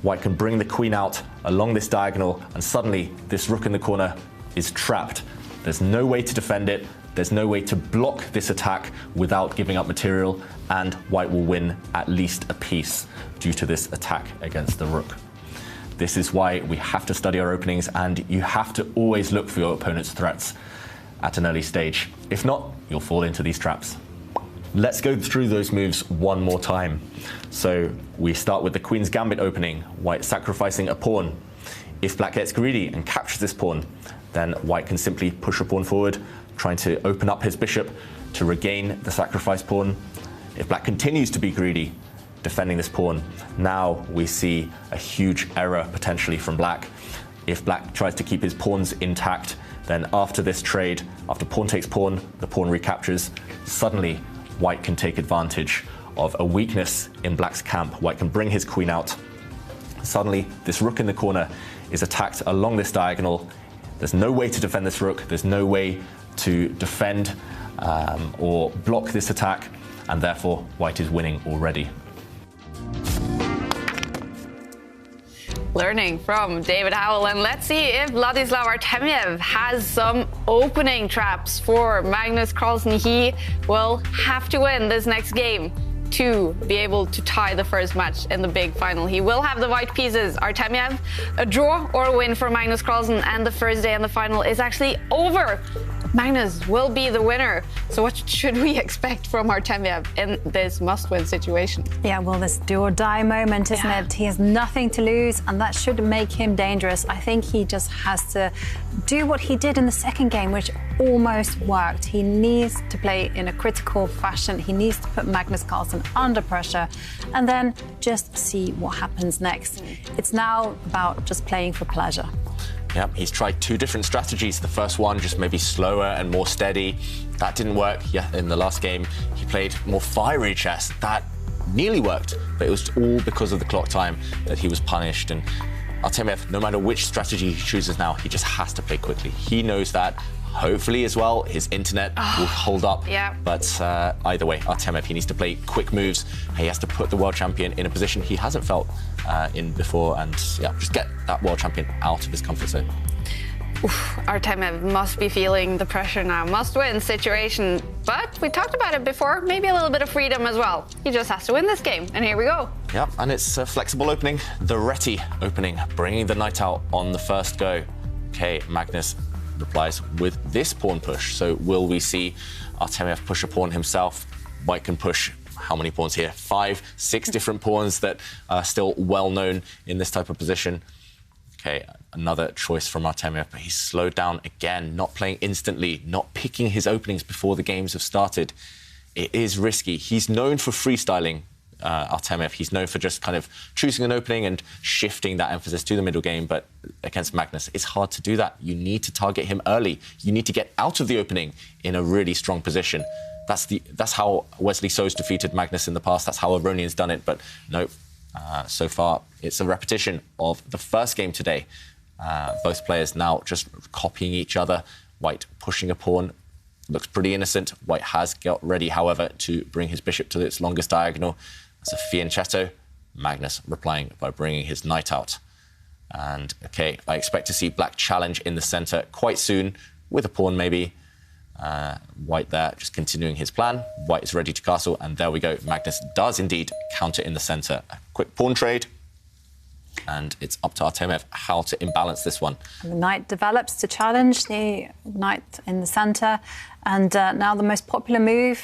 White can bring the queen out along this diagonal, and suddenly this rook in the corner is trapped. There's no way to defend it, there's no way to block this attack without giving up material, and white will win at least a piece due to this attack against the rook. This is why we have to study our openings, and you have to always look for your opponent's threats at an early stage. If not, you'll fall into these traps. Let's go through those moves one more time. So we start with the Queen's Gambit opening, white sacrificing a pawn. If black gets greedy and captures this pawn, then white can simply push a pawn forward, trying to open up his bishop to regain the sacrificed pawn. If black continues to be greedy, defending this pawn, now we see a huge error potentially from black. If black tries to keep his pawns intact, then after this trade, after pawn takes pawn, the pawn recaptures, suddenly white can take advantage of a weakness in black's camp. White can bring his queen out. Suddenly, this rook in the corner is attacked along this diagonal. There's no way to defend this rook. There's no way to defend or block this attack, and therefore white is winning already. Learning from David Howell, and let's see if Vladislav Artemiev has some opening traps for Magnus Carlsen. He will have to win this next game to be able to tie the first match in the big final. He will have the white pieces. Artemiev, a draw or a win for Magnus Carlsen, and the first day in the final is actually over. Magnus will be the winner. So what should we expect from Artemiev in this must-win situation? Yeah, well, this do-or-die moment, isn't it? He has nothing to lose, and that should make him dangerous. I think he just has to do what he did in the second game, which almost worked. He needs to play in a critical fashion. He needs to put Magnus Carlsen under pressure, and then just see what happens next. It's now about just playing for pleasure. Yeah, he's tried 2 different strategies. The first one, just maybe slower and more steady. That didn't work. Yeah, in the last game, he played more fiery chess. That nearly worked, but it was all because of the clock time that he was punished. And Artemiev, no matter which strategy he chooses now, he just has to play quickly. He knows that. Hopefully as well, his internet will hold up. Yeah. But either way, Artemiev, he needs to play quick moves. He has to put the world champion in a position he hasn't felt in before, and yeah, just get that world champion out of his comfort zone. Artemiev must be feeling the pressure now. Must-win situation. But we talked about it before, maybe a little bit of freedom as well. He just has to win this game, and here we go. Yeah, and it's a flexible opening. The Reti opening, bringing the knight out on the first go. Okay, Magnus replies with this pawn push. So will we see Artemiev push a pawn himself? White can push how many pawns here? 5, 6 different pawns that are still well known in this type of position. Okay, another choice from Artemiev, but he's slowed down again, not playing instantly, not picking his openings before the games have started. It is risky. He's known for freestyling, Artemiev. He's known for just kind of choosing an opening and shifting that emphasis to the middle game, but against Magnus, it's hard to do that. You need to target him early. You need to get out of the opening in a really strong position. That's how Wesley So's defeated Magnus in the past. That's how Aronian's done it, but no. So far, it's a repetition of the first game today. Both players now just copying each other. White pushing a pawn. Looks pretty innocent. White has got ready, however, to bring his bishop to its longest diagonal. That's a fianchetto. Magnus replying by bringing his knight out. And, OK, I expect to see black challenge in the centre quite soon, with a pawn maybe. White there, just continuing his plan. White is ready to castle, and there we go. Magnus does indeed counter in the centre. A quick pawn trade. and it's up to Artemiev how to imbalance this one. And the knight develops to challenge the knight in the centre, and now the most popular move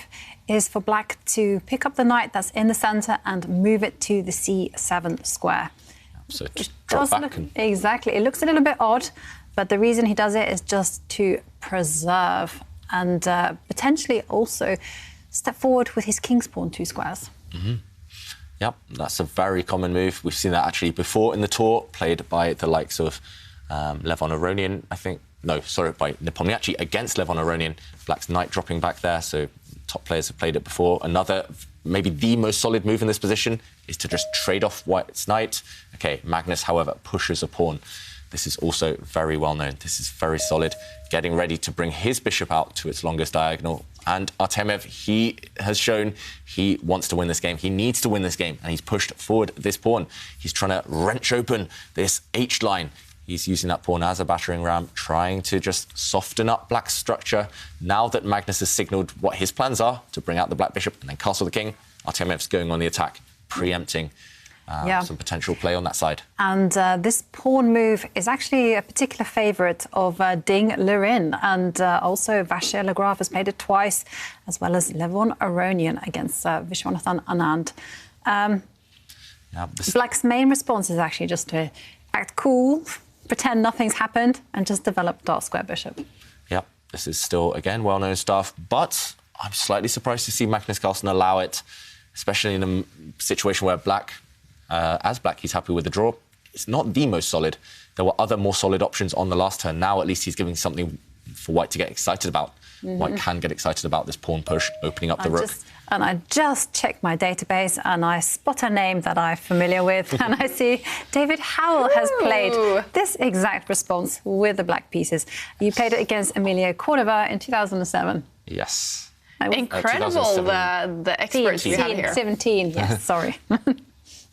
is for black to pick up the knight that's in the centre and move it to the c7 square. So just drop back. Exactly. It looks a little bit odd, but the reason he does it is just to preserve and potentially also step forward with his king's pawn 2 squares. Mm-hmm. Yep, that's a very common move. We've seen that actually before in the tour, played by the likes of Levon Aronian, I think. No, sorry, by Nepomniachtchi against Levon Aronian. Black's knight dropping back there, so top players have played it before. Another, maybe the most solid move in this position is to just trade off White's knight. OK, Magnus, however, pushes a pawn. This is also very well known. This is very solid. Getting ready to bring his bishop out to its longest diagonal. And Artemiev, he has shown he wants to win this game. He needs to win this game. And he's pushed forward this pawn. He's trying to wrench open this H line. He's using that pawn as a battering ram, trying to just soften up Black's structure. Now that Magnus has signalled what his plans are to bring out the Black bishop and then castle the king, Artemiev's going on the attack, preempting some potential play on that side. And this pawn move is actually a particular favourite of Ding Liren, and also Vachier-Lagrave has played it twice, as well as Levon Aronian against Vishwanathan Anand. Black's main response is actually just to act cool, pretend nothing's happened, and just develop dark square bishop. Yep, this is still, again, well-known stuff, but I'm slightly surprised to see Magnus Carlsen allow it, especially in a situation where Black, as Black, he's happy with the draw. It's not the most solid. There were other more solid options on the last turn. Now, at least he's giving something for White to get excited about. Mm-hmm. White can get excited about this pawn push, opening up the rook. I just checked my database and I spot a name that I'm familiar with, and I see David Howell has played this exact response with the black pieces. You played it against Emilio Cordova in 2007. Yes. Incredible, the experts you have here. 17, yes, sorry.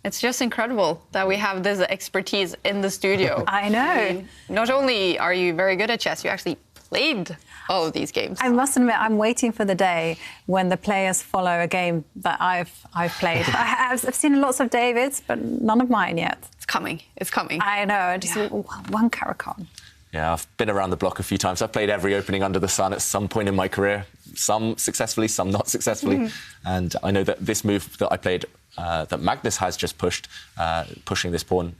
It's just incredible that we have this expertise in the studio. I know. I mean, not only are you very good at chess, you actually played all of these games. I must admit, I'm waiting for the day when the players follow a game that I've played. I've seen lots of David's, but none of mine yet. It's coming. It's coming. I know. Just one Caracan. Yeah, I've been around the block a few times. I've played every opening under the sun at some point in my career. Some successfully, some not successfully. Mm-hmm. And I know that this move that I played, that Magnus has just pushed, pushing this pawn.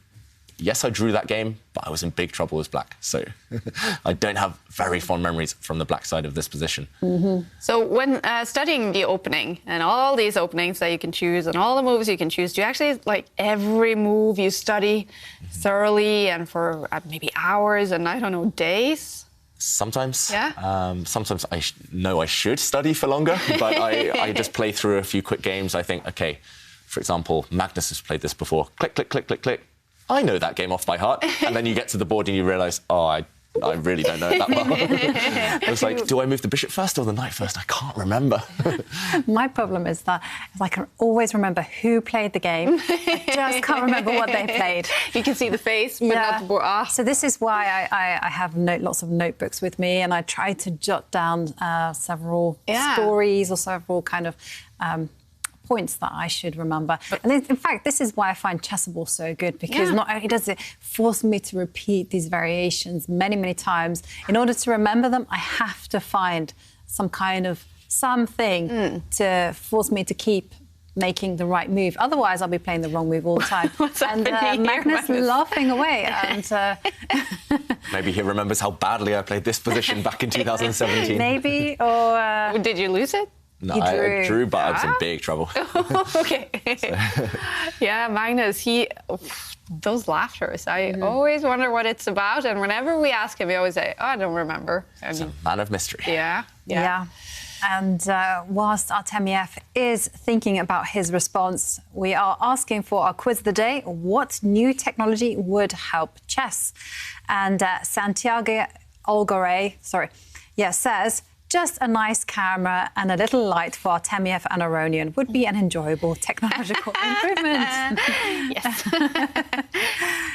Yes, I drew that game, but I was in big trouble as black. So I don't have very fond memories from the black side of this position. Mm-hmm. So when studying the opening and all these openings that you can choose and all the moves you can choose, do you actually, like, every move you study thoroughly and for maybe hours and, I don't know, days? Sometimes. Yeah. Sometimes I know I should study for longer, but I just play through a few quick games. I think, OK, for example, Magnus has played this before. Click, click, click, click, click. I know that game off by heart. And then you get to the board and you realise, oh, I really don't know it that well. I was like, do I move the bishop first or the knight first? I can't remember. My problem is that I can always remember who played the game. I just can't remember what they played. You can see the face, but not the board. So this is why I have lots of notebooks with me, and I try to jot down several stories or several kind of points that I should remember. And in fact, this is why I find Chessable so good, because not only does it force me to repeat these variations many, many times, in order to remember them, I have to find some kind of something to force me to keep making the right move. Otherwise, I'll be playing the wrong move all the time. And Magnus laughing away. And maybe he remembers how badly I played this position back in 2017. Maybe, or... Did you lose it? No, I drew, but I was in big trouble. OK. Yeah, Magnus, those laughters, I always wonder what it's about. And whenever we ask him, he always say, oh, I don't remember. He's a man of mystery. Yeah. And whilst Artemiev is thinking about his response, we are asking for our quiz of the day, what new technology would help chess? And Santiago Olgore, says, just a nice camera and a little light for Artemiev and Aronian would be an enjoyable technological improvement. Yes.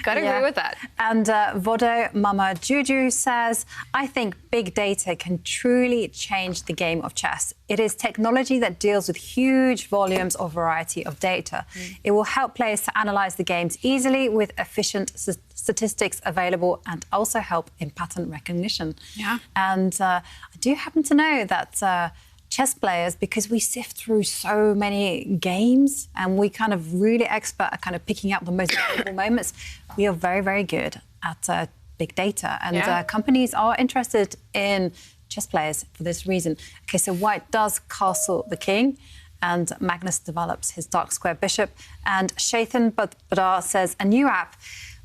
Gotta agree with that. And Vodo Mama Juju says, I think big data can truly change the game of chess. It is technology that deals with huge volumes of variety of data. It will help players to analyze the games easily with efficient statistics available and also help in pattern recognition. Yeah. And I do happen to know that chess players, because we sift through so many games and we kind of really expert at kind of picking out the most valuable moments, we are very, very good at big data. And companies are interested in chess players for this reason. Okay, so white does castle the king and Magnus develops his dark square bishop. And Shathan Badar says, a new app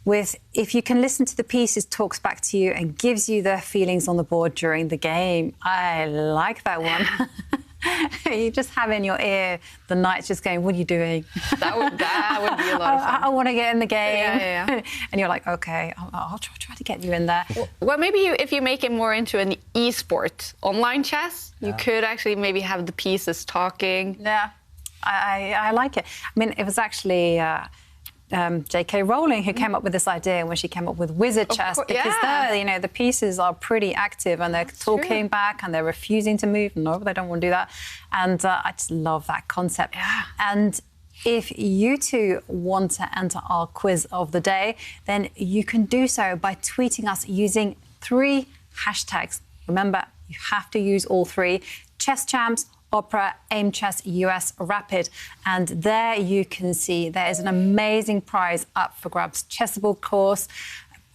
with, if you can listen to the pieces, talks back to you and gives you their feelings on the board during the game. I like that one. You just have in your ear the knights just going, what are you doing? That would be a lot of fun. I want to get in the game. Yeah. And you're like, OK, I'll try to get you in there. Well, maybe if you make it more into an e-sport online chess, you could actually maybe have the pieces talking. Yeah, I like it. I mean, it was actually J.K. Rowling who came up with this idea when she came up with wizard chess, because there, you know, the pieces are pretty active and they're talking back and they're refusing to move. No, they don't want to do that. And I just love that concept. Yeah. And if you two want to enter our quiz of the day, then you can do so by tweeting us using 3 hashtags. Remember, you have to use all 3. Chess Champs, Opera, Aimchess, US Rapid. And there you can see there is an amazing prize up for grabs. Chessable course,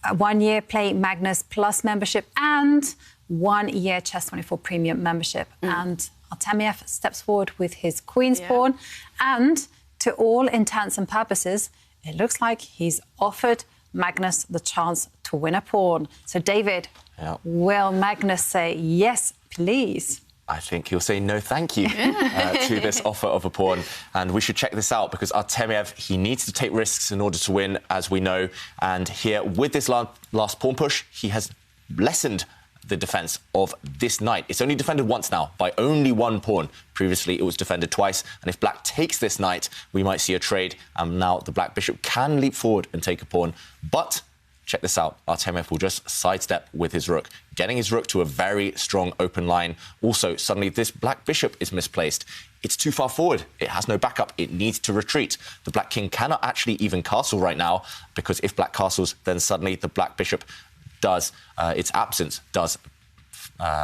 a 1-year Play Magnus Plus membership and 1-year Chess24 Premium membership. And Artemiev steps forward with his Queen's Pawn. And to all intents and purposes, it looks like he's offered Magnus the chance to win a pawn. So, David, will Magnus say yes, please? I think he'll say no thank you to this offer of a pawn. And we should check this out because Artemiev, he needs to take risks in order to win, as we know. And here, with this last pawn push, he has lessened the defence of this knight. It's only defended once now, by only 1 pawn. Previously, it was defended twice. And if black takes this knight, we might see a trade. And now the black bishop can leap forward and take a pawn. But check this out. Artemiev will just sidestep with his rook, getting his rook to a very strong open line. Also, suddenly this black bishop is misplaced. It's too far forward. It has no backup. It needs to retreat. The black king cannot actually even castle right now, because if black castles, then suddenly the black bishop does, its absence does,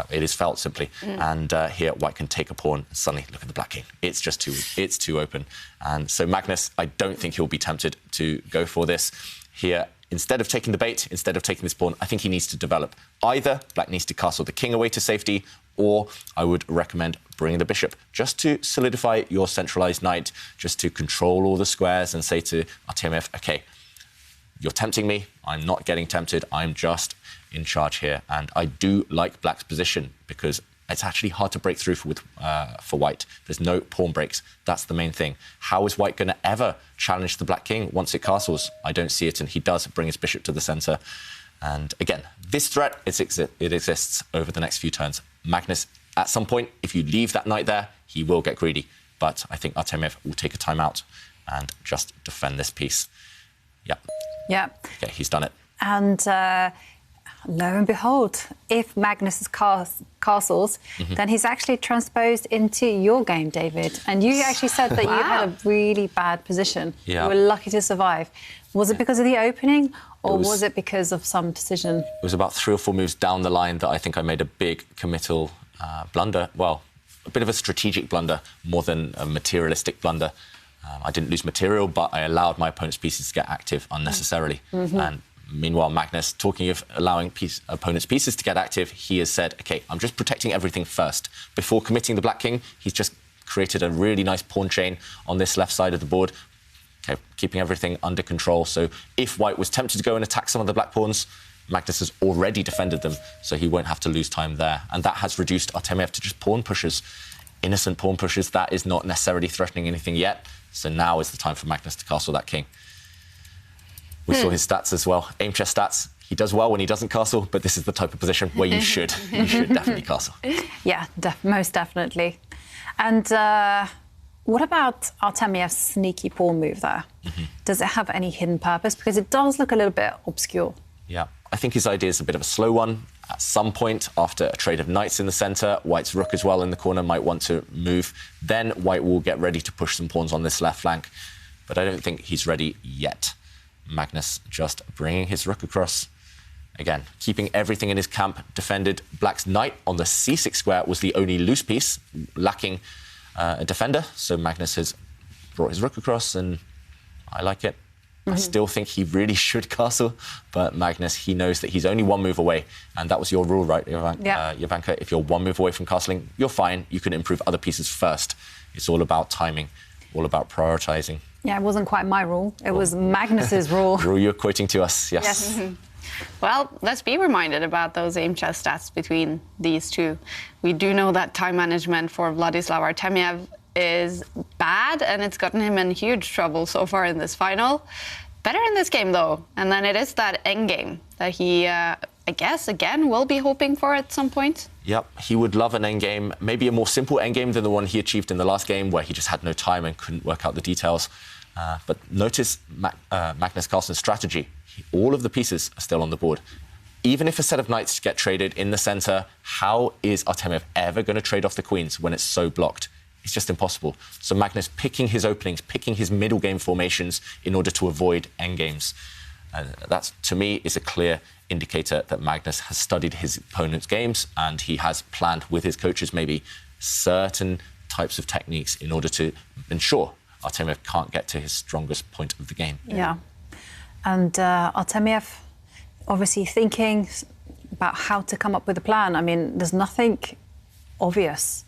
it is felt simply. And here white can take a pawn. Suddenly, look at the black king. It's just too open. And so Magnus, I don't think he'll be tempted to go for this here. Instead of taking the bait, instead of taking this pawn, I think he needs to develop. Either black needs to castle the king away to safety, or I would recommend bringing the bishop just to solidify your centralized knight, just to control all the squares and say to Artemiev, OK, you're tempting me. I'm not getting tempted. I'm just in charge here. And I do like black's position because it's actually hard to break through for white. There's no pawn breaks. That's the main thing. How is white going to ever challenge the black king once it castles? I don't see it, and he does bring his bishop to the centre. And again, this threat, it exists over the next few turns. Magnus, at some point, if you leave that knight there, he will get greedy. But I think Artemiev will take a timeout and just defend this piece. Yeah. OK, he's done it. And lo and behold, if Magnus castles, then he's actually transposed into your game, David. And you actually said that you had a really bad position. Yeah. You were lucky to survive. Was it because of the opening, or was it because of some decision? It was about 3 or 4 moves down the line that I think I made a big committal blunder. Well, a bit of a strategic blunder more than a materialistic blunder. I didn't lose material, but I allowed my opponent's pieces to get active unnecessarily. And meanwhile, Magnus, talking of allowing opponent's pieces to get active, he has said, OK, I'm just protecting everything first. Before committing the black king, he's just created a really nice pawn chain on this left side of the board, keeping everything under control. So if white was tempted to go and attack some of the black pawns, Magnus has already defended them, so he won't have to lose time there. And that has reduced Artemiev to just pawn pushes, innocent pawn pushes. That is not necessarily threatening anything yet. So now is the time for Magnus to castle that king. We saw his stats as well. Aimchess stats. He does well when he doesn't castle, but this is the type of position where you should definitely castle. Yeah, most definitely. And What about Artemyev's sneaky pawn move there? Does it have any hidden purpose? Because it does look a little bit obscure. Yeah, I think his idea is a bit of a slow one. At some point, after a trade of knights in the centre, White's rook as well in the corner might want to move. Then White will get ready to push some pawns on this left flank. But I don't think he's ready yet. Magnus just bringing his rook across. Again, keeping everything in his camp defended. Black's knight on the c6 square was the only loose piece, lacking a defender. So Magnus has brought his rook across, and I like it. I still think he really should castle, but Magnus, he knows that he's only one move away, and that was your rule, right, Jovanka? If you're one move away from castling, you're fine. You can improve other pieces first. It's all about timing, all about prioritising. Yeah, it wasn't quite my rule. It was Magnus's rule. The rule you're quoting to us, yes. Well, let's be reminded about those Aimchess stats between these two. We do know that time management for Vladislav Artemyev is bad, and it's gotten him in huge trouble so far in this final. Better in this game, though, and then it is that endgame that he, I guess, again, will be hoping for at some point. Yep, he would love an endgame, maybe a more simple endgame than the one he achieved in the last game, where he just had no time and couldn't work out the details. But notice Magnus Carlsen's strategy. All of the pieces are still on the board. Even if a set of knights get traded in the centre, how is Artemyev ever going to trade off the queens when it's so blocked? It's just impossible. So Magnus picking his openings, picking his middle game formations in order to avoid endgames. That, to me, is a clear indicator that Magnus has studied his opponent's games, and he has planned with his coaches maybe certain types of techniques in order to ensure Artemyev can't get to his strongest point of the game. Yeah. And Artemyev obviously thinking about how to come up with a plan. I mean, there's nothing obvious.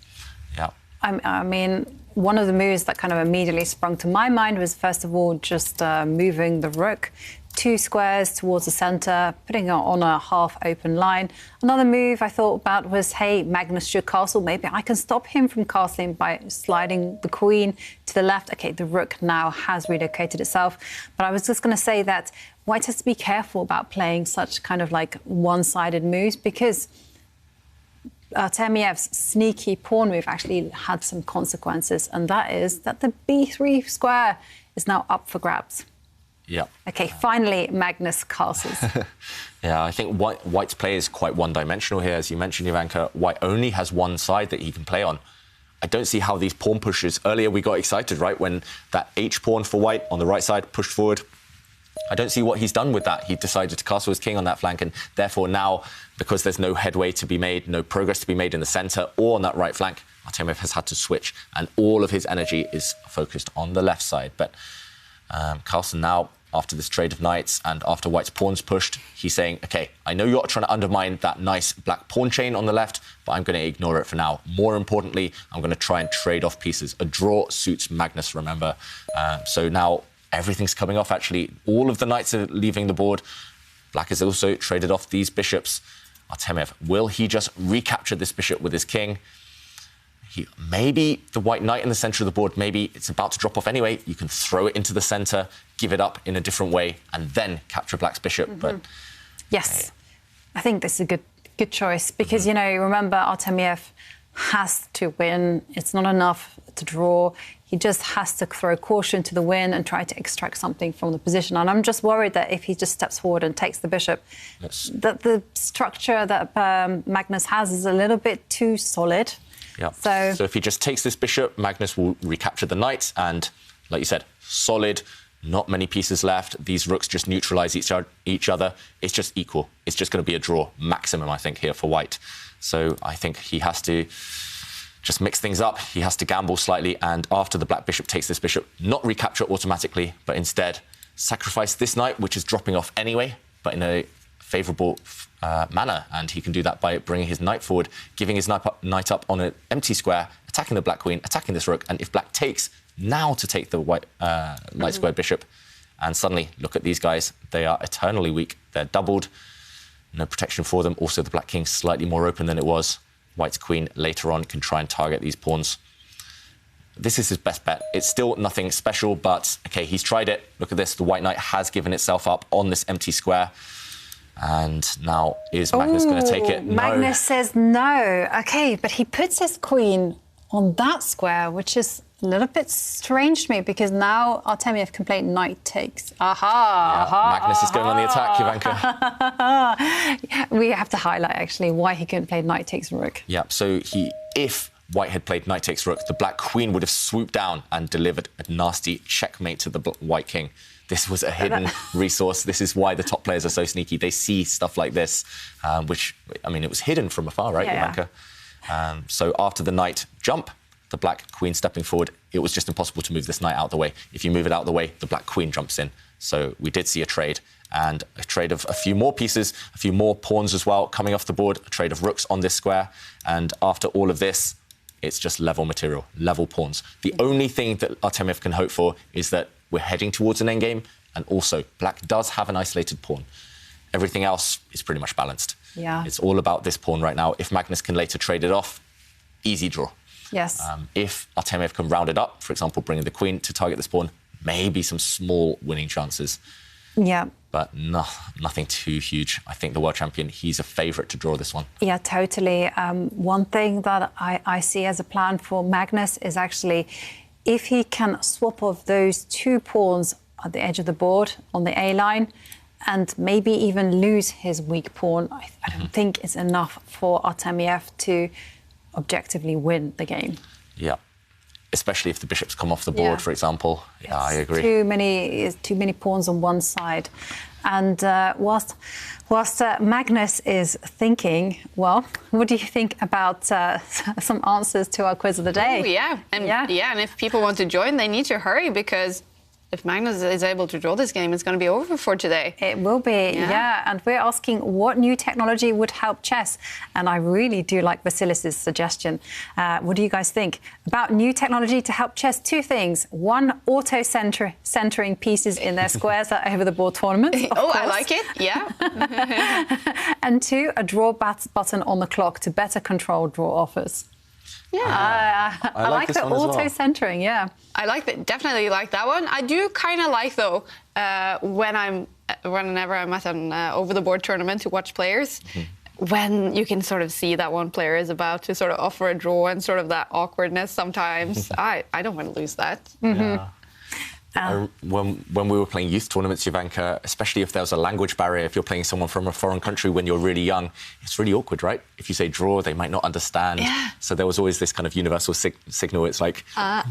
Yeah. I mean, one of the moves that kind of immediately sprung to my mind was, first of all, just moving the rook 2 squares towards the centre, putting it on a half-open line. Another move I thought about was, hey, Magnus should castle. Maybe I can stop him from castling by sliding the queen to the left. OK, the rook now has relocated itself. But I was just going to say that White has to be careful about playing such kind of like one-sided moves, because Artemyev's sneaky pawn move actually had some consequences, and that is that the b3 square is now up for grabs. Yeah. OK, finally, Magnus castles. Yeah, I think White's play is quite one-dimensional here. As you mentioned, Jovanka, White only has one side that he can play on. I don't see how these pawn pushes... Earlier, we got excited, right, when that h-pawn for White on the right side pushed forward. I don't see what he's done with that. He decided to castle his king on that flank, and therefore now, because there's no headway to be made, no progress to be made in the centre or on that right flank, Artemyev has had to switch, and all of his energy is focused on the left side. But Carlsen now, after this trade of knights and after White's pawns pushed, he's saying, OK, I know you're trying to undermine that nice black pawn chain on the left, but I'm going to ignore it for now. More importantly, I'm going to try and trade off pieces. A draw suits Magnus, remember. So now everything's coming off, actually. All of the knights are leaving the board. Black has also traded off these bishops. Artemyev, will he just recapture this bishop with his king? Maybe the white knight in the centre of the board, maybe it's about to drop off anyway. You can throw it into the centre, give it up in a different way, and then capture Black's bishop. But yes, I think this is a good choice, because, you know, remember, Artemyev has to win. It's not enough to draw. He just has to throw caution to the wind and try to extract something from the position. And I'm just worried that if he just steps forward and takes the bishop, that the structure that Magnus has is a little bit too solid. Yeah. So if he just takes this bishop, Magnus will recapture the knight, and, like you said, solid, not many pieces left. These rooks just neutralise each other. It's just equal. It's just going to be a draw, maximum, I think, here for White. So I think he has to just mix things up. He has to gamble slightly, and after the black bishop takes this bishop, not recapture automatically, but instead sacrifice this knight, which is dropping off anyway, but in a favourable manner, and he can do that by bringing his knight forward, giving his knight up on an empty square, attacking the black queen, attacking this rook, and if black takes, now to take the white light square bishop, and suddenly, look at these guys, they are eternally weak. They're doubled, no protection for them. Also, the black king slightly more open than it was. White's queen later on can try and target these pawns. This is his best bet. It's still nothing special, but, OK, he's tried it. Look at this. The white knight has given itself up on this empty square. And now, is Magnus going to take it? Magnus says no. OK, but he puts his queen on that square, which is A little bit strange to me because now Artemiev can play knight takes. Aha! Magnus is going on the attack, Ivanka. We have to highlight actually why he couldn't play knight takes rook. Yeah, so if White had played knight takes rook, the black queen would have swooped down and delivered a nasty checkmate to the white king. This was a hidden resource. This is why the top players are so sneaky. They see stuff like this, which, I mean, it was hidden from afar, right, Ivanka? So after the knight jump, the black queen stepping forward, it was just impossible to move this knight out of the way. If you move it out of the way, the black queen jumps in. So we did see a trade, and a trade of a few more pieces, a few more pawns as well coming off the board, a trade of rooks on this square. And after all of this, it's just level material, level pawns. The only thing that Artemiev can hope for is that we're heading towards an endgame, and also black does have an isolated pawn. Everything else is pretty much balanced. Yeah. It's all about this pawn right now. If Magnus can later trade it off, easy draw. Yes. If Artemiev can round it up, for example, bringing the queen to target this pawn, maybe some small winning chances. Yeah. But nothing too huge. I think the world champion, he's a favourite to draw this one. Yeah, totally. One thing that I see as a plan for Magnus is actually if he can swap off those two pawns at the edge of the board on the A line and maybe even lose his weak pawn, I don't think it's enough for Artemiev to objectively win the game. Yeah, especially if the bishops come off the board, for example. Yeah, I agree. Too many pawns on one side. And whilst Magnus is thinking, well, what do you think about some answers to our quiz of the day? Oh, yeah. And if people want to join, they need to hurry because if Magnus is able to draw this game, it's going to be over for today. It will be, yeah. And we're asking what new technology would help chess. And I really do like Vasilis' suggestion. What do you guys think? About new technology to help chess, two things. One, auto-centering pieces in their squares at over-the-board tournaments. I like it, yeah. And two, a draw button on the clock to better control draw offers. Yeah, I like the auto-centering, I like that, definitely like that one. I do kind of like, though, whenever I'm at an over-the-board tournament to watch players, when you can sort of see that one player is about to sort of offer a draw and sort of that awkwardness sometimes. I don't want to lose that. Yeah. When we were playing youth tournaments, Ivanka, especially if there was a language barrier, if you're playing someone from a foreign country when you're really young, it's really awkward, right? If you say draw, they might not understand. Yeah. So there was always this kind of universal signal. It's like,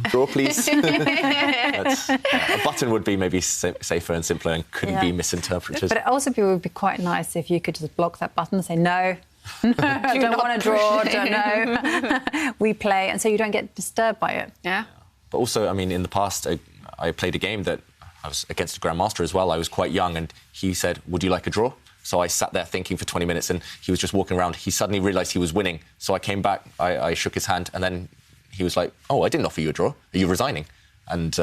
draw, please. A button would be maybe safer and simpler and couldn't be misinterpreted. But it also would be quite nice if you could just block that button and say, no, I don't want to draw, don't know. We play, and so you don't get disturbed by it. Yeah. But also, I mean, in the past, I played a game that I was against a grandmaster as well. I was quite young, and he said, would you like a draw? So I sat there thinking for 20 minutes, and he was just walking around. He suddenly realised he was winning. So I came back, I shook his hand, and then he was like, oh, I didn't offer you a draw. Are you resigning? And,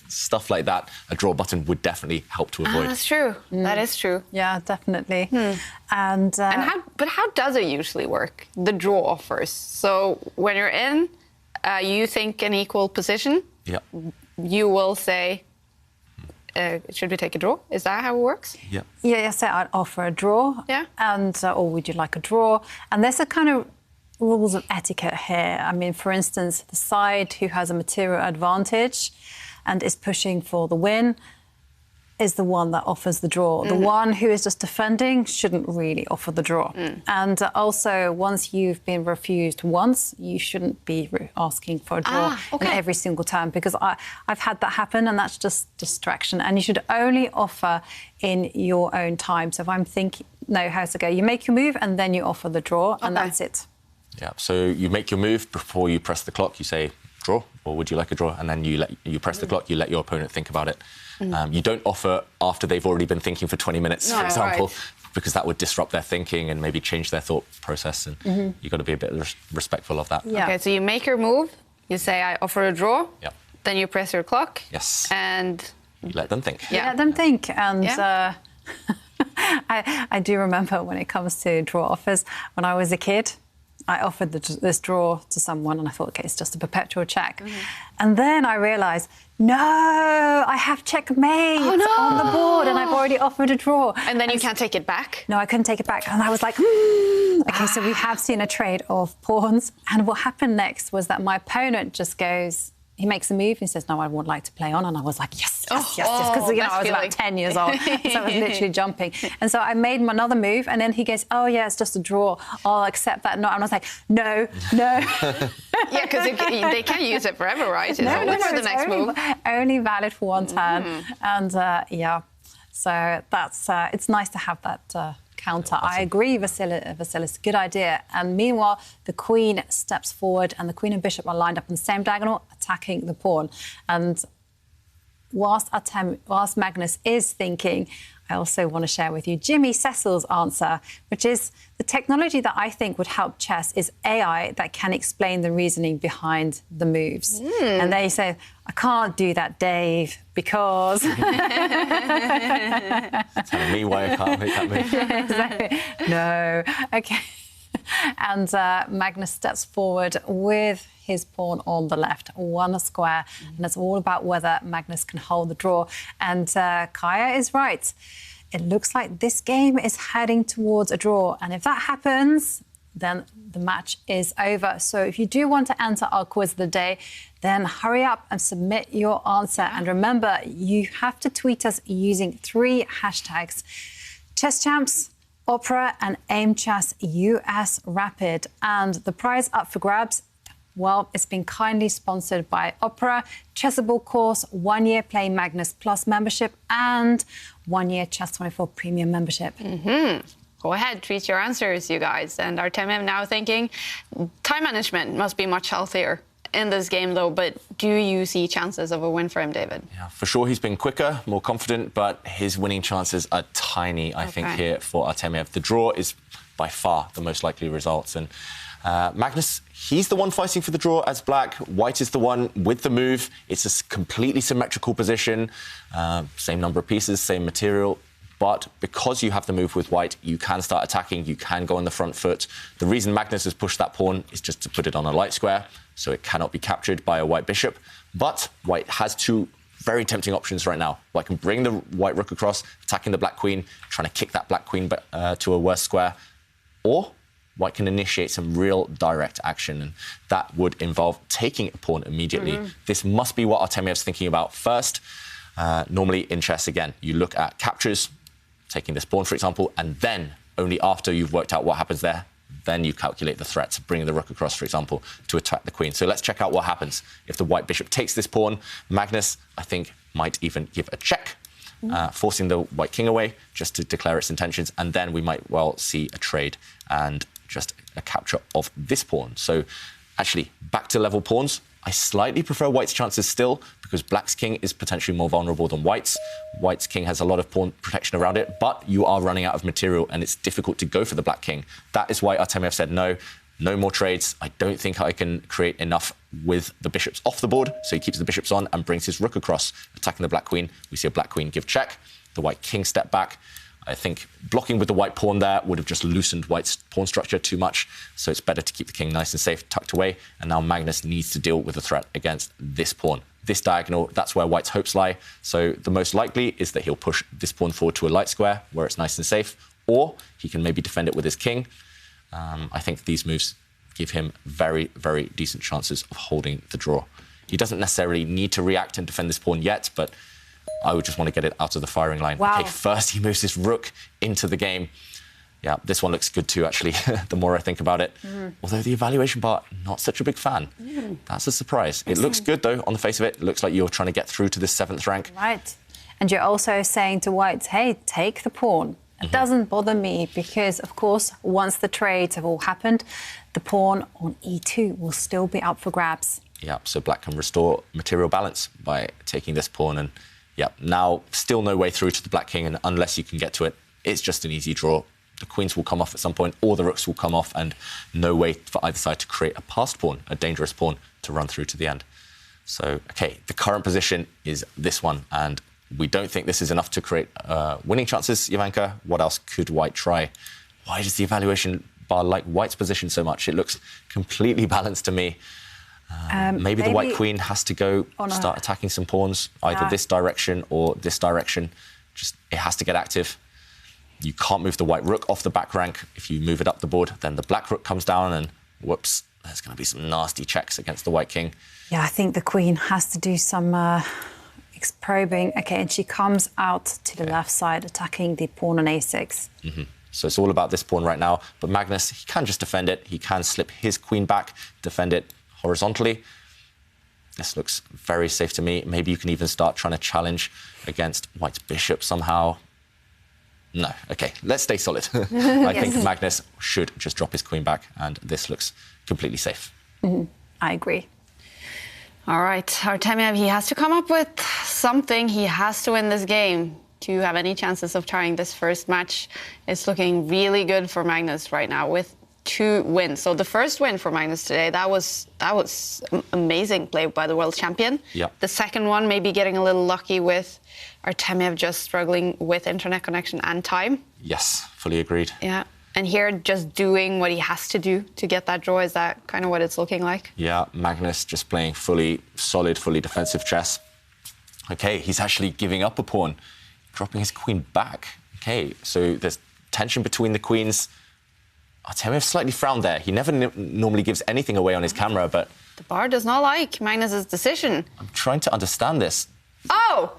stuff like that, a draw button would definitely help to avoid. That's true. That is true. Yeah, definitely. And how does it usually work, the draw offers? So when you're in, you think an equal position. Yeah. You will say, should we take a draw? Is that how it works? Yeah. Yeah, say I'd offer a draw. Yeah. And, or would you like a draw? And there's a kind of rules of etiquette here. I mean, for instance, the side who has a material advantage and is pushing for the win is the one that offers the draw. The one who is just defending shouldn't really offer the draw. And also, once you've been refused once, you shouldn't be asking for a draw in every single time, because I've had that happen, and that's just distraction. And you should only offer in your own time. So if I'm thinking, no, Houska, you make your move and then you offer the draw, and that's it. Yeah, so you make your move before you press the clock. You say, draw, or would you like a draw? And then you press the clock, you let your opponent think about it. You don't offer after they've already been thinking for 20 minutes, for example, because that would disrupt their thinking and maybe change their thought process. And you've got to be a bit respectful of that. Yeah. Okay, so you make your move, you say, I offer a draw, then you press your clock. Yes. And you let them think. Yeah, let them think. And I do remember when it comes to draw offers, when I was a kid, I offered this draw to someone and I thought, okay, it's just a perpetual check. And then I realised, no, I have checkmate on the board and I've already offered a draw. And then you can't take it back? No, I couldn't take it back. And I was like, Okay, so we have seen a trade of pawns. And what happened next was that my opponent just goes, he makes a move and says, no, I would like to play on. And I was like, yes, because I was about 10 years old. So I was literally jumping. And so I made another move. And then he goes, oh, yeah, it's just a draw. I'll accept that. No. And I was like, no. Yeah, because they can't use it forever, right? It's always the next move. Only valid for one turn. And so that's it's nice to have that counter. I agree, Vasilis, good idea. And meanwhile, the queen steps forward and the queen and bishop are lined up on the same diagonal, attacking the pawn. And whilst Magnus is thinking, I also want to share with you Jimmy Cecil's answer, which is the technology that I think would help chess is AI that can explain the reasoning behind the moves. And they say, I can't do that, Dave, because... Telling me why I can't make that move. Yeah, exactly. No. OK. And Magnus steps forward with his pawn on the left, one square. And it's all about whether Magnus can hold the draw. And Kaya is right. It looks like this game is heading towards a draw. And if that happens, then the match is over. So if you do want to enter our quiz of the day, then hurry up and submit your answer. And remember, you have to tweet us using 3 hashtags: Chess Champs, Opera and Aimchess US Rapid. And the prize up for grabs, well, it's been kindly sponsored by Opera, Chessable course, 1-year Play Magnus Plus membership and 1-year Chess24 Premium membership. Go ahead, tweet your answers, you guys. And Artemiev now thinking time management must be much healthier in this game, though. But do you see chances of a win for him, David? Yeah, for sure, he's been quicker, more confident, but his winning chances are tiny, I think, here for Artemiev. The draw is by far the most likely results. And Magnus, he's the one fighting for the draw as black. White is the one with the move. It's a completely symmetrical position. Same number of pieces, same material. But because you have the move with white, you can start attacking, you can go on the front foot. The reason Magnus has pushed that pawn is just to put it on a light square, so it cannot be captured by a white bishop. But white has 2 very tempting options right now. White can bring the white rook across, attacking the black queen, trying to kick that black queen to a worse square. Or white can initiate some real direct action, and that would involve taking a pawn immediately. This must be what Artemiev's thinking about first. Normally in chess, again, you look at captures, taking this pawn, for example, and then only after you've worked out what happens there, then you calculate the threats, bringing the rook across, for example, to attack the queen. So let's check out what happens. If the white bishop takes this pawn, Magnus, I think, might even give a check, forcing the white king away just to declare its intentions, and then we might well see a trade and just a capture of this pawn. So actually, back to level pawns. I slightly prefer white's chances still, because black's king is potentially more vulnerable than white's. White's king has a lot of pawn protection around it, but you are running out of material and it's difficult to go for the black king. That is why Artemiev said no more trades. I don't think I can create enough with the bishops off the board, so he keeps the bishops on and brings his rook across, attacking the black queen. We see a black queen give check, the white king step back. I think blocking with the white pawn there would have just loosened white's pawn structure too much, so it's better to keep the king nice and safe, tucked away, and now Magnus needs to deal with the threat against this pawn. This diagonal, that's where white's hopes lie, so the most likely is that he'll push this pawn forward to a light square, where it's nice and safe, or he can maybe defend it with his king. I think these moves give him very, very decent chances of holding the draw. He doesn't necessarily need to react and defend this pawn yet, but I would just want to get it out of the firing line. Wow. Okay, first he moves his rook into the game. Yeah, this one looks good too, actually, the more I think about it. Although the evaluation bar, not such a big fan. That's a surprise. It looks good, though, on the face of it. It looks like you're trying to get through to the 7th rank. Right. And you're also saying to white, hey, take the pawn. It doesn't bother me because, of course, once the trades have all happened, the pawn on e2 will still be up for grabs. Yeah, so black can restore material balance by taking this pawn. And yeah, now still no way through to the black king, and unless you can get to it, it's just an easy draw. The queens will come off at some point, or the rooks will come off, and no way for either side to create a passed pawn, a dangerous pawn, to run through to the end. So, OK, the current position is this one, and we don't think this is enough to create winning chances, Ivanka. What else could white try? Why does the evaluation but I like white's position so much. It looks completely balanced to me. Maybe the white queen has to go start attacking some pawns, either this direction or this direction. Just it has to get active. You can't move the white rook off the back rank. If you move it up the board, then the black rook comes down and whoops, there's going to be some nasty checks against the white king. Yeah, I think the queen has to do some probing. Okay, and she comes out to the left side, attacking the pawn on a6. So it's all about this pawn right now. But Magnus, he can just defend it. He can slip his queen back, defend it horizontally. This looks very safe to me. Maybe you can even start trying to challenge against white's bishop somehow. No, OK, let's stay solid. I think Magnus should just drop his queen back, and this looks completely safe. I agree. All right, Artemiev, he has to come up with something. He has to win this game to have any chances of tying this first match. It's looking really good for Magnus right now with 2 wins. So the first win for Magnus today, that was amazing play by the world champion. Yep. The second one, maybe getting a little lucky with Artemiev just struggling with internet connection and time. Yes, fully agreed. Yeah. And here, just doing what he has to do to get that draw. Is that kind of what it's looking like? Yeah, Magnus just playing fully solid, fully defensive chess. OK, he's actually giving up a pawn, dropping his queen back. OK, so there's tension between the queens. Artemiev slightly frowned there. He never normally gives anything away on his camera, but... The bar does not like Magnus's decision. I'm trying to understand this. Oh!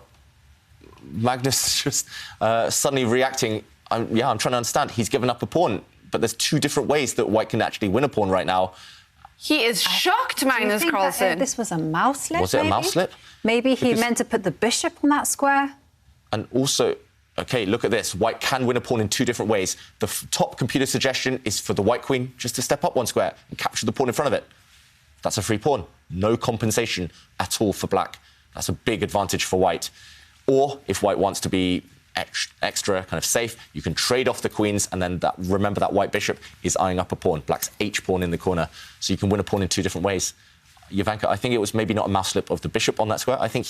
Magnus just suddenly reacting. I'm trying to understand. He's given up a pawn, but there's 2 different ways that white can actually win a pawn right now. He is shocked, Magnus Carlsen. This was a mouse slip, Was it a mouse slip? Maybe he meant to put the bishop on that square. And also... OK, look at this. White can win a pawn in 2 different ways. The top computer suggestion is for the white queen just to step up 1 square and capture the pawn in front of it. That's a free pawn. No compensation at all for black. That's a big advantage for white. Or if white wants to be extra kind of safe, you can trade off the queens, and then remember that white bishop is eyeing up a pawn. Black's H pawn in the corner. So you can win a pawn in 2 different ways. Jovanka, I think it was maybe not a mouse slip of the bishop on that square. I think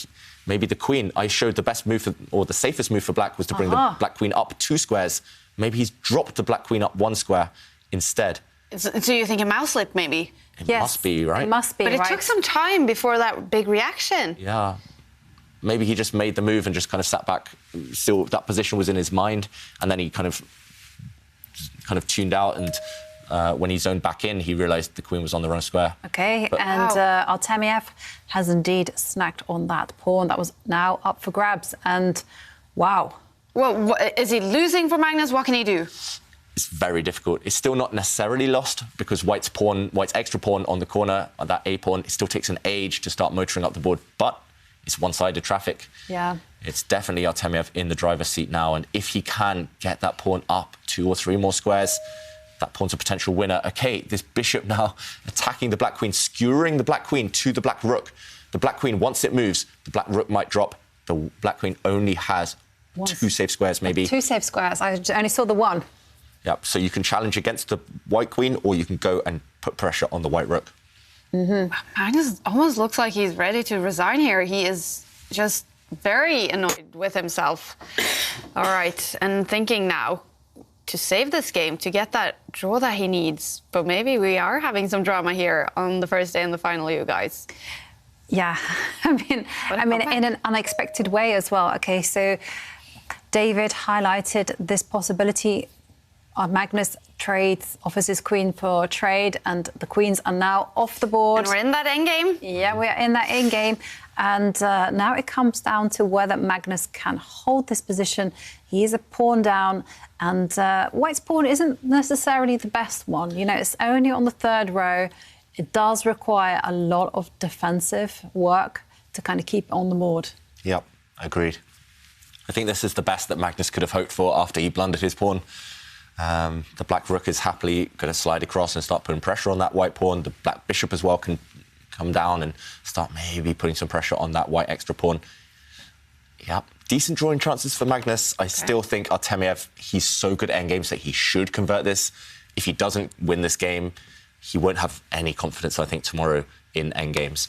maybe the queen. I showed the best move or the safest move for black was to bring the black queen up 2 squares. Maybe he's dropped the black queen up 1 square instead. So you think a mouse slip, maybe? It must be, right? It must be, But it took some time before that big reaction. Yeah. Maybe he just made the move and just kind of sat back. Still, that position was in his mind, and then he kind of tuned out, and when he zoned back in, he realised the queen was on the wrong square. OK, and Artemiev has indeed snacked on that pawn. That was now up for grabs, and wow. Well, is he losing for Magnus? What can he do? It's very difficult. It's still not necessarily lost because white's extra pawn on the corner, that A pawn, it still takes an age to start motoring up the board, but it's one-sided traffic. Yeah. It's definitely Artemiev in the driver's seat now, and if he can get that pawn up 2 or 3 more squares, that pawn's a potential winner. OK, this bishop now attacking the black queen, skewering the black queen to the black rook. The black queen, once it moves, the black rook might drop. The black queen only has 2 safe squares, maybe. 2 safe squares. I only saw the 1. Yep, so you can challenge against the white queen, or you can go and put pressure on the white rook. Magnus almost looks like he's ready to resign here. He is just very annoyed with himself. All right, and thinking now to save this game, to get that draw that he needs. But maybe we are having some drama here on the first day in the final, you guys. Yeah, I mean, in an unexpected way as well. OK, so David highlighted this possibility. Magnus offers his queen for trade, and the queens are now off the board. And we're in that endgame? Yeah, we're in that endgame. And now it comes down to whether Magnus can hold this position. He is a pawn down, and white's pawn isn't necessarily the best one. You know, it's only on the 3rd row. It does require a lot of defensive work to kind of keep on the board. Yep, agreed. I think this is the best that Magnus could have hoped for after he blundered his pawn. The black rook is happily going to slide across and start putting pressure on that white pawn. The black bishop as well can come down and start maybe putting some pressure on that white extra pawn. Yep, decent drawing chances for Magnus. I still think Artemiev, he's so good at endgames that he should convert this. If he doesn't win this game, he won't have any confidence, I think, tomorrow in endgames.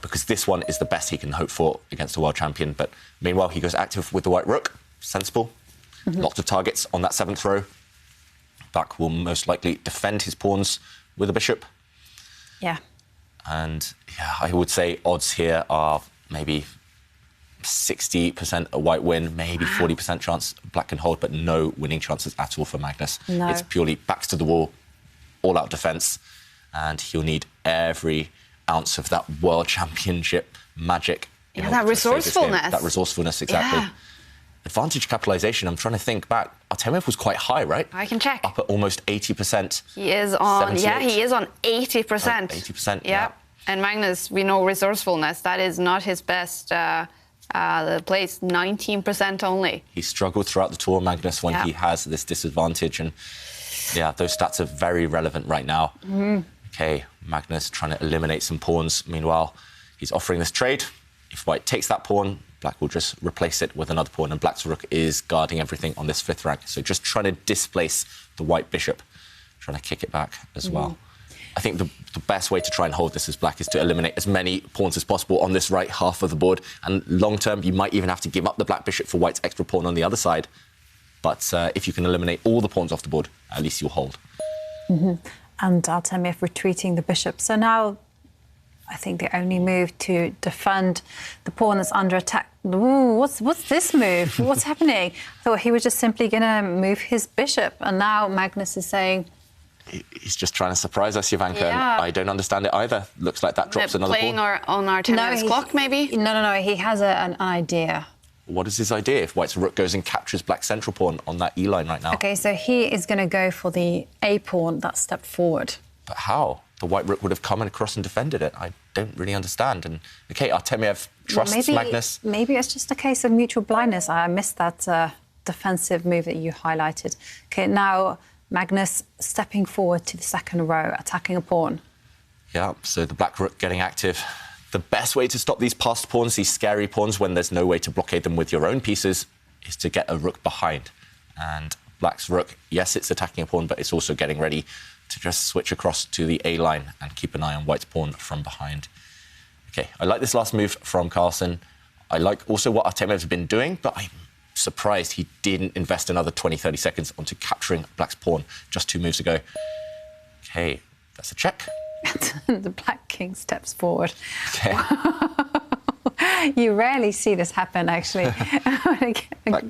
Because this one is the best he can hope for against a world champion. But meanwhile, he goes active with the white rook. Sensible. Lots of targets on that 7th row. Black will most likely defend his pawns with a bishop. Yeah. And yeah, I would say odds here are maybe 60% a white win, maybe 40% chance Black can hold, but no winning chances at all for Magnus. No. It's purely backs to the wall, all-out defence, and he'll need every ounce of that World Championship magic. Yeah, that resourcefulness. That resourcefulness, exactly. Yeah. Advantage capitalisation, I'm trying to think back. Artemiev was quite high, right? I can check. Up at almost 80%. He is on, 78. yeah, he is on 80%. 80%, yeah. And Magnus, we know resourcefulness, that is not his best place, 19% only. He struggled throughout the tour, Magnus, when he has this disadvantage. And yeah, those stats are very relevant right now. Okay, Magnus trying to eliminate some pawns. Meanwhile, he's offering this trade. If white takes that pawn, Black will just replace it with another pawn, and Black's rook is guarding everything on this 5th rank. So just trying to displace the white bishop, trying to kick it back as well. I think the best way to try and hold this as Black is to eliminate as many pawns as possible on this right half of the board. And long term, you might even have to give up the Black bishop for White's extra pawn on the other side. But if you can eliminate all the pawns off the board, at least you'll hold. And Artemiev retreating the bishop. So now I think the only move to defend the pawn that's under attack. Ooh, what's this move? What's happening? I thought he was just simply going to move his bishop. And now Magnus is saying... He's just trying to surprise us, Jovanka. Yeah. And I don't understand it either. Looks like that drops another pawn. Playing on Artemiev's clock, maybe? No. He has an idea. What is his idea if White's rook goes and captures Black's central pawn on that E line right now? OK, so he is going to go for the A pawn that stepped forward. But how? The white rook would have come across and defended it. I don't really understand. And OK, Artemiev trusts Magnus. Maybe it's just a case of mutual blindness. I missed that defensive move that you highlighted. OK, now Magnus stepping forward to the 2nd row, attacking a pawn. Yeah, so the Black rook getting active. The best way to stop these passed pawns, these scary pawns, when there's no way to blockade them with your own pieces, is to get a rook behind. And Black's rook, yes, it's attacking a pawn, but it's also getting ready to just switch across to the A line and keep an eye on White's pawn from behind. OK, I like this last move from Carlsen. I like also what Artemiev's been doing, but I'm surprised he didn't invest another 20-30 seconds onto capturing Black's pawn just 2 moves ago. OK, that's a check. The Black king steps forward. Okay. You rarely see this happen, actually.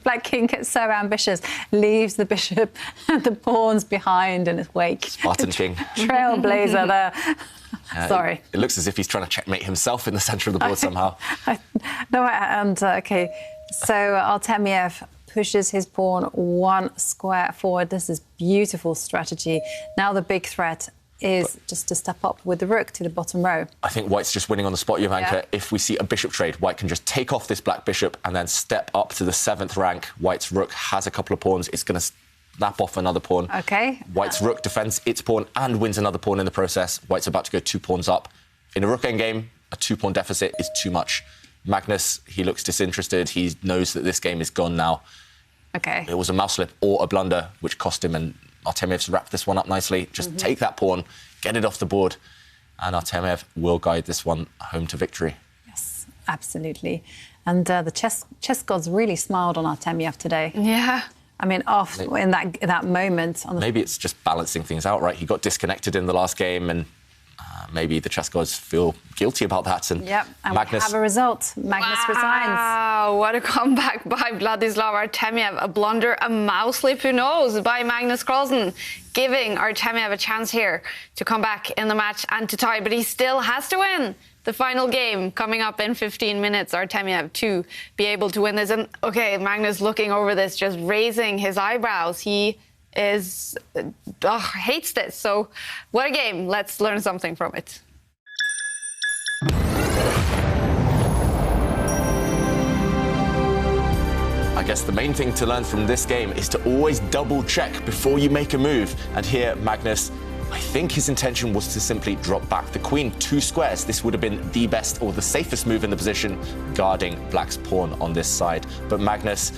Black king gets so ambitious, leaves the bishop and the pawns behind in his wake. Spartan king. Trailblazer there. Sorry. It looks as if he's trying to checkmate himself in the centre of the board somehow. OK, so Artemiev pushes his pawn 1 square forward. This is beautiful strategy. Now the big threat is just to step up with the rook to the bottom row. I think White's just winning on the spot, Jovanka. Yeah. If we see a bishop trade, White can just take off this Black bishop and then step up to the 7th rank. White's rook has a couple of pawns. It's going to snap off another pawn. OK. White's rook defends its pawn and wins another pawn in the process. White's about to go 2 pawns up. In a rook endgame, a 2-pawn deficit is too much. Magnus, he looks disinterested. He knows that this game is gone now. OK. It was a mouse slip or a blunder, which cost him, and Artemiev's wrapped this one up nicely. Just take that pawn, get it off the board, and Artemiev will guide this one home to victory. Yes, absolutely. And the chess gods really smiled on Artemiev today. Yeah. I mean, in that moment... Maybe it's just balancing things out, right? He got disconnected in the last game, and maybe the chess gods feel guilty about that. And yep, and Magnus... we have a result. Magnus resigns. Wow, what a comeback by Vladislav Artemiev. A blunder, a mouse slip, who knows, by Magnus Carlsen, giving Artemiev a chance here to come back in the match and to tie. But he still has to win the final game coming up in 15 minutes. Artemiev to be able to win this. And, OK, Magnus looking over this, just raising his eyebrows. He hates this. So what a game. Let's learn something from it. I guess the main thing to learn from this game is to always double check before you make a move. And here, Magnus, I think his intention was to simply drop back the queen 2 squares. This would have been the best or the safest move in the position, guarding Black's pawn on this side. But Magnus,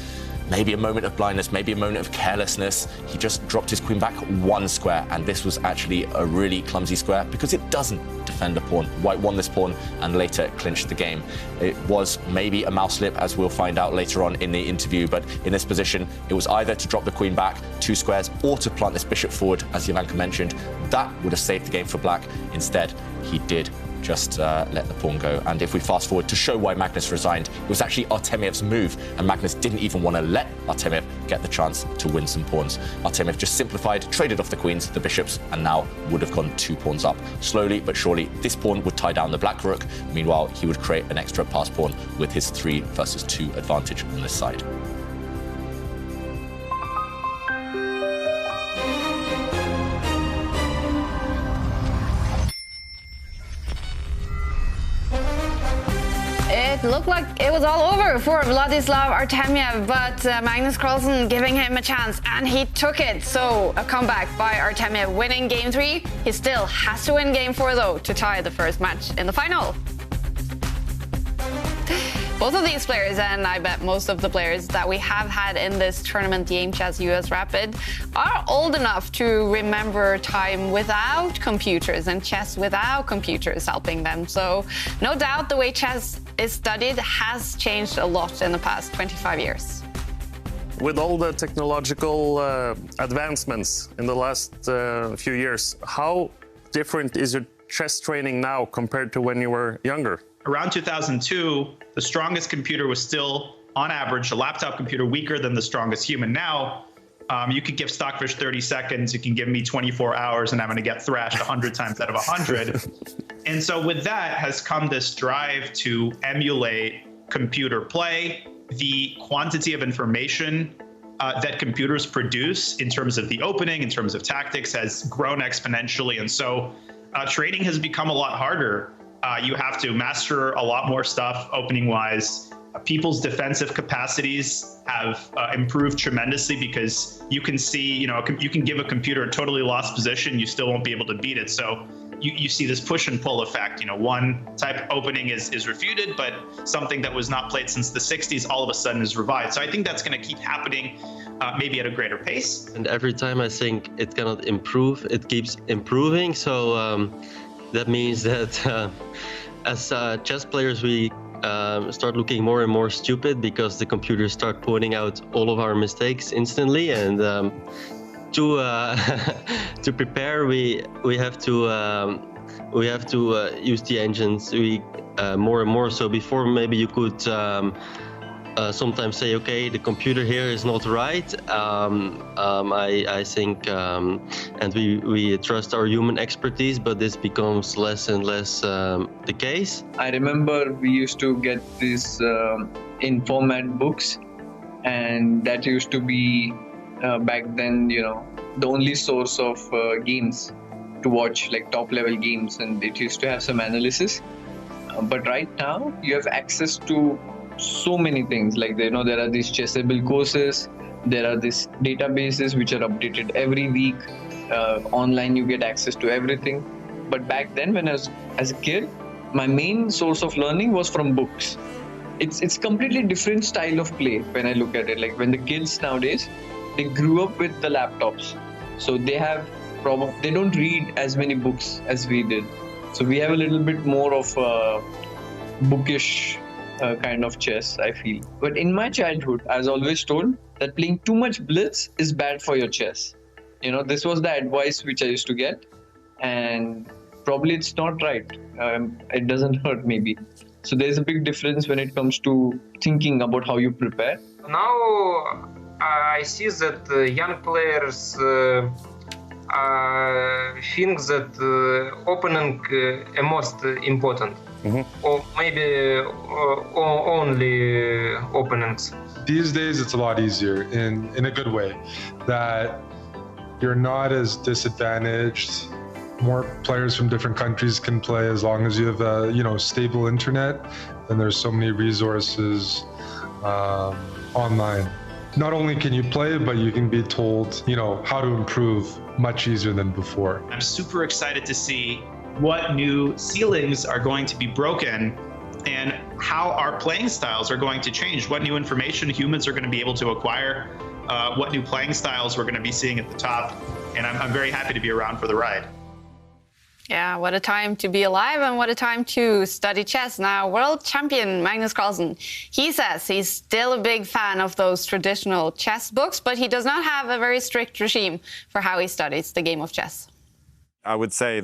maybe a moment of blindness, maybe a moment of carelessness. He just dropped his queen back one square, and this was actually a really clumsy square because it doesn't defend a pawn. White won this pawn and later clinched the game. It was maybe a mouse slip, as we'll find out later on in the interview, but in this position, it was either to drop the queen back 2 squares or to plant this bishop forward, as Jovanka mentioned. That would have saved the game for black. Instead, he did just let the pawn go. And if we fast forward to show why Magnus resigned, it was actually Artemyev's move, and Magnus didn't even want to let Artemyev get the chance to win some pawns. Artemyev just simplified, traded off the queens, the bishops, and now would have gone 2 pawns up. Slowly but surely, this pawn would tie down the black rook. Meanwhile, he would create an extra pass pawn with his 3 versus 2 advantage on this side. It looked like it was all over for Vladislav Artemyev, but Magnus Carlsen giving him a chance, and he took it. So a comeback by Artemyev, winning game 3. He still has to win game 4, though, to tie the first match in the final. Both of these players, and I bet most of the players that we have had in this tournament, the Aimchess US Rapid, are old enough to remember time without computers and chess without computers helping them. So no doubt the way chess is studied has changed a lot in the past 25 years. With all the technological advancements in the last few years, how different is your chess training now compared to when you were younger? Around 2002, the strongest computer was still, on average, a laptop computer weaker than the strongest human. Now, you could give Stockfish 30 seconds, you can give me 24 hours, and I'm going to get thrashed 100 times out of 100. And so with that has come this drive to emulate computer play. The quantity of information that computers produce in terms of the opening, in terms of tactics, has grown exponentially. And so training has become a lot harder. You have to master a lot more stuff opening-wise. People's defensive capacities have improved tremendously because you can see, you can give a computer a totally lost position, you still won't be able to beat it. So you see this push and pull effect. One type opening is refuted, but something that was not played since the 60s all of a sudden is revived. So I think that's going to keep happening, maybe at a greater pace. And every time I think it cannot improve, it keeps improving. So that means that as chess players, we start looking more and more stupid because the computers start pointing out all of our mistakes instantly. And to prepare, we have to use the engines more and more. So before, maybe you could sometimes say, okay, the computer here is not right. I think, and we trust our human expertise, but this becomes less and less the case. I remember we used to get these in format books, and that used to be back then, the only source of games to watch, like top level games, and it used to have some analysis. But right now you have access to so many things, like there are these chessable courses, there are these databases which are updated every week. Online you get access to everything. But back then, when I was as a kid, my main source of learning was from books. It's completely different style of play when I look at it. Like when the kids nowadays, they grew up with the laptops, so they don't read as many books as we did. So we have a little bit more of a bookish kind of chess, I feel. But in my childhood, I was always told that playing too much blitz is bad for your chess. This was the advice which I used to get, and probably it's not right. It doesn't hurt, maybe. So there's a big difference when it comes to thinking about how you prepare. Now I see that young players think that opening is most important. Or maybe only openings. These days it's a lot easier in a good way, that you're not as disadvantaged. More players from different countries can play as long as you have stable internet, and there's so many resources online. Not only can you play, but you can be told how to improve much easier than before. I'm super excited to see what new ceilings are going to be broken and how our playing styles are going to change, what new information humans are going to be able to acquire, what new playing styles we're going to be seeing at the top. And I'm very happy to be around for the ride. Yeah, what a time to be alive and what a time to study chess. Now, world champion Magnus Carlsen, he says he's still a big fan of those traditional chess books, but he does not have a very strict regime for how he studies the game of chess. I would say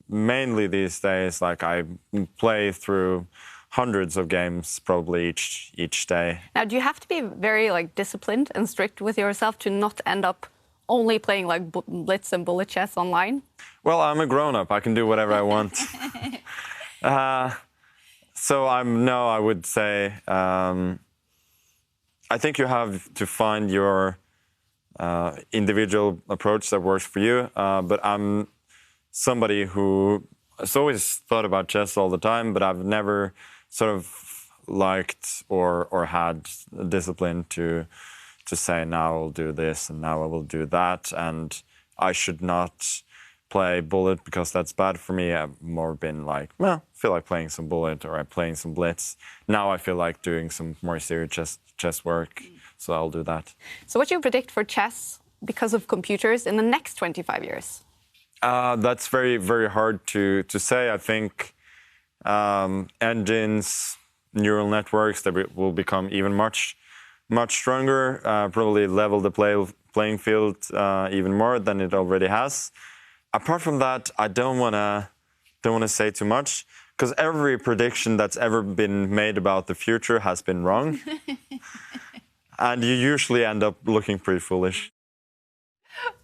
mainly these days, like I play through hundreds of games probably each day. Now, do you have to be very disciplined and strict with yourself to not end up only playing blitz and bullet chess online? Well, I'm a grown-up. I can do whatever I want. So I would say I think you have to find your individual approach that works for you. But I'm somebody who has always thought about chess all the time, but I've never sort of liked or had discipline to say, now I'll do this and now I will do that, and I should not play bullet because that's bad for me. I've more been like, well, I feel like playing some bullet or I'm playing some blitz. Now I feel like doing some more serious chess work, so I'll do that. So what do you predict for chess because of computers in the next 25 years? That's very, very hard to say. I think engines, neural networks, that will become even much stronger, probably level the playing field even more than it already has. Apart from that, I don't want to say too much, because every prediction that's ever been made about the future has been wrong. And you usually end up looking pretty foolish.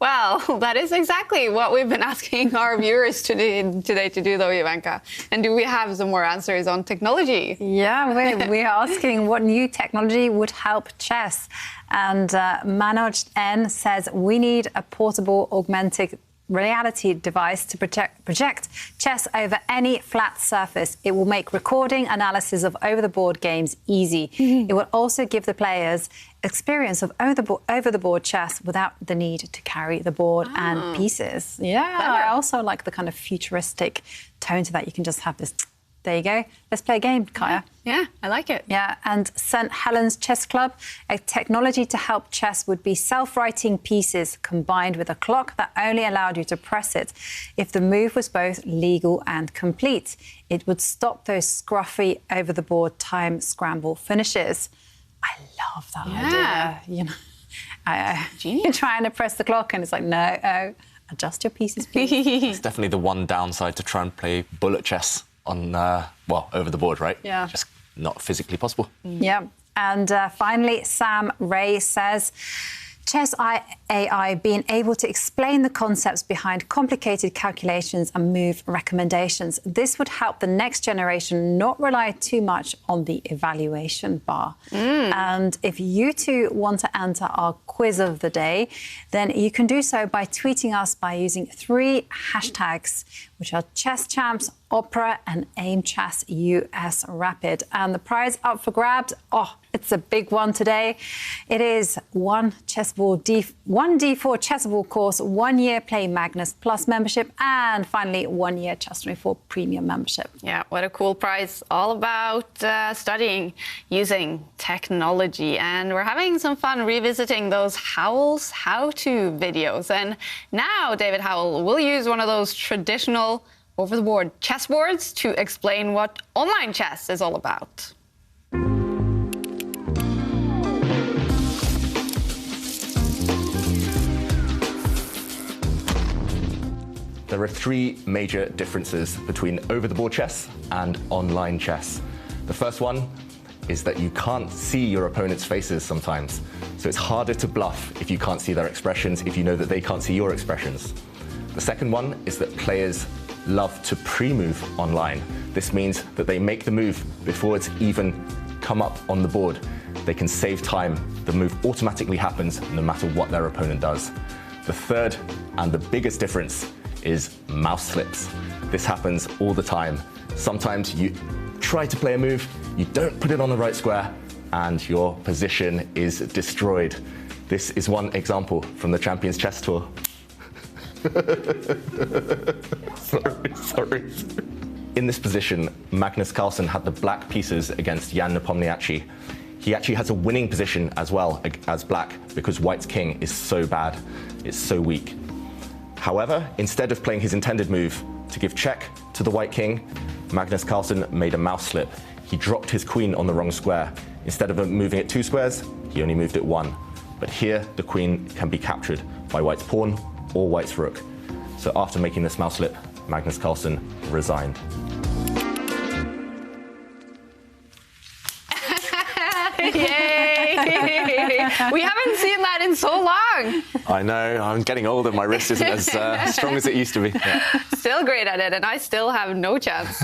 Well, that is exactly what we've been asking our viewers today to do, though, Ivanka. And do we have some more answers on technology? Yeah, we're asking what new technology would help chess. And Manoj N says we need a portable augmented reality device to project chess over any flat surface. It will make recording analysis of over-the-board games easy. It will also give the players experience of over-the-board chess without the need to carry the board and pieces. Yeah, I also like the kind of futuristic tone to that. You can just have this. There you go. Let's play a game, Kaya. Yeah, I like it. Yeah, and St. Helens Chess Club, a technology to help chess would be self-writing pieces combined with a clock that only allowed you to press it if the move was both legal and complete. It would stop those scruffy over-the-board time scramble finishes. I love that idea. You know, you're trying to press the clock and it's like, no, adjust your pieces, please. It's definitely the one downside to try and play bullet chess on, over the board, right? Yeah. Just not physically possible. Yeah. And finally, Sam Ray says, Chess AI being able to explain the concepts behind complicated calculations and move recommendations. This would help the next generation not rely too much on the evaluation bar. And if you two want to enter our quiz of the day, then you can do so by tweeting us by using 3 hashtags, which are Chess Champs, Opera and Aimchess US Rapid. And the prize up for grabs, it's a big one today. It is one D4 chessable course, 1 year Play Magnus Plus membership, and finally 1 year Chess24 Premium membership. Yeah, what a cool prize. All about studying using technology. And we're having some fun revisiting those Howell's how-to videos. And now David Howell will use one of those traditional over-the-board chessboards to explain what online chess is all about. There are 3 major differences between over-the-board chess and online chess. The first one is that you can't see your opponent's faces sometimes. So it's harder to bluff if you can't see their expressions, if you know that they can't see your expressions. The second one is that players love to pre-move online. This means that they make the move before it's even come up on the board. They can save time. The move automatically happens no matter what their opponent does. The third and the biggest difference is mouse slips. This happens all the time. Sometimes you try to play a move, you don't put it on the right square, and your position is destroyed. This is one example from the Champions Chess Tour. Sorry. in this position, Magnus Carlsen had the black pieces against Jan Nepomniachtchi. He actually has a winning position as well as black because white's king is so bad, it's so weak. However, instead of playing his intended move to give check to the white king, Magnus Carlsen made a mouse slip. He dropped his queen on the wrong square. Instead of moving it 2 squares, he only moved it 1. But here, the queen can be captured by white's pawn or white's rook. So after making this mouse slip, Magnus Carlsen resigned. Yay! We haven't seen that in so long. I know, I'm getting older. My wrist isn't as strong as it used to be. Yeah. Still great at it, and I still have no chance.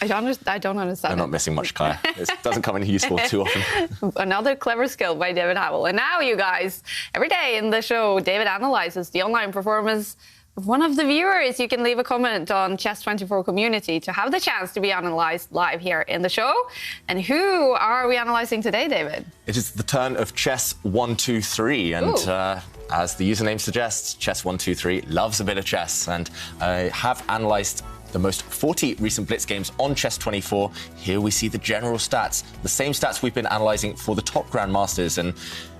I don't understand. I'm not missing much, Kaya. It doesn't come in useful too often. Another clever skill by David Howell. And now, you guys, every day in the show, David analyzes the online performance of one of the viewers. You can leave a comment on Chess24 community to have the chance to be analyzed live here in the show. And who are we analyzing today, David? It is the turn of Chess123, and as the username suggests, Chess123 loves a bit of chess, and I have analysed the most 40 recent Blitz games on Chess24. Here we see the general stats, the same stats we've been analysing for the top Grandmasters, and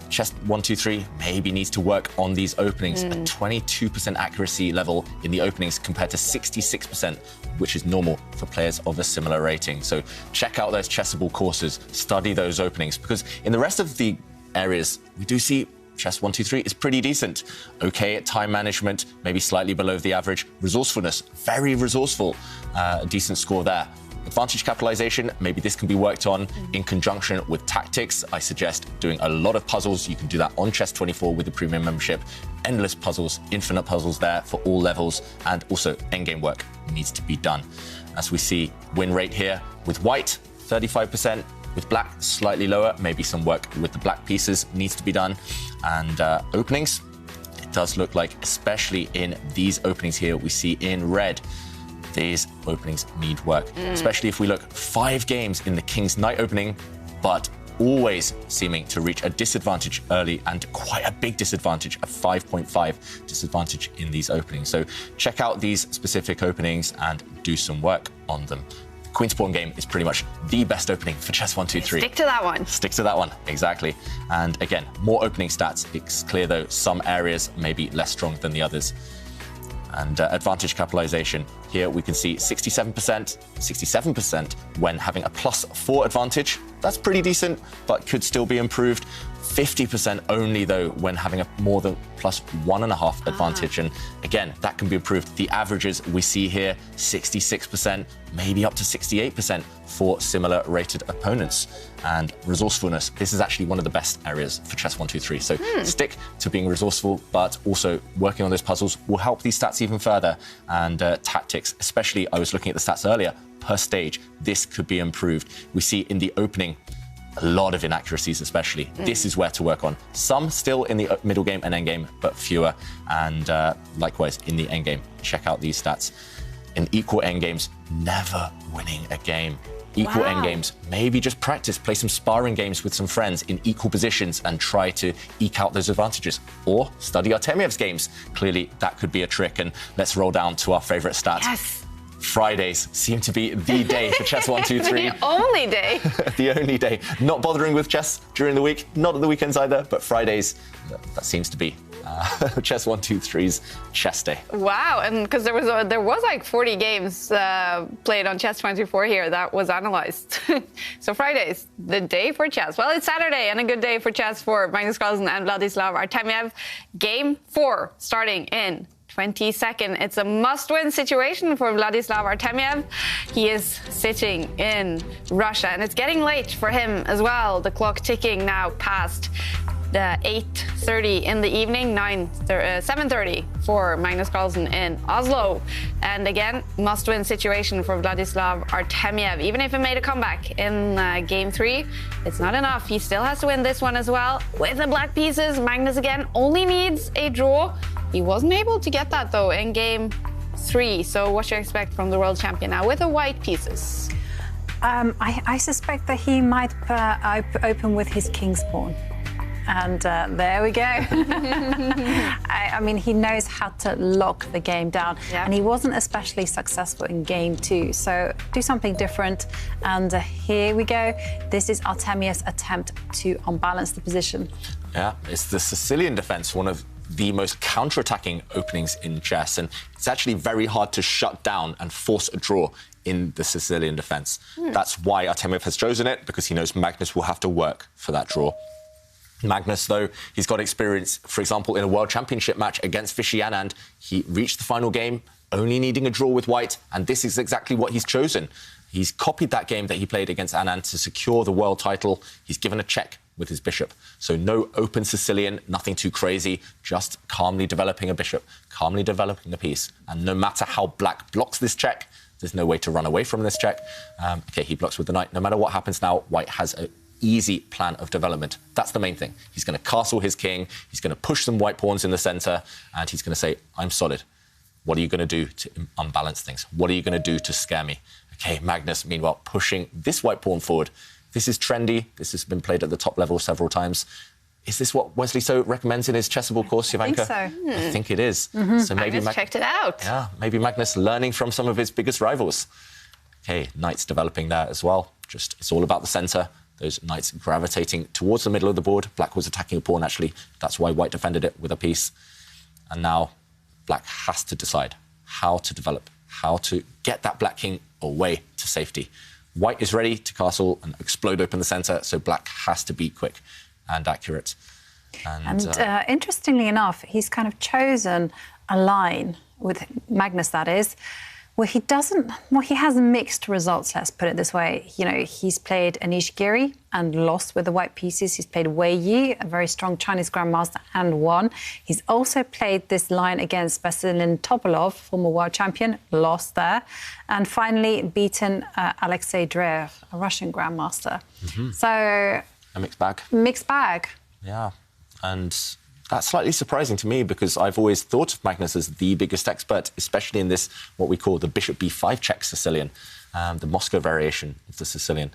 Chess123 maybe needs to work on these openings. A 22% accuracy level in the openings compared to 66%, which is normal for players of a similar rating. So check out those chessable courses, study those openings, because in the rest of the areas, we do see Chess123 is pretty decent. Okay at time management, maybe slightly below the average. Resourcefulness, very resourceful. A decent score there. Advantage capitalization, maybe this can be worked on in conjunction with tactics. I suggest doing a lot of puzzles. You can do that on Chess24 with the premium membership. Endless puzzles, infinite puzzles there for all levels, and also endgame work needs to be done. As we see, win rate here with white, 35%. With black, slightly lower. Maybe some work with the black pieces needs to be done. And openings, it does look like, especially in these openings here, we see in red, these openings need work, especially if we look 5 games in the King's Knight opening, but always seeming to reach a disadvantage early, and quite a big disadvantage, a 5.5 disadvantage in these openings. So check out these specific openings and do some work on them. Queen's Pawn game is pretty much the best opening for Chess123. Stick to that one. Stick to that one, exactly. And again, more opening stats. It's clear, though, some areas may be less strong than the others. And advantage capitalization. Here we can see 67% when having a +4 advantage. That's pretty decent, but could still be improved. 50% only, though, when having a more than +1.5 advantage. And again, that can be improved. The averages we see here, 66%, maybe up to 68% for similar rated opponents. And resourcefulness, this is actually one of the best areas for Chess123. So stick to being resourceful, but also working on those puzzles will help these stats even further. And tactics, especially, I was looking at the stats earlier, per stage, this could be improved. We see in the opening, a lot of inaccuracies, especially. This is where to work on. Some still in the middle game and end game, but fewer. And likewise, in the end game, check out these stats. In equal end games, never winning a game. Equal end games, maybe just practice, play some sparring games with some friends in equal positions and try to eke out those advantages. Or study Artemiev's games. Clearly, that could be a trick. And let's roll down to our favorite stat. Yes. Fridays seem to be the day for Chess123. The only day. The only day. Not bothering with chess during the week, not at the weekends either, but Fridays, that seems to be Chess123's chess day. Wow, and because there was like 40 games played on Chess24 here that was analyzed. So Fridays, the day for chess. Well, it's Saturday and a good day for chess for Magnus Carlsen and Vladislav Artemiev. Game 4 starting in 20 seconds. It's a must-win situation for Vladislav Artemiev. He is sitting in Russia, and it's getting late for him as well. The clock ticking now past the 8:30 in the evening, 7:30 for Magnus Carlsen in Oslo. And again, must-win situation for Vladislav Artemiev. Even if he made a comeback in Game 3, it's not enough. He still has to win this one as well. With the black pieces, Magnus again only needs a draw. He wasn't able to get that, though, in Game 3. So what do you expect from the world champion now with the white pieces? I suspect that he might open with his king's pawn. And there we go. I mean, he knows how to lock the game down. And he wasn't especially successful in game 2. So do something different. And here we go. This is Artemia's attempt to unbalance the position. Yeah, it's the Sicilian defense, one of the most counter-attacking openings in chess. And it's actually very hard to shut down and force a draw in the Sicilian defense. That's why Artemiev has chosen it, because he knows Magnus will have to work for that draw. Magnus, though, he's got experience, for example, in a World Championship match against Vachier-Lagrave. He reached the final game, only needing a draw with white, and this is exactly what he's chosen. He's copied that game that he played against Anand to secure the world title. He's given a check with his bishop. So no open Sicilian, nothing too crazy, just calmly developing a bishop, calmly developing a piece. And no matter how black blocks this check, there's no way to run away from this check. OK, he blocks with the knight. No matter what happens now, white has an easy plan of development. That's the main thing. He's going to castle his king, he's going to push some white pawns in the centre, and he's going to say, I'm solid. What are you going to do to unbalance things? What are you going to do to scare me? OK, Magnus, meanwhile, pushing this white pawn forward. This is trendy. This has been played at the top level several times. Is this what Wesley So recommends in his chessable course, Jovanka? I think so. I think it is. So maybe Magnus checked it out. Yeah, maybe Magnus learning from some of his biggest rivals. Okay, knights developing there as well. Just, it's all about the centre. Those knights gravitating towards the middle of the board. Black was attacking a pawn, actually. That's why white defended it with a piece. And now black has to decide how to develop, how to get that black king away to safety. White is ready to castle and explode open the centre, so black has to be quick and accurate. And interestingly enough, he's kind of chosen a line, with Magnus that is, where he doesn't, well, he has mixed results, let's put it this way. You know, he's played Anish Giri and lost with the white pieces. He's played Wei Yi, a very strong Chinese grandmaster, and won. He's also played this line against Vasilin Topolov, former world champion, lost there. And finally beaten Alexei Drev, a Russian grandmaster. So... a mixed bag. Mixed bag. Yeah, and that's slightly surprising to me because I've always thought of Magnus as the biggest expert, especially in this, what we call the bishop b5 check Sicilian, the Moscow variation of the Sicilian.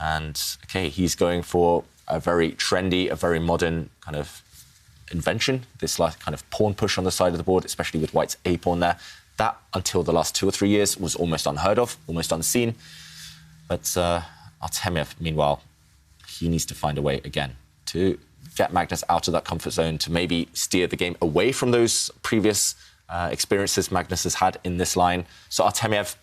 And, OK, he's going for a very trendy, a very modern kind of invention, this like kind of pawn push on the side of the board, especially with white's a-pawn there. That, until the last 2 or 3 years, was almost unheard of, almost unseen. But Artemiev, meanwhile, he needs to find a way again to get Magnus out of that comfort zone, to maybe steer the game away from those previous experiences Magnus has had in this line. So Artemiev,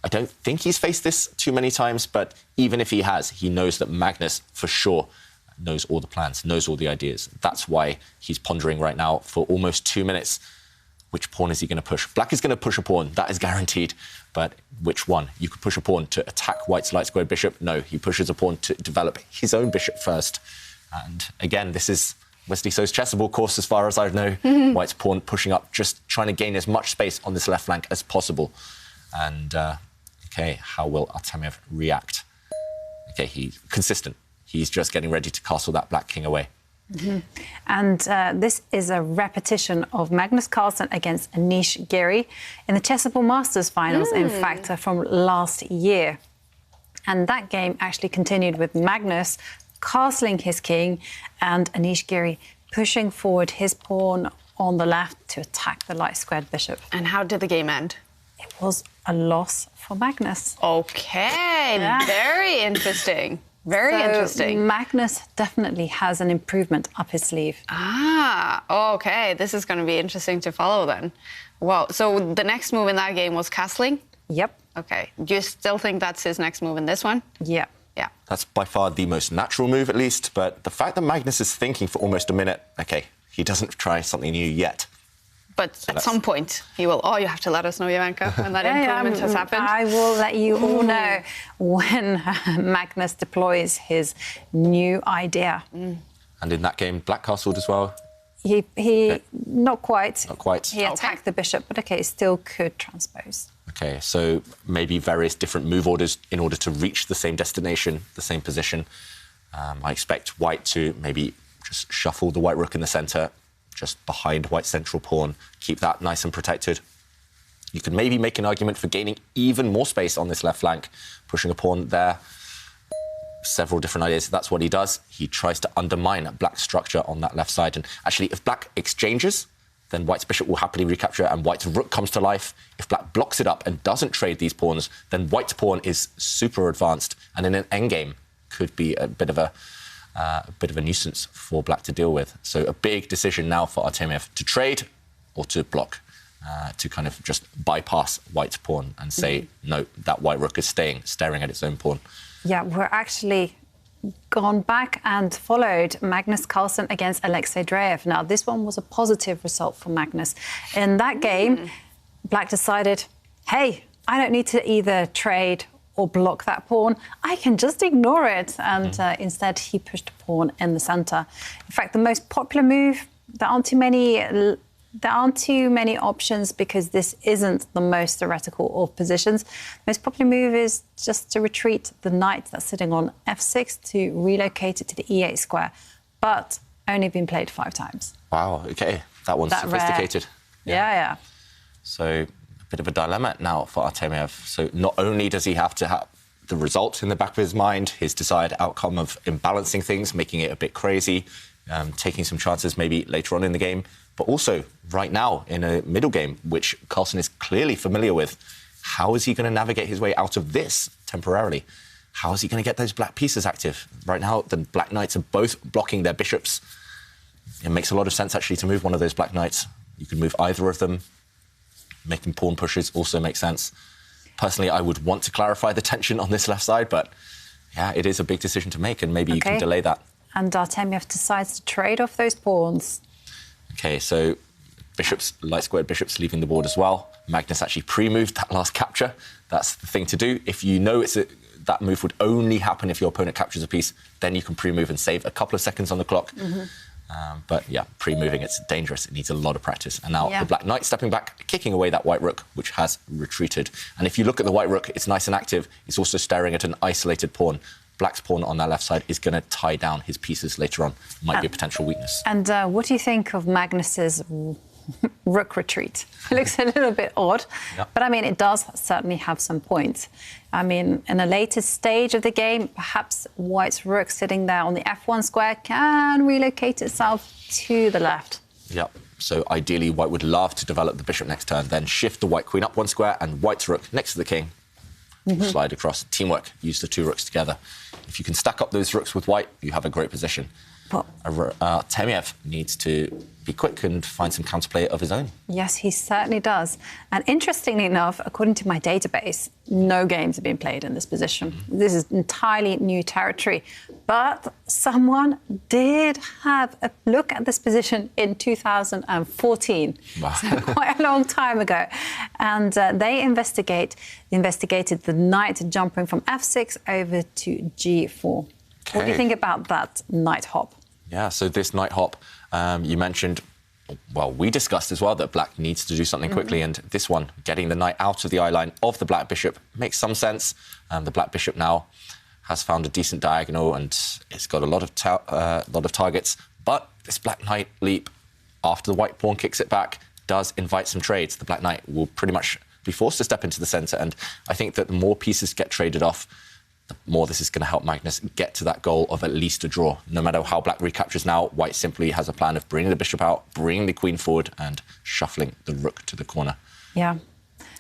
I don't think he's faced this too many times, but even if he has, he knows that Magnus, for sure, knows all the plans, knows all the ideas. That's why he's pondering right now for almost 2 minutes. Which pawn is he going to push? Black is going to push a pawn, that is guaranteed. But which one? You could push a pawn to attack white's light squared bishop. No, he pushes a pawn to develop his own bishop first. And again, this is Wesley So's chessable course, as far as I know. White's pawn pushing up, just trying to gain as much space on this left flank as possible. And, OK, how will Artemiev react? OK, he's consistent. He's just getting ready to castle that black king away. And this is a repetition of Magnus Carlsen against Anish Giri in the Chessable Masters finals, in fact, from last year. And that game actually continued with Magnus castling his king and Anish Giri pushing forward his pawn on the left to attack the light squared bishop. And how did the game end? It was a loss for Magnus. OK, very interesting. Very interesting. Magnus definitely has an improvement up his sleeve. OK. This is going to be interesting to follow then. Wow. So the next move in that game was castling? Yep. OK. Do you still think that's his next move in this one? Yeah. Yeah. That's by far the most natural move, at least. But the fact that Magnus is thinking for almost a minute, OK, he doesn't try something new yet. But so at some point, he will. Oh, you have to let us know, Jovanka, when that improvement has happened. I will let you all know when Magnus deploys his new idea. And in that game, black castled as well? He not quite. Not quite. He attacked the bishop, but OK, still could transpose. OK, so maybe various different move orders in order to reach the same destination, the same position. I expect white to maybe just shuffle the white rook in the centre, just behind white's central pawn, keep that nice and protected. You could maybe make an argument for gaining even more space on this left flank, pushing a pawn there. several different ideas. That's what he does. He tries to undermine black's structure on that left side. And actually, if black exchanges, then white's bishop will happily recapture it and white's rook comes to life. If black blocks it up and doesn't trade these pawns, then white's pawn is super advanced and in an endgame could be a bit of a nuisance for black to deal with. So a big decision now for Artemiev to trade or to block, to kind of just bypass white's pawn and say, no, that white rook is staring at its own pawn. Yeah, we're actually gone back and followed Magnus Carlsen against Alexei Dreyev. Now, this one was a positive result for Magnus. In that game, black decided, hey, I don't need to either trade or block that pawn. I can just ignore it. And instead, he pushed a pawn in the centre. In fact, the most popular move, there aren't too many options because this isn't the most theoretical of positions. The most popular move is just to retreat the knight that's sitting on f6 to relocate it to the e8 square, but only been played 5 times. Wow, OK. That one's sophisticated. Yeah. So a bit of a dilemma now for Artemiev. So not only does he have to have the result in the back of his mind, his desired outcome of imbalancing things, making it a bit crazy, taking some chances maybe later on in the game, but also right now in a middle game, which Carlsen is clearly familiar with. How is he going to navigate his way out of this temporarily? How is he going to get those black pieces active? Right now, the black knights are both blocking their bishops. It makes a lot of sense, actually, to move one of those black knights. You could move either of them. Making pawn pushes also makes sense. Personally, I would want to clarify the tension on this left side, but yeah, it is a big decision to make, and maybe you can delay that. And Artemiev decides to trade off those pawns. OK, so bishops, light-squared bishops leaving the board as well. Magnus actually pre-moved that last capture. That's the thing to do. If you know that move would only happen if your opponent captures a piece, then you can pre-move and save a couple of seconds on the clock. But yeah, pre-moving, it's dangerous. It needs a lot of practice. And now the black knight stepping back, kicking away that white rook, which has retreated. And if you look at the white rook, it's nice and active. It's also staring at an isolated pawn. Black's pawn on that left side is going to tie down his pieces later on. Might be a potential weakness. And what do you think of Magnus's rook retreat? It looks a little bit odd, but I mean, it does certainly have some points. I mean, in a later stage of the game, perhaps white's rook sitting there on the f1 square can relocate itself to the left. Yep. So ideally, white would love to develop the bishop next turn, then shift the white queen up 1 square and white's rook next to the king. Slide across. Teamwork. Use the 2 rooks together. If you can stack up those rooks with white, you have a great position. Artemiev needs to be quick and find some counterplay of his own. Yes, he certainly does. And interestingly enough, according to my database, no games have been played in this position. This is entirely new territory. But someone did have a look at this position in 2014. Wow. So quite a long time ago. And they investigated the knight jumping from f6 over to g4. Okay. What do you think about that knight hop? Yeah, so this knight hop, you mentioned, well, we discussed as well that black needs to do something quickly, and this one, getting the knight out of the eye line of the black bishop, makes some sense. The black bishop now has found a decent diagonal, and it's got a lot of targets. But this black knight leap, after the white pawn kicks it back, does invite some trades. The black knight will pretty much be forced to step into the centre, and I think that the more pieces get traded off, the more this is going to help Magnus get to that goal of at least a draw. No matter how black recaptures now, white simply has a plan of bringing the bishop out, bringing the queen forward and shuffling the rook to the corner. Yeah.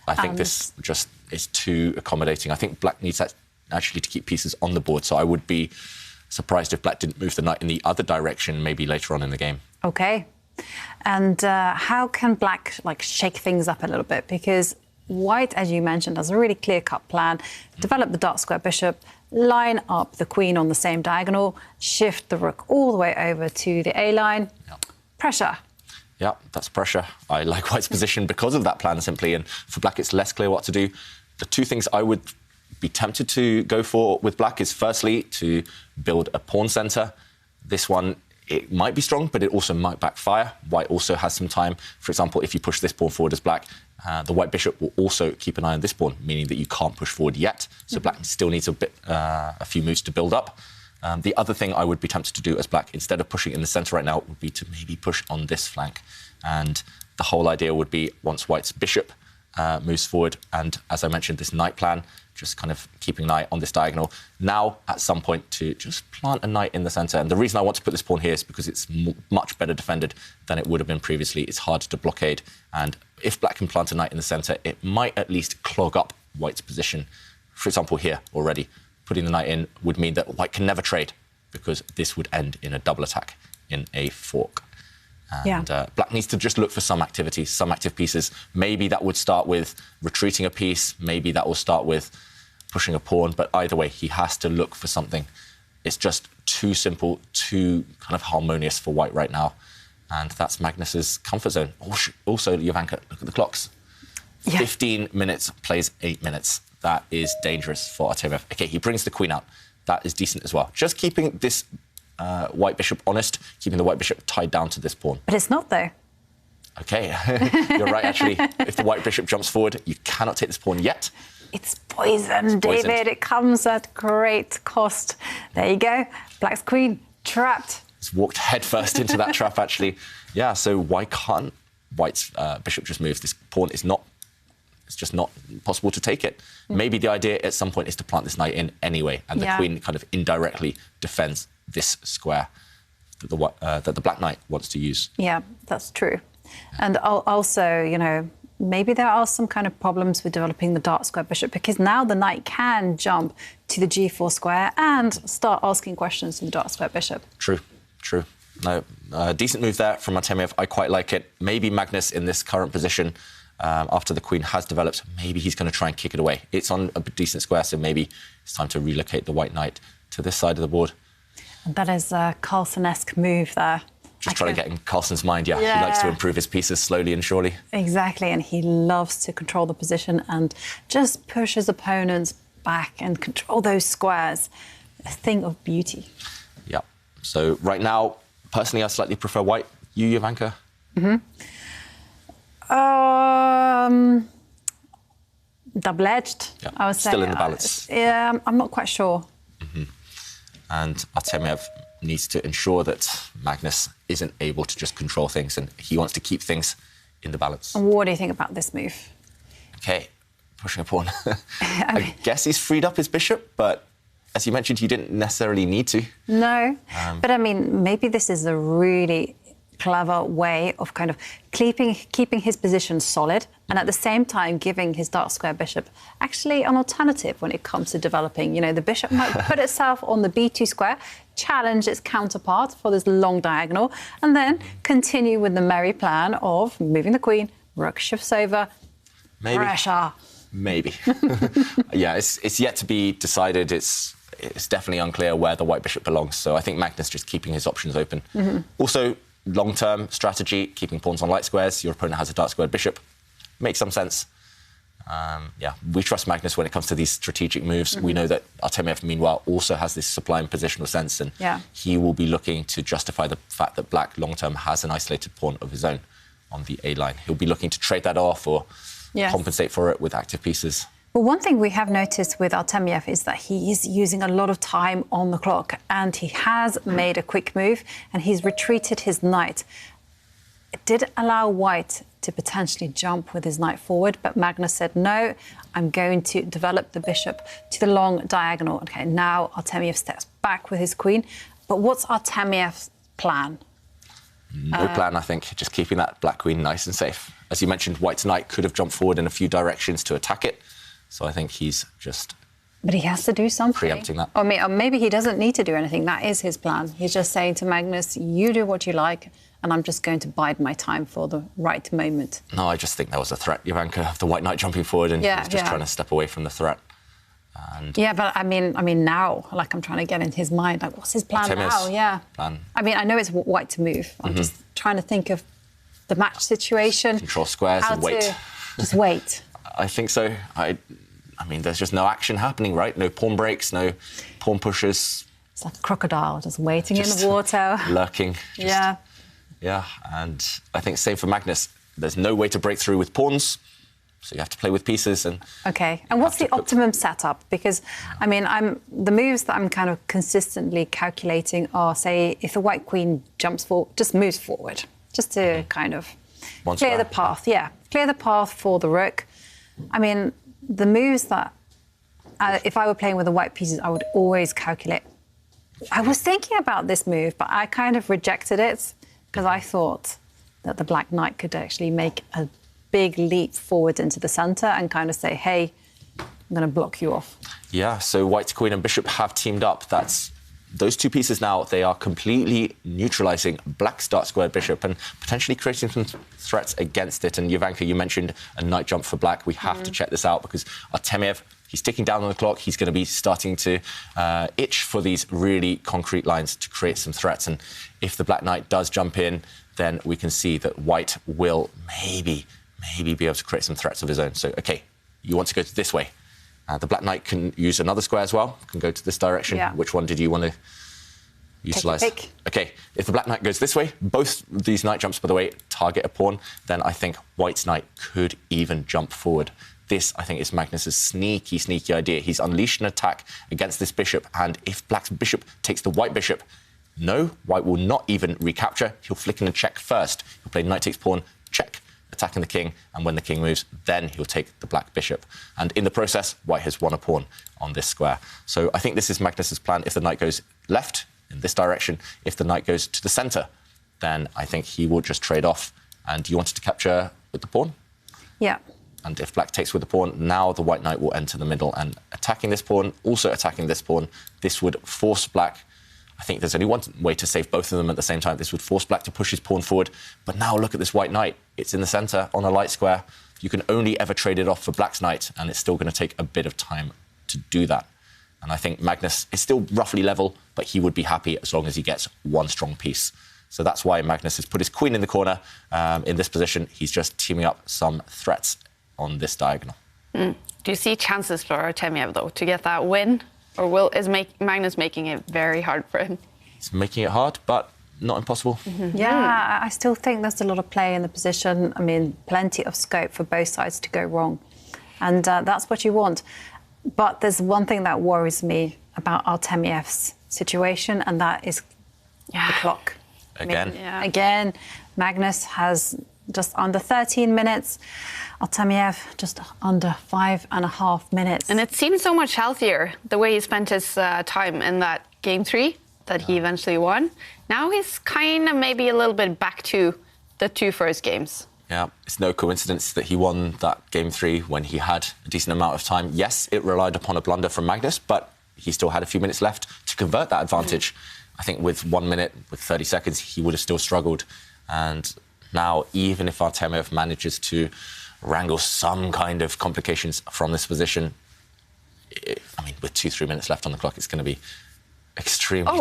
I think this just is too accommodating. I think black needs actually to keep pieces on the board, so I would be surprised if black didn't move the knight in the other direction maybe later on in the game. OK. And how can black shake things up a little bit? Because white, as you mentioned, has a really clear-cut plan. Develop the dark square bishop, line up the queen on the same diagonal, shift the rook all the way over to the A-line. Pressure. Yeah, that's pressure. I like white's position because of that plan, simply. And for black, it's less clear what to do. The 2 things I would be tempted to go for with black is, firstly, to build a pawn centre. This one, it might be strong, but it also might backfire. White also has some time. For example, if you push this pawn forward as black, the white bishop will also keep an eye on this pawn, meaning that you can't push forward yet. So black still needs a few moves to build up. The other thing I would be tempted to do as black, instead of pushing in the centre right now, would be to maybe push on this flank. And the whole idea would be, once white's bishop moves forward. And as I mentioned, this knight plan, just kind of keeping an eye on this diagonal. Now, at some point, to just plant a knight in the centre. And the reason I want to put this pawn here is because it's much better defended than it would have been previously. It's harder to blockade. And if black can plant a knight in the centre, it might at least clog up white's position. For example, here already, putting the knight in would mean that white can never trade, because this would end in a double attack in a fork. And black needs to just look for some activity, some active pieces. Maybe that would start with retreating a piece. Maybe that will start with pushing a pawn. But either way, he has to look for something. It's just too simple, too kind of harmonious for white right now. And that's Magnus's comfort zone. Also, Jovanka, look at the clocks. 15 minutes plays 8 minutes. That is dangerous for Artemiev. OK, he brings the queen out. That is decent as well. Just keeping this white bishop honest, keeping the white bishop tied down to this pawn. But it's not, though. OK, you're right, actually. If the white bishop jumps forward, you cannot take this pawn yet. It's poisoned, David. It comes at great cost. There you go. Black's queen trapped. It's walked headfirst into that trap, actually. Yeah, so why can't white's bishop just move? This pawn is not... It's just not possible to take it. Maybe the idea at some point is to plant this knight in anyway, and the queen kind of indirectly defends this square that the black knight wants to use. Yeah, that's true. And also, you know, maybe there are some kind of problems with developing the dark square bishop, because now the knight can jump to the g4 square and start asking questions to the dark square bishop. True, true. No, decent move there from Artemiev. I quite like it. Maybe Magnus in this current position, after the queen has developed, maybe he's going to try and kick it away. It's on a decent square, so maybe it's time to relocate the white knight to this side of the board. And that is a Carlsen-esque move there. Just trying to get in Carlsen's mind, yeah. He likes to improve his pieces slowly and surely. Exactly, and he loves to control the position and just push his opponents back and control those squares. A thing of beauty. Yeah. So right now, personally, I slightly prefer white. You, Jovanka? Double-edged, I would say. Still in the balance. Yeah, I'm not quite sure. And Artemiev needs to ensure that Magnus isn't able to just control things, and he wants to keep things in the balance. And what do you think about this move? OK, pushing a pawn. I guess he's freed up his bishop, but as you mentioned, he didn't necessarily need to. No, but I mean, maybe this is a really clever way of kind of keeping his position solid and at the same time giving his dark square bishop actually an alternative when it comes to developing. You know, the bishop might put itself on the b2 square, challenge its counterpart for this long diagonal, and then continue with the merry plan of moving the queen, rook shifts over, pressure. Maybe. Yeah, it's yet to be decided. It's definitely unclear where the white bishop belongs, so I think Magnus just keeping his options open. Also, long-term strategy, keeping pawns on light squares. Your opponent has a dark squared bishop. Makes some sense. Yeah, we trust Magnus when it comes to these strategic moves. We know that Artemiev, meanwhile, also has this sublime positional sense, and he will be looking to justify the fact that black long-term has an isolated pawn of his own on the A line. He'll be looking to trade that off or compensate for it with active pieces. Well, one thing we have noticed with Artemiev is that he is using a lot of time on the clock, and he has made a quick move and he's retreated his knight. It did allow white to potentially jump with his knight forward, but Magnus said, no, I'm going to develop the bishop to the long diagonal. OK, now Artemiev steps back with his queen. But what's Artemiev's plan? No plan, I think. Just keeping that black queen nice and safe. As you mentioned, white's knight could have jumped forward in a few directions to attack it. So I think he's just... But he has to do something. Preempting that. Or maybe he doesn't need to do anything. That is his plan. He's just saying to Magnus, you do what you like, and I'm just going to bide my time for the right moment. No, I just think there was a threat, Jovanka, of the white knight jumping forward, and he was just trying to step away from the threat. And yeah, but I mean now, like, I'm trying to get into his mind. Like, what's his plan now? Yeah. Plan. I mean, I know it's white to move. I'm just trying to think of the match situation. Control squares and wait. Just wait. I think so. I mean, there's just no action happening, right? No pawn breaks, no pawn pushes. It's like a crocodile, just waiting in the water. Lurking. Yeah, and I think same for Magnus. There's no way to break through with pawns, so you have to play with pieces. And OK, and what's the optimum setup? Because, I mean, the moves that I'm kind of consistently calculating are, say, if the white queen jumps forward, just moves forward, just to kind of clear the path, clear the path for the rook. I mean, the moves that, if I were playing with the white pieces, I would always calculate. I was thinking about this move, but I kind of rejected it because I thought that the black knight could actually make a big leap forward into the centre and kind of say, hey, I'm going to block you off. Yeah, so white's queen and bishop have teamed up. Those two pieces now, they are completely neutralising black's dark squared bishop and potentially creating some threats against it. And Jovanka, you mentioned a knight jump for black. We have to check this out because Artemiev, he's ticking down on the clock. He's going to be starting to itch for these really concrete lines to create some threats. And if the black knight does jump in, then we can see that white will maybe be able to create some threats of his own. So, OK, you want to go this way. The black knight can use another square as well, can go to this direction. Yeah. Which one did you want to utilise? OK, if the black knight goes this way, both these knight jumps, by the way, target a pawn, then I think white's knight could even jump forward. This, I think, is Magnus's sneaky idea. He's unleashed an attack against this bishop, and if black's bishop takes the white bishop, no, white will not even recapture. He'll flick in a check first. He'll play knight takes pawn, check, attacking the king, and when the king moves, then he'll take the black bishop. And in the process, white has won a pawn on this square. So I think this is Magnus's plan. If the knight goes left, in this direction, if the knight goes to the centre, then I think he will just trade off. And you wanted to capture with the pawn? Yeah. And if black takes with the pawn, now the white knight will enter the middle and attacking this pawn, also attacking this pawn. This would force black. I think there's only one way to save both of them at the same time. This would force black to push his pawn forward. But now look at this white knight. It's in the centre on a light square. You can only ever trade it off for black's knight, and it's still going to take a bit of time to do that. And I think Magnus is still roughly level, but he would be happy as long as he gets one strong piece. So that's why Magnus has put his queen in the corner in this position. He's just teaming up some threats on this diagonal. Do you see chances for Artemiev, though, to get that win? Or is Magnus making it very hard for him? It's making it hard, but not impossible. Yeah, I still think there's a lot of play in the position. I mean, plenty of scope for both sides to go wrong. And that's what you want. But there's one thing that worries me about Artemiev's situation, and that is the clock. Again? Again, Magnus has just under 13 minutes. Artemiev just under 5.5 minutes. And it seems so much healthier, the way he spent his time in that game 3 that he eventually won. Now he's kind of maybe a little bit back to the 2 first games. Yeah, it's no coincidence that he won that game 3 when he had a decent amount of time. Yes, it relied upon a blunder from Magnus, but he still had a few minutes left to convert that advantage. I think with 1 minute, with 30 seconds, he would have still struggled. And now, even if Artemiev manages to wrangle some kind of complications from this position, I mean, with 2-3 minutes left on the clock, it's going to be extremely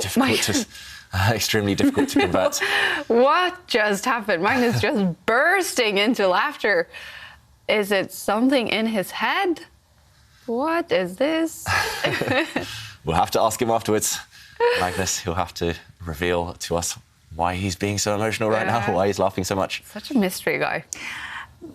difficult to convert. What just happened? Magnus just bursting into laughter. Is it something in his head? What is this? We'll have to ask him afterwards. Magnus, he'll have to reveal to us why he's being so emotional right now, why he's laughing so much. Such a mystery guy.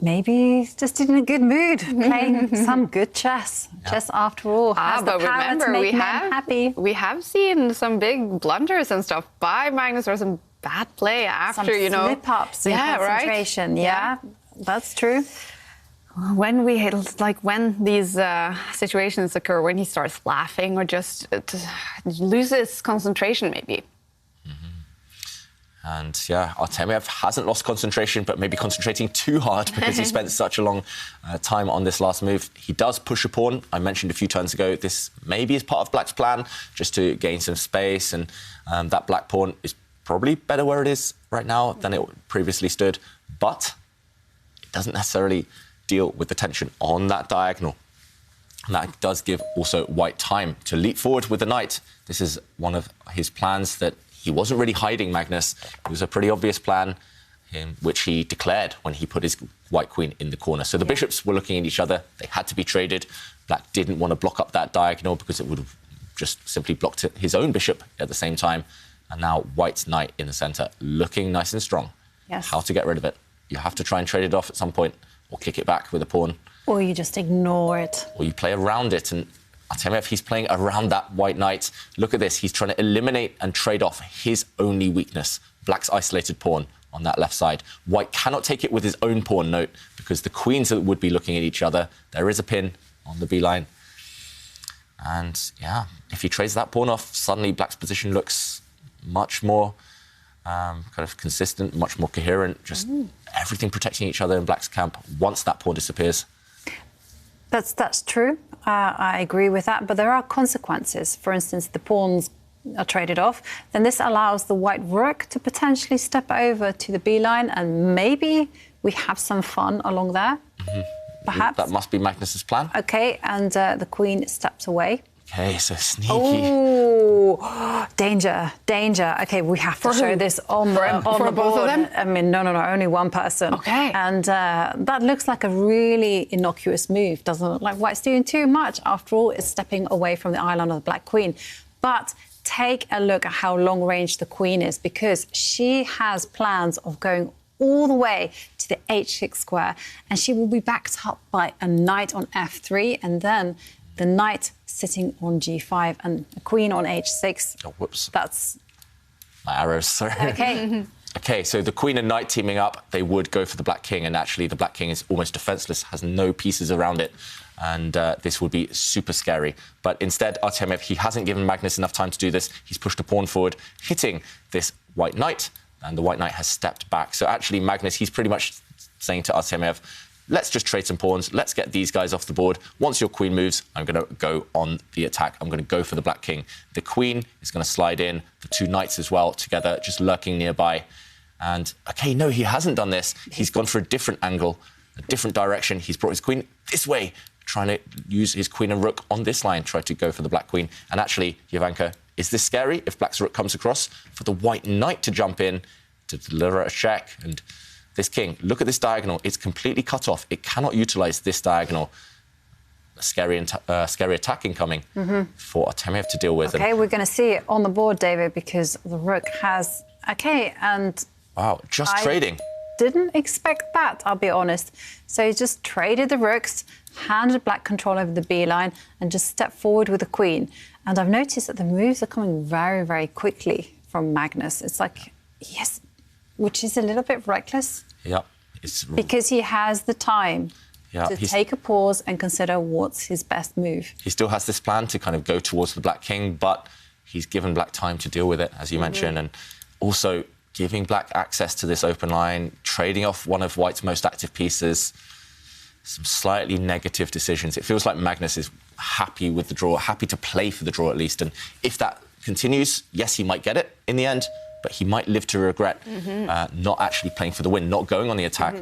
Maybe he's just in a good mood, playing some good chess. Chess, after all, has the power to make men happy. We have seen some big blunders and stuff by Magnus, or some bad play after, some you know. slip-ups in concentration. Right? Yeah, that's true. When these situations occur, when he starts laughing or just loses concentration, maybe. And yeah, Artemiev hasn't lost concentration, but maybe concentrating too hard because he spent such a long time on this last move. He does push a pawn. I mentioned a few turns ago, this maybe is part of black's plan, just to gain some space. And that black pawn is probably better where it is right now than it previously stood. But it doesn't necessarily deal with the tension on that diagonal. And that does give also white time to leap forward with the knight. This is one of his plans that he wasn't really hiding, Magnus. It was a pretty obvious plan, which he declared when he put his white queen in the corner. So the bishops were looking at each other. They had to be traded. Black didn't want to block up that diagonal because it would have just simply blocked his own bishop at the same time. And now white's knight in the centre, looking nice and strong. Yes. How to get rid of it. You have to try and trade it off at some point, or kick it back with a pawn. Or you just ignore it. Or you play around it. And Artemiev, he's playing around that white knight. Look at this. He's trying to eliminate and trade off his only weakness, black's isolated pawn on that left side. White cannot take it with his own pawn, note, because the queens would be looking at each other. There is a pin on the B line. And, yeah, if he trades that pawn off, suddenly black's position looks much more kind of consistent, much more coherent, just everything protecting each other in black's camp once that pawn disappears. That's true. I agree with that. But there are consequences. For instance, the pawns are traded off. Then this allows the white rook to potentially step over to the B line, and maybe we have some fun along there. Perhaps. That must be Magnus's plan. OK, and the queen steps away. OK, so sneaky. Oh, danger, danger. OK, we have to show this on the both board. of them? I mean, no, only one person. OK. And that looks like a really innocuous move, doesn't it? Like white's doing too much. After all, it's stepping away from the island of the black queen. But take a look at how long range the queen is, because she has plans of going all the way to the h6 square, and she will be backed up by a knight on f3, and then the knight sitting on g5 and a queen on h6. Oh, whoops. That's... My arrows, sorry. OK. OK, so the queen and knight teaming up, they would go for the black king, and actually the black king is almost defenseless, has no pieces around it, and this would be super scary. But instead, Artemiev, he hasn't given Magnus enough time to do this. He's pushed a pawn forward, hitting this white knight, and the white knight has stepped back. So actually, Magnus, he's pretty much saying to Artemiev, let's just trade some pawns. Let's get these guys off the board. Once your queen moves, I'm going to go on the attack. I'm going to go for the black king. The queen is going to slide in, the two knights as well, together, just lurking nearby. And, OK, no, he hasn't done this. He's gone for a different angle, a different direction. He's brought his queen this way, trying to use his queen and rook on this line, try to go for the black queen. And actually, Jovanka, is this scary if black's rook comes across? For the white knight to jump in, to deliver a check, and this king, look at this diagonal. It's completely cut off. It cannot utilise this diagonal. A scary attack incoming for Artemiev to deal with. OK, we're going to see it on the board, David, because the rook has... OK, and... Wow, just trading. Didn't expect that, I'll be honest. So he just traded the rooks, handed black control over the B line, and just stepped forward with the queen. And I've noticed that the moves are coming very, very quickly from Magnus. It's like, yes, which is a little bit reckless. Yeah. Because he has the time to take a pause and consider what's his best move. He still has this plan to kind of go towards the black king, but he's given black time to deal with it, as you mentioned, and also giving black access to this open line, trading off one of white's most active pieces. Some slightly negative decisions. It feels like Magnus is happy with the draw, happy to play for the draw at least. And if that continues, yes, he might get it in the end, but he might live to regret not actually playing for the win, not going on the attack.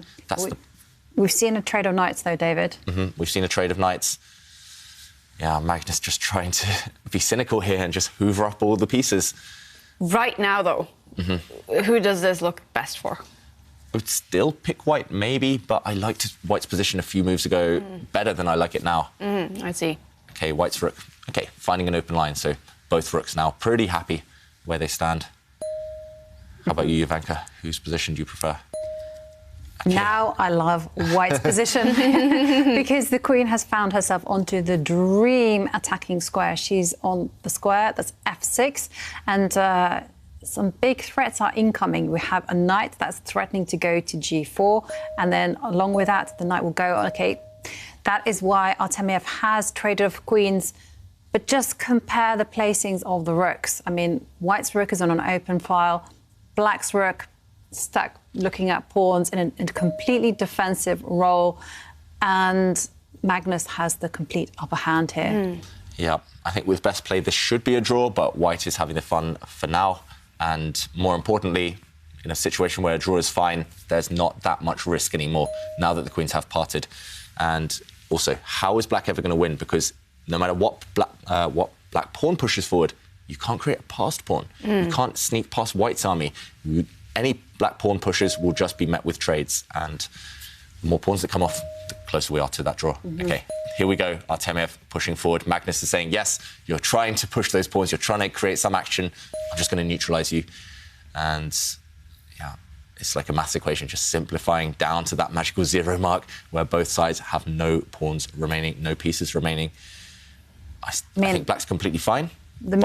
We've seen a trade of knights, though, David. We've seen a trade of knights. Yeah, Magnus just trying to be cynical here and just hoover up all the pieces. Right now, though, who does this look best for? I would still pick white, maybe, but I liked white's position a few moves ago better than I like it now. I see. OK, white's rook. OK, finding an open line, so both rooks now pretty happy where they stand. How about you, Jovanka? Whose position do you prefer? Okay. Now I love white's position because the queen has found herself onto the dream attacking square. She's on the square, that's f6, and some big threats are incoming. We have a knight that's threatening to go to g4, and then along with that, the knight will go, OK. That is why Artemiev has traded off queens, but just compare the placings of the rooks. I mean, white's rook is on an open file, black's rook stuck looking at pawns in a completely defensive role, and Magnus has the complete upper hand here. Yeah, I think with best play, this should be a draw, but white is having the fun for now. And more importantly, in a situation where a draw is fine, there's not that much risk anymore now that the queens have parted. And also, how is black ever going to win? Because no matter what black pawn pushes forward, you can't create a passed pawn. You can't sneak past white's army. Any black pawn pushes will just be met with trades. And the more pawns that come off, the closer we are to that draw. OK, here we go. Artemiev pushing forward. Magnus is saying, yes, you're trying to push those pawns. You're trying to create some action. I'm just going to neutralise you. And, yeah, it's like a maths equation, just simplifying down to that magical zero mark where both sides have no pawns remaining, no pieces remaining. I think black's completely fine. The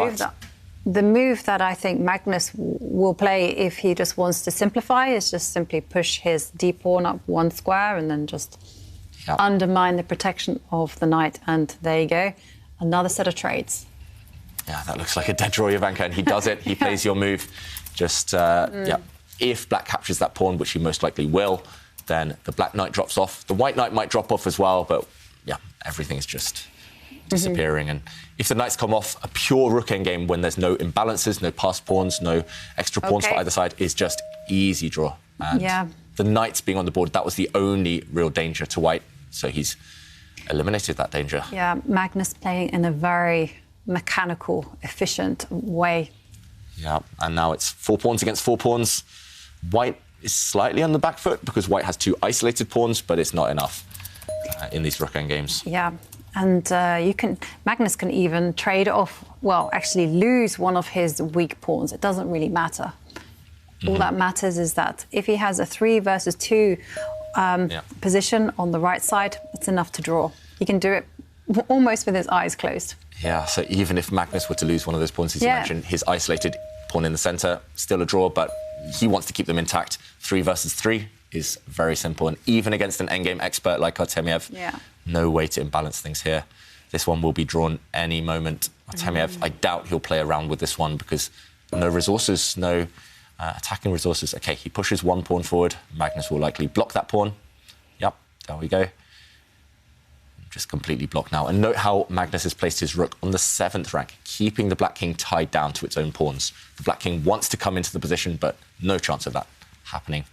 The move that I think Magnus will play if he just wants to simplify is just simply push his d-pawn up one square and then just undermine the protection of the knight. And there you go, another set of trades. Yeah, that looks like a dead draw, Jovanka, and he does it. He plays your move. Just, if black captures that pawn, which he most likely will, then the black knight drops off. The white knight might drop off as well, but yeah, everything's just disappearing. And if the knights come off, a pure rook endgame when there's no imbalances, no passed pawns, no extra pawns for either side is just easy draw. And the knights being on the board, that was the only real danger to white. So he's eliminated that danger. Yeah, Magnus playing in a very mechanical, efficient way. Yeah, and now it's 4 pawns against 4 pawns. White is slightly on the back foot because white has 2 isolated pawns, but it's not enough in these rook endgames. Yeah, and Magnus can even trade off, well, actually lose one of his weak pawns. It doesn't really matter. All that matters is that if he has a 3 versus 2 position on the right side, it's enough to draw. He can do it almost with his eyes closed. Yeah, so even if Magnus were to lose one of those pawns, as you mentioned, his isolated pawn in the centre, still a draw, but he wants to keep them intact. 3 versus 3 is very simple, and even against an endgame expert like Artemiev, no way to imbalance things here. This one will be drawn any moment. Artemiev, I doubt he'll play around with this one because no resources, no attacking resources. OK, he pushes 1 pawn forward. Magnus will likely block that pawn. Yep, there we go. Just completely blocked now. And note how Magnus has placed his rook on the 7th rank, keeping the black king tied down to its own pawns. The black king wants to come into the position, but no chance of that happening.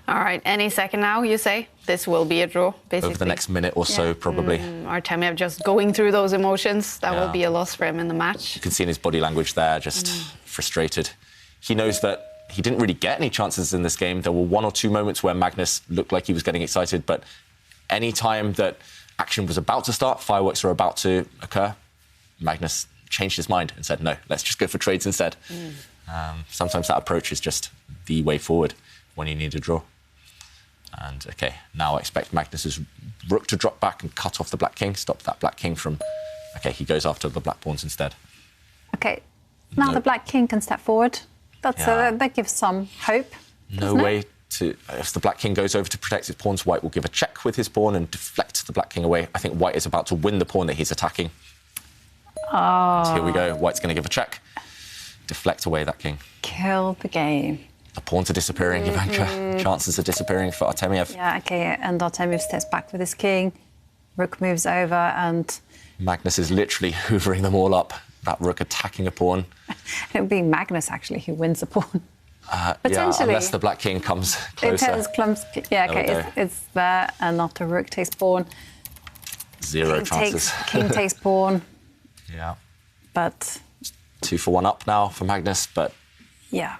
All right, any second now, you say? This will be a draw, basically. Over the next minute or so, probably. Artemiev just going through those emotions. That will be a loss for him in the match. You can see in his body language there, just frustrated. He knows that he didn't really get any chances in this game. There were 1 or 2 moments where Magnus looked like he was getting excited, but any time that action was about to start, fireworks were about to occur, Magnus changed his mind and said, no, let's just go for trades instead. Sometimes that approach is just the way forward when you need a draw. And, OK, now I expect Magnus's rook to drop back and cut off the black king, stop that black king from... OK, he goes after the black pawns instead. OK, now the black king can step forward. That gives some hope. No way to... If the black king goes over to protect his pawns, white will give a check with his pawn and deflect the black king away. I think white is about to win the pawn that he's attacking. So here we go. White's going to give a check. Deflect away that king. Kill the game. The pawns are disappearing, Jovanka. Chances are disappearing for Artemiev. Yeah, OK, and Artemiev steps back with his king. Rook moves over and... Magnus is literally hoovering them all up. That rook attacking a pawn. It would be Magnus, actually, who wins the pawn. Yeah, unless the black king comes closer. Yeah, OK, it's there, and after rook takes pawn. Zero chances. King takes pawn. Yeah. But... 2 for 1 up now for Magnus, but... Yeah.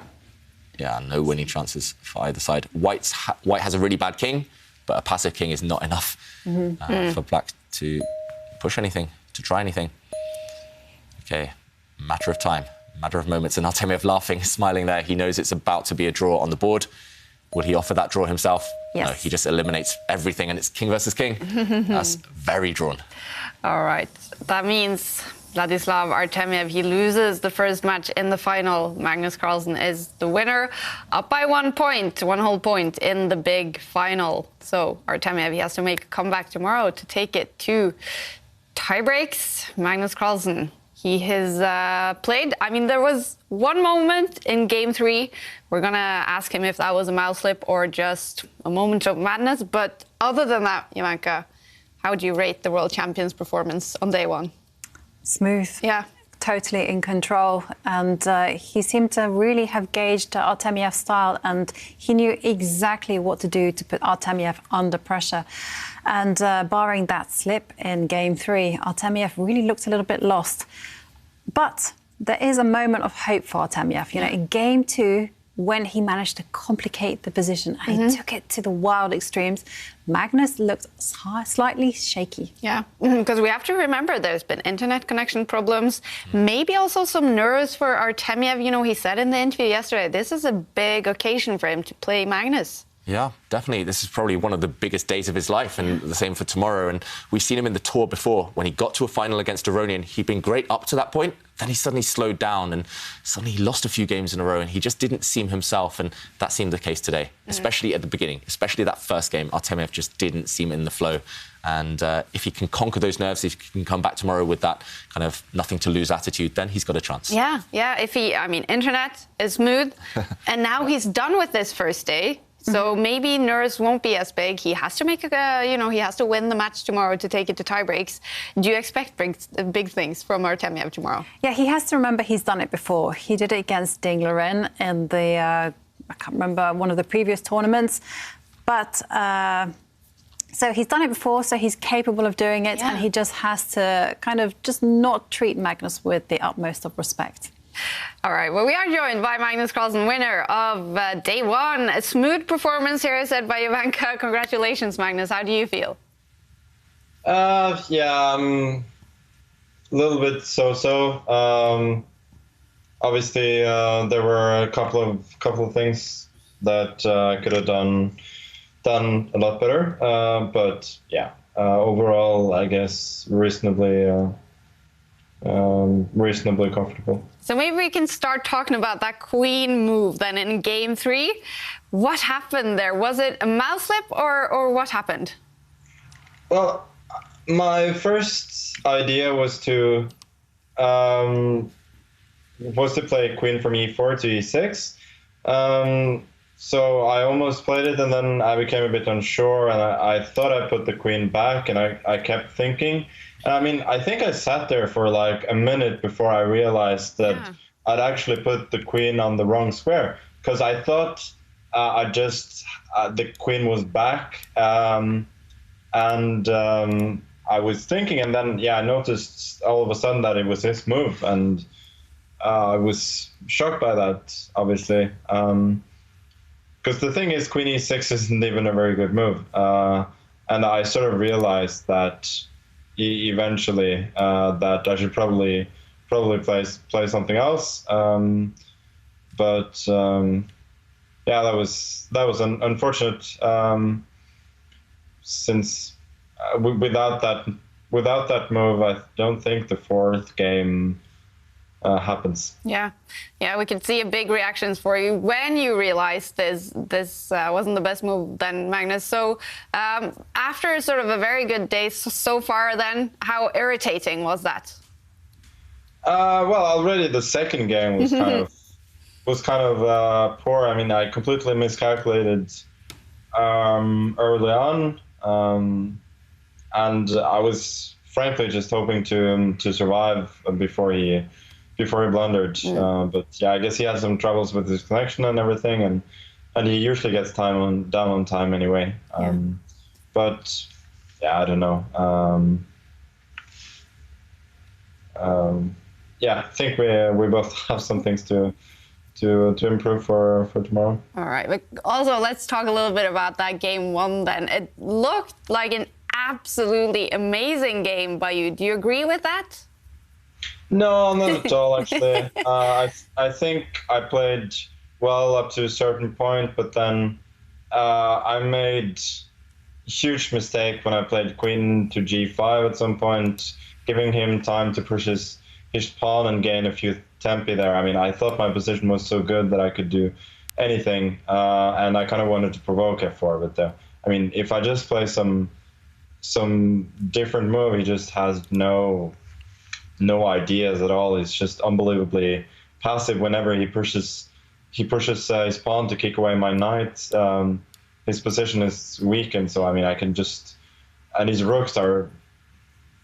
Yeah, no winning chances for either side. White has a really bad king, but a passive king is not enough for black to push anything, to try anything. OK, matter of time, matter of moments, and Artemiev laughing, smiling there. He knows it's about to be a draw on the board. Will he offer that draw himself? Yes. No, he just eliminates everything, and it's king versus king. That's very drawn. All right, that means Vladislav Artemiev, he loses the first match in the final. Magnus Carlsen is the winner, up by 1 point, 1 whole point in the big final. So Artemiev, he has to make a comeback tomorrow to take it to tie breaks. Magnus Carlsen, he has played. I mean, there was one moment in game 3. We're going to ask him if that was a mouse slip or just a moment of madness. But other than that, Jovanka, how would you rate the world champion's performance on day 1? Smooth. Yeah. Totally in control. And he seemed to really have gauged Artemiev's style, and he knew exactly what to do to put Artemiev under pressure. And barring that slip in game 3, Artemiev really looked a little bit lost. But there is a moment of hope for Artemiev. You know, in game 2, when he managed to complicate the position and he took it to the wild extremes, Magnus looked slightly shaky. Yeah, because we have to remember there's been internet connection problems, maybe also some nerves for Artemiev. You know, he said in the interview yesterday, this is a big occasion for him to play Magnus. Yeah, definitely. This is probably one of the biggest days of his life, and the same for tomorrow. And we've seen him in the tour before. When he got to a final against Aronian, he'd been great up to that point. then he suddenly slowed down and suddenly he lost a few games in a row and he just didn't seem himself. And that seemed the case today, especially at the beginning, especially that first game. Artemiev just didn't seem in the flow. And if he can conquer those nerves, if he can come back tomorrow with that kind of nothing to lose attitude, then he's got a chance. Yeah. If he, internet is smooth. And now he's done with this first day. So maybe nerves won't be as big. He has to make he has to win the match tomorrow to take it to tie breaks. Do you expect big things from Artemiev tomorrow? Yeah, he has to remember he's done it before. He did it against Dinglerin in the, I can't remember, one of the previous tournaments. But, so he's done it before, so he's capable of doing it. And he just has to kind of just not treat Magnus with the utmost of respect. All right, well, we are joined by Magnus Carlsen, winner of day one. A smooth performance here, said by Ivanka. Congratulations, Magnus. How do you feel? Yeah, a little bit so-so. Obviously, there were a couple of things that I could have done a lot better. But yeah, overall, I guess reasonably comfortable. So maybe we can start talking about that queen move then in game 3. What happened there? Was it a mouse slip or what happened? Well, my first idea was to play queen from e4 to e6. So I almost played it, and then I became a bit unsure, and I thought I put the queen back, and I kept thinking. I think I sat there for like a minute before I realized that I'd actually put the queen on the wrong square, because I thought the queen was back, and I was thinking, and then I noticed all of a sudden that it was his move, and I was shocked by that, obviously, because the thing is, queen e6 isn't even a very good move, and I sort of realized that eventually that I should probably play something else. But that was unfortunate. Since without that move, I don't think the fourth game happens. Yeah, we could see a big reactions for you when you realized this wasn't the best move then, Magnus. So after sort of a very good day so far then, how irritating was that? Well, already the second game was kind of poor. I completely miscalculated early on, and I was frankly just hoping to survive before he blundered. But I guess he had some troubles with his connection and everything, and he usually gets down on time anyway. But I don't know. I think we both have some things to improve for tomorrow. All right, but also let's talk a little bit about that game 1 then. It looked like an absolutely amazing game by you. Do you agree with that? No, not at all, actually. I think I played well up to a certain point, but then I made a huge mistake when I played queen to g5 at some point, giving him time to push his pawn and gain a few tempi there. I thought my position was so good that I could do anything, and I kind of wanted to provoke f4, but if I just play some different move, he just has no ideas at all. He's just unbelievably passive whenever he pushes his pawn to kick away my knight. His position is weakened, so I can just, and his rooks are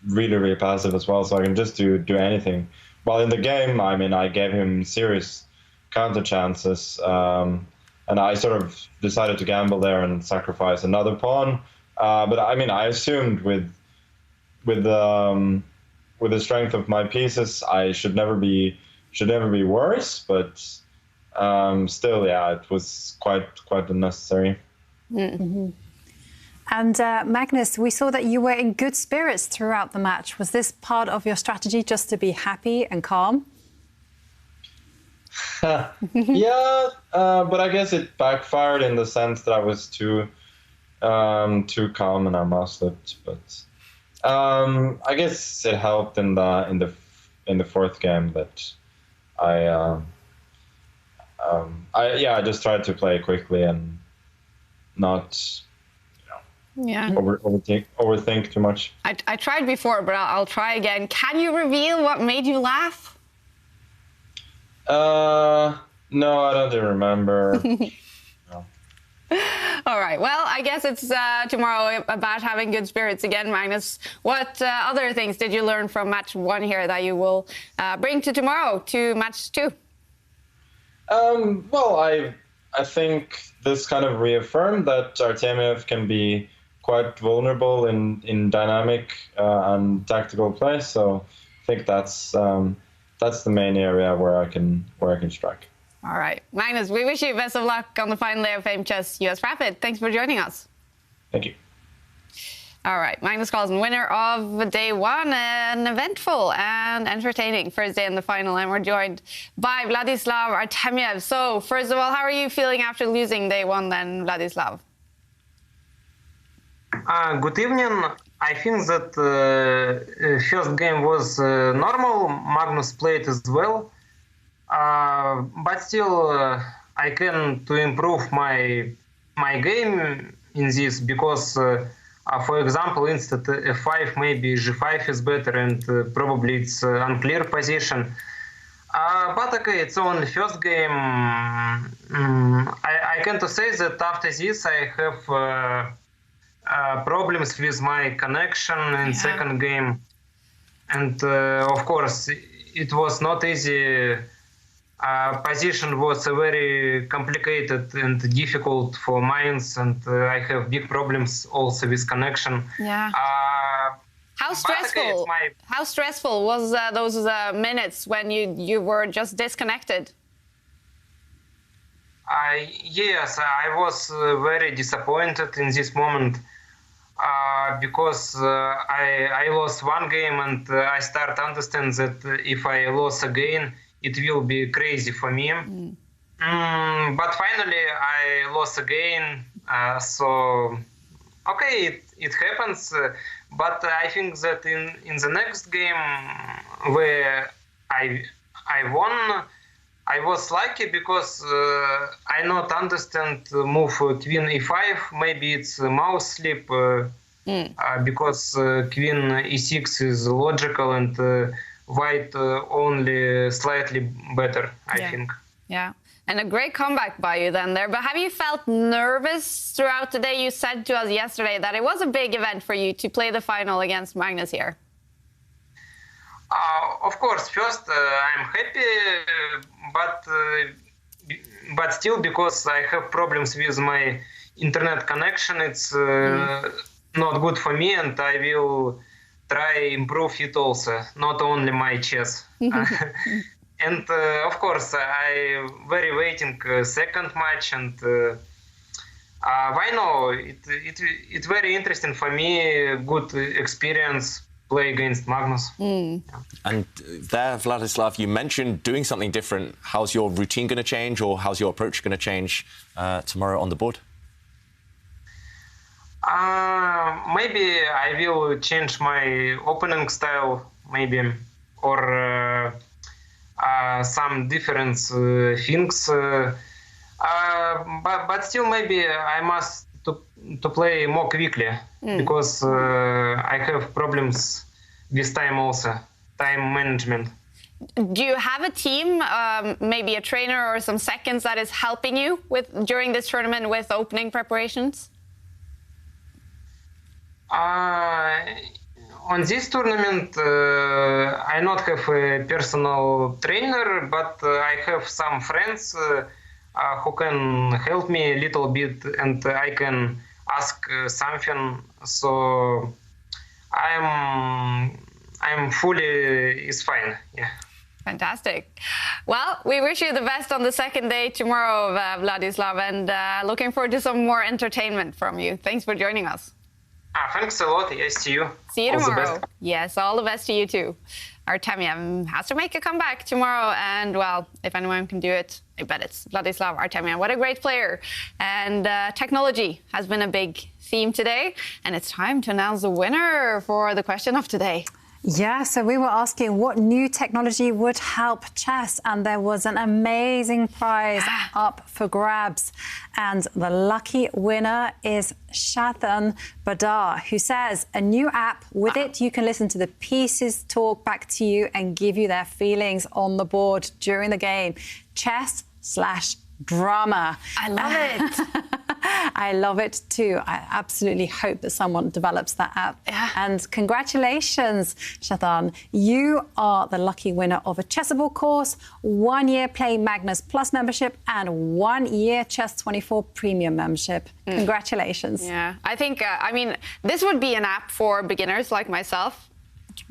really, really passive as well, so I can just do anything. While in the game, I gave him serious counter chances, and I sort of decided to gamble there and sacrifice another pawn. But I assumed with the strength of my pieces, I should never be worse. But still, it was quite unnecessary. Mm-hmm. And Magnus, we saw that you were in good spirits throughout the match. Was this part of your strategy, just to be happy and calm? But I guess it backfired in the sense that I was too calm and I mouse slipped. But I guess it helped in the the fourth game that I just tried to play quickly and not overthink too much. I tried before, but I'll try again. Can you reveal what made you laugh? No, I don't remember. No. All right. Well, I guess it's tomorrow about having good spirits again, Magnus. What other things did you learn from match 1 here that you will bring to tomorrow, to match 2? Well, I think this kind of reaffirmed that Artemiev can be quite vulnerable in dynamic and tactical play. So I think that's the main area where I can strike. All right. Magnus, we wish you best of luck on the final day of Aimchess US Rapid. Thanks for joining us. Thank you. All right. Magnus Carlsen, winner of day 1, an eventful and entertaining first day in the final. And we're joined by Vladislav Artemiev. So, first of all, how are you feeling after losing day 1 then, Vladislav? Good evening. I think that first game was normal. Magnus played as well. But still, I can to improve my game in this because, for example, instead f5, maybe g5 is better, and probably it's unclear position. But okay, it's only first game. I can to say that after this I have problems with my connection in second game, and of course it was not easy. Position was very complicated and difficult for mines, and I have big problems also with connection. Yeah. How stressful? How stressful was those minutes when you were just disconnected? Yes, I was very disappointed in this moment because I lost one game, and I start to understand that if I lose again, it will be crazy for me. But finally, I lost again. So, okay, it happens. But I think that in the next game where I won, I was lucky because I not understand move queen e5. Maybe it's a mouse slip because queen e6 is logical and white only slightly better, I think. Yeah, and a great comeback by you then there. But have you felt nervous throughout the day? You said to us yesterday that it was a big event for you to play the final against Magnus here. Of course, first I'm happy, but still because I have problems with my internet connection, it's not good for me, and I will try improve it also, not only my chess. And of course, I very waiting second match, and why no? It's very interesting for me. Good experience play against Magnus. And there, Vladislav, you mentioned doing something different. How's your routine going to change, or how's your approach going to change tomorrow on the board? Maybe I will change my opening style, maybe, or some different things. But still, maybe I must to play more quickly because I have problems with time also, time management. Do you have a team, maybe a trainer or some seconds that is helping you during this tournament with opening preparations? On this tournament, I not have a personal trainer, but I have some friends who can help me a little bit, and I can ask something. So I'm fully is fine. Yeah. Fantastic. Well, we wish you the best on the second day tomorrow, Vladislav, and looking forward to some more entertainment from you. Thanks for joining us. Thanks a lot. Yes, see you. See you all tomorrow. Yes, all the best to you too. Artemiev has to make a comeback tomorrow, and well, if anyone can do it, I bet it's Vladislav Artemiev. What a great player. And technology has been a big theme today, and it's time to announce the winner for the question of today. Yeah, so we were asking what new technology would help chess, and there was an amazing prize up for grabs. And the lucky winner is Shatan Badar, who says a new app. With it, you can listen to the pieces talk back to you and give you their feelings on the board during the game. Chess/drama. I love it. I love it too. I absolutely hope that someone develops that app. Yeah. And congratulations, Shatan. You are the lucky winner of a Chessable course, 1 year Play Magnus Plus membership, and 1 year Chess24 Premium membership. Congratulations. Yeah, I think, I mean, this would be an app for beginners like myself.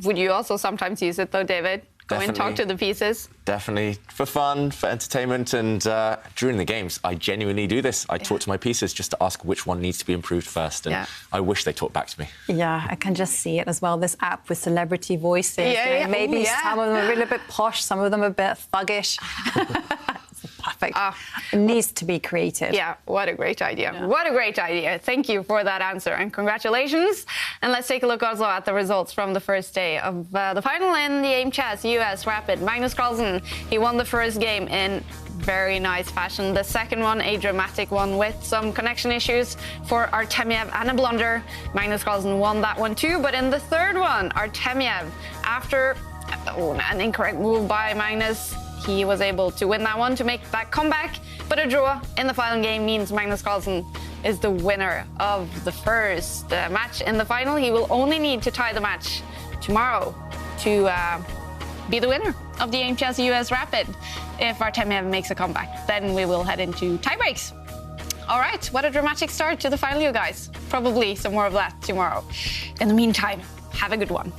Would you also sometimes use it though, David? Go and talk to the pieces. Definitely for fun, for entertainment, and during the games, I genuinely do this. I talk to my pieces just to ask which one needs to be improved first, and I wish they talk back to me. Yeah, I can just see it as well, this app with celebrity voices. Yeah, Maybe some of them are a little bit posh, some of them a bit thuggish. Perfect. It needs to be created. Yeah, what a great idea. Yeah. What a great idea. Thank you for that answer and congratulations. And let's take a look also at the results from the first day of the final in the Aimchess US Rapid. Magnus Carlsen, he won the first game in very nice fashion. The second one, a dramatic one with some connection issues for Artemiev and a blunder. Magnus Carlsen won that one too, but in the third one, Artemiev, after an incorrect move by Magnus, he was able to win that one to make that comeback, but a draw in the final game means Magnus Carlsen is the winner of the first match in the final. He will only need to tie the match tomorrow to be the winner of the Aimchess US Rapid. If Artemiev makes a comeback, then we will head into tie breaks. All right, what a dramatic start to the final, you guys. Probably some more of that tomorrow. In the meantime, have a good one.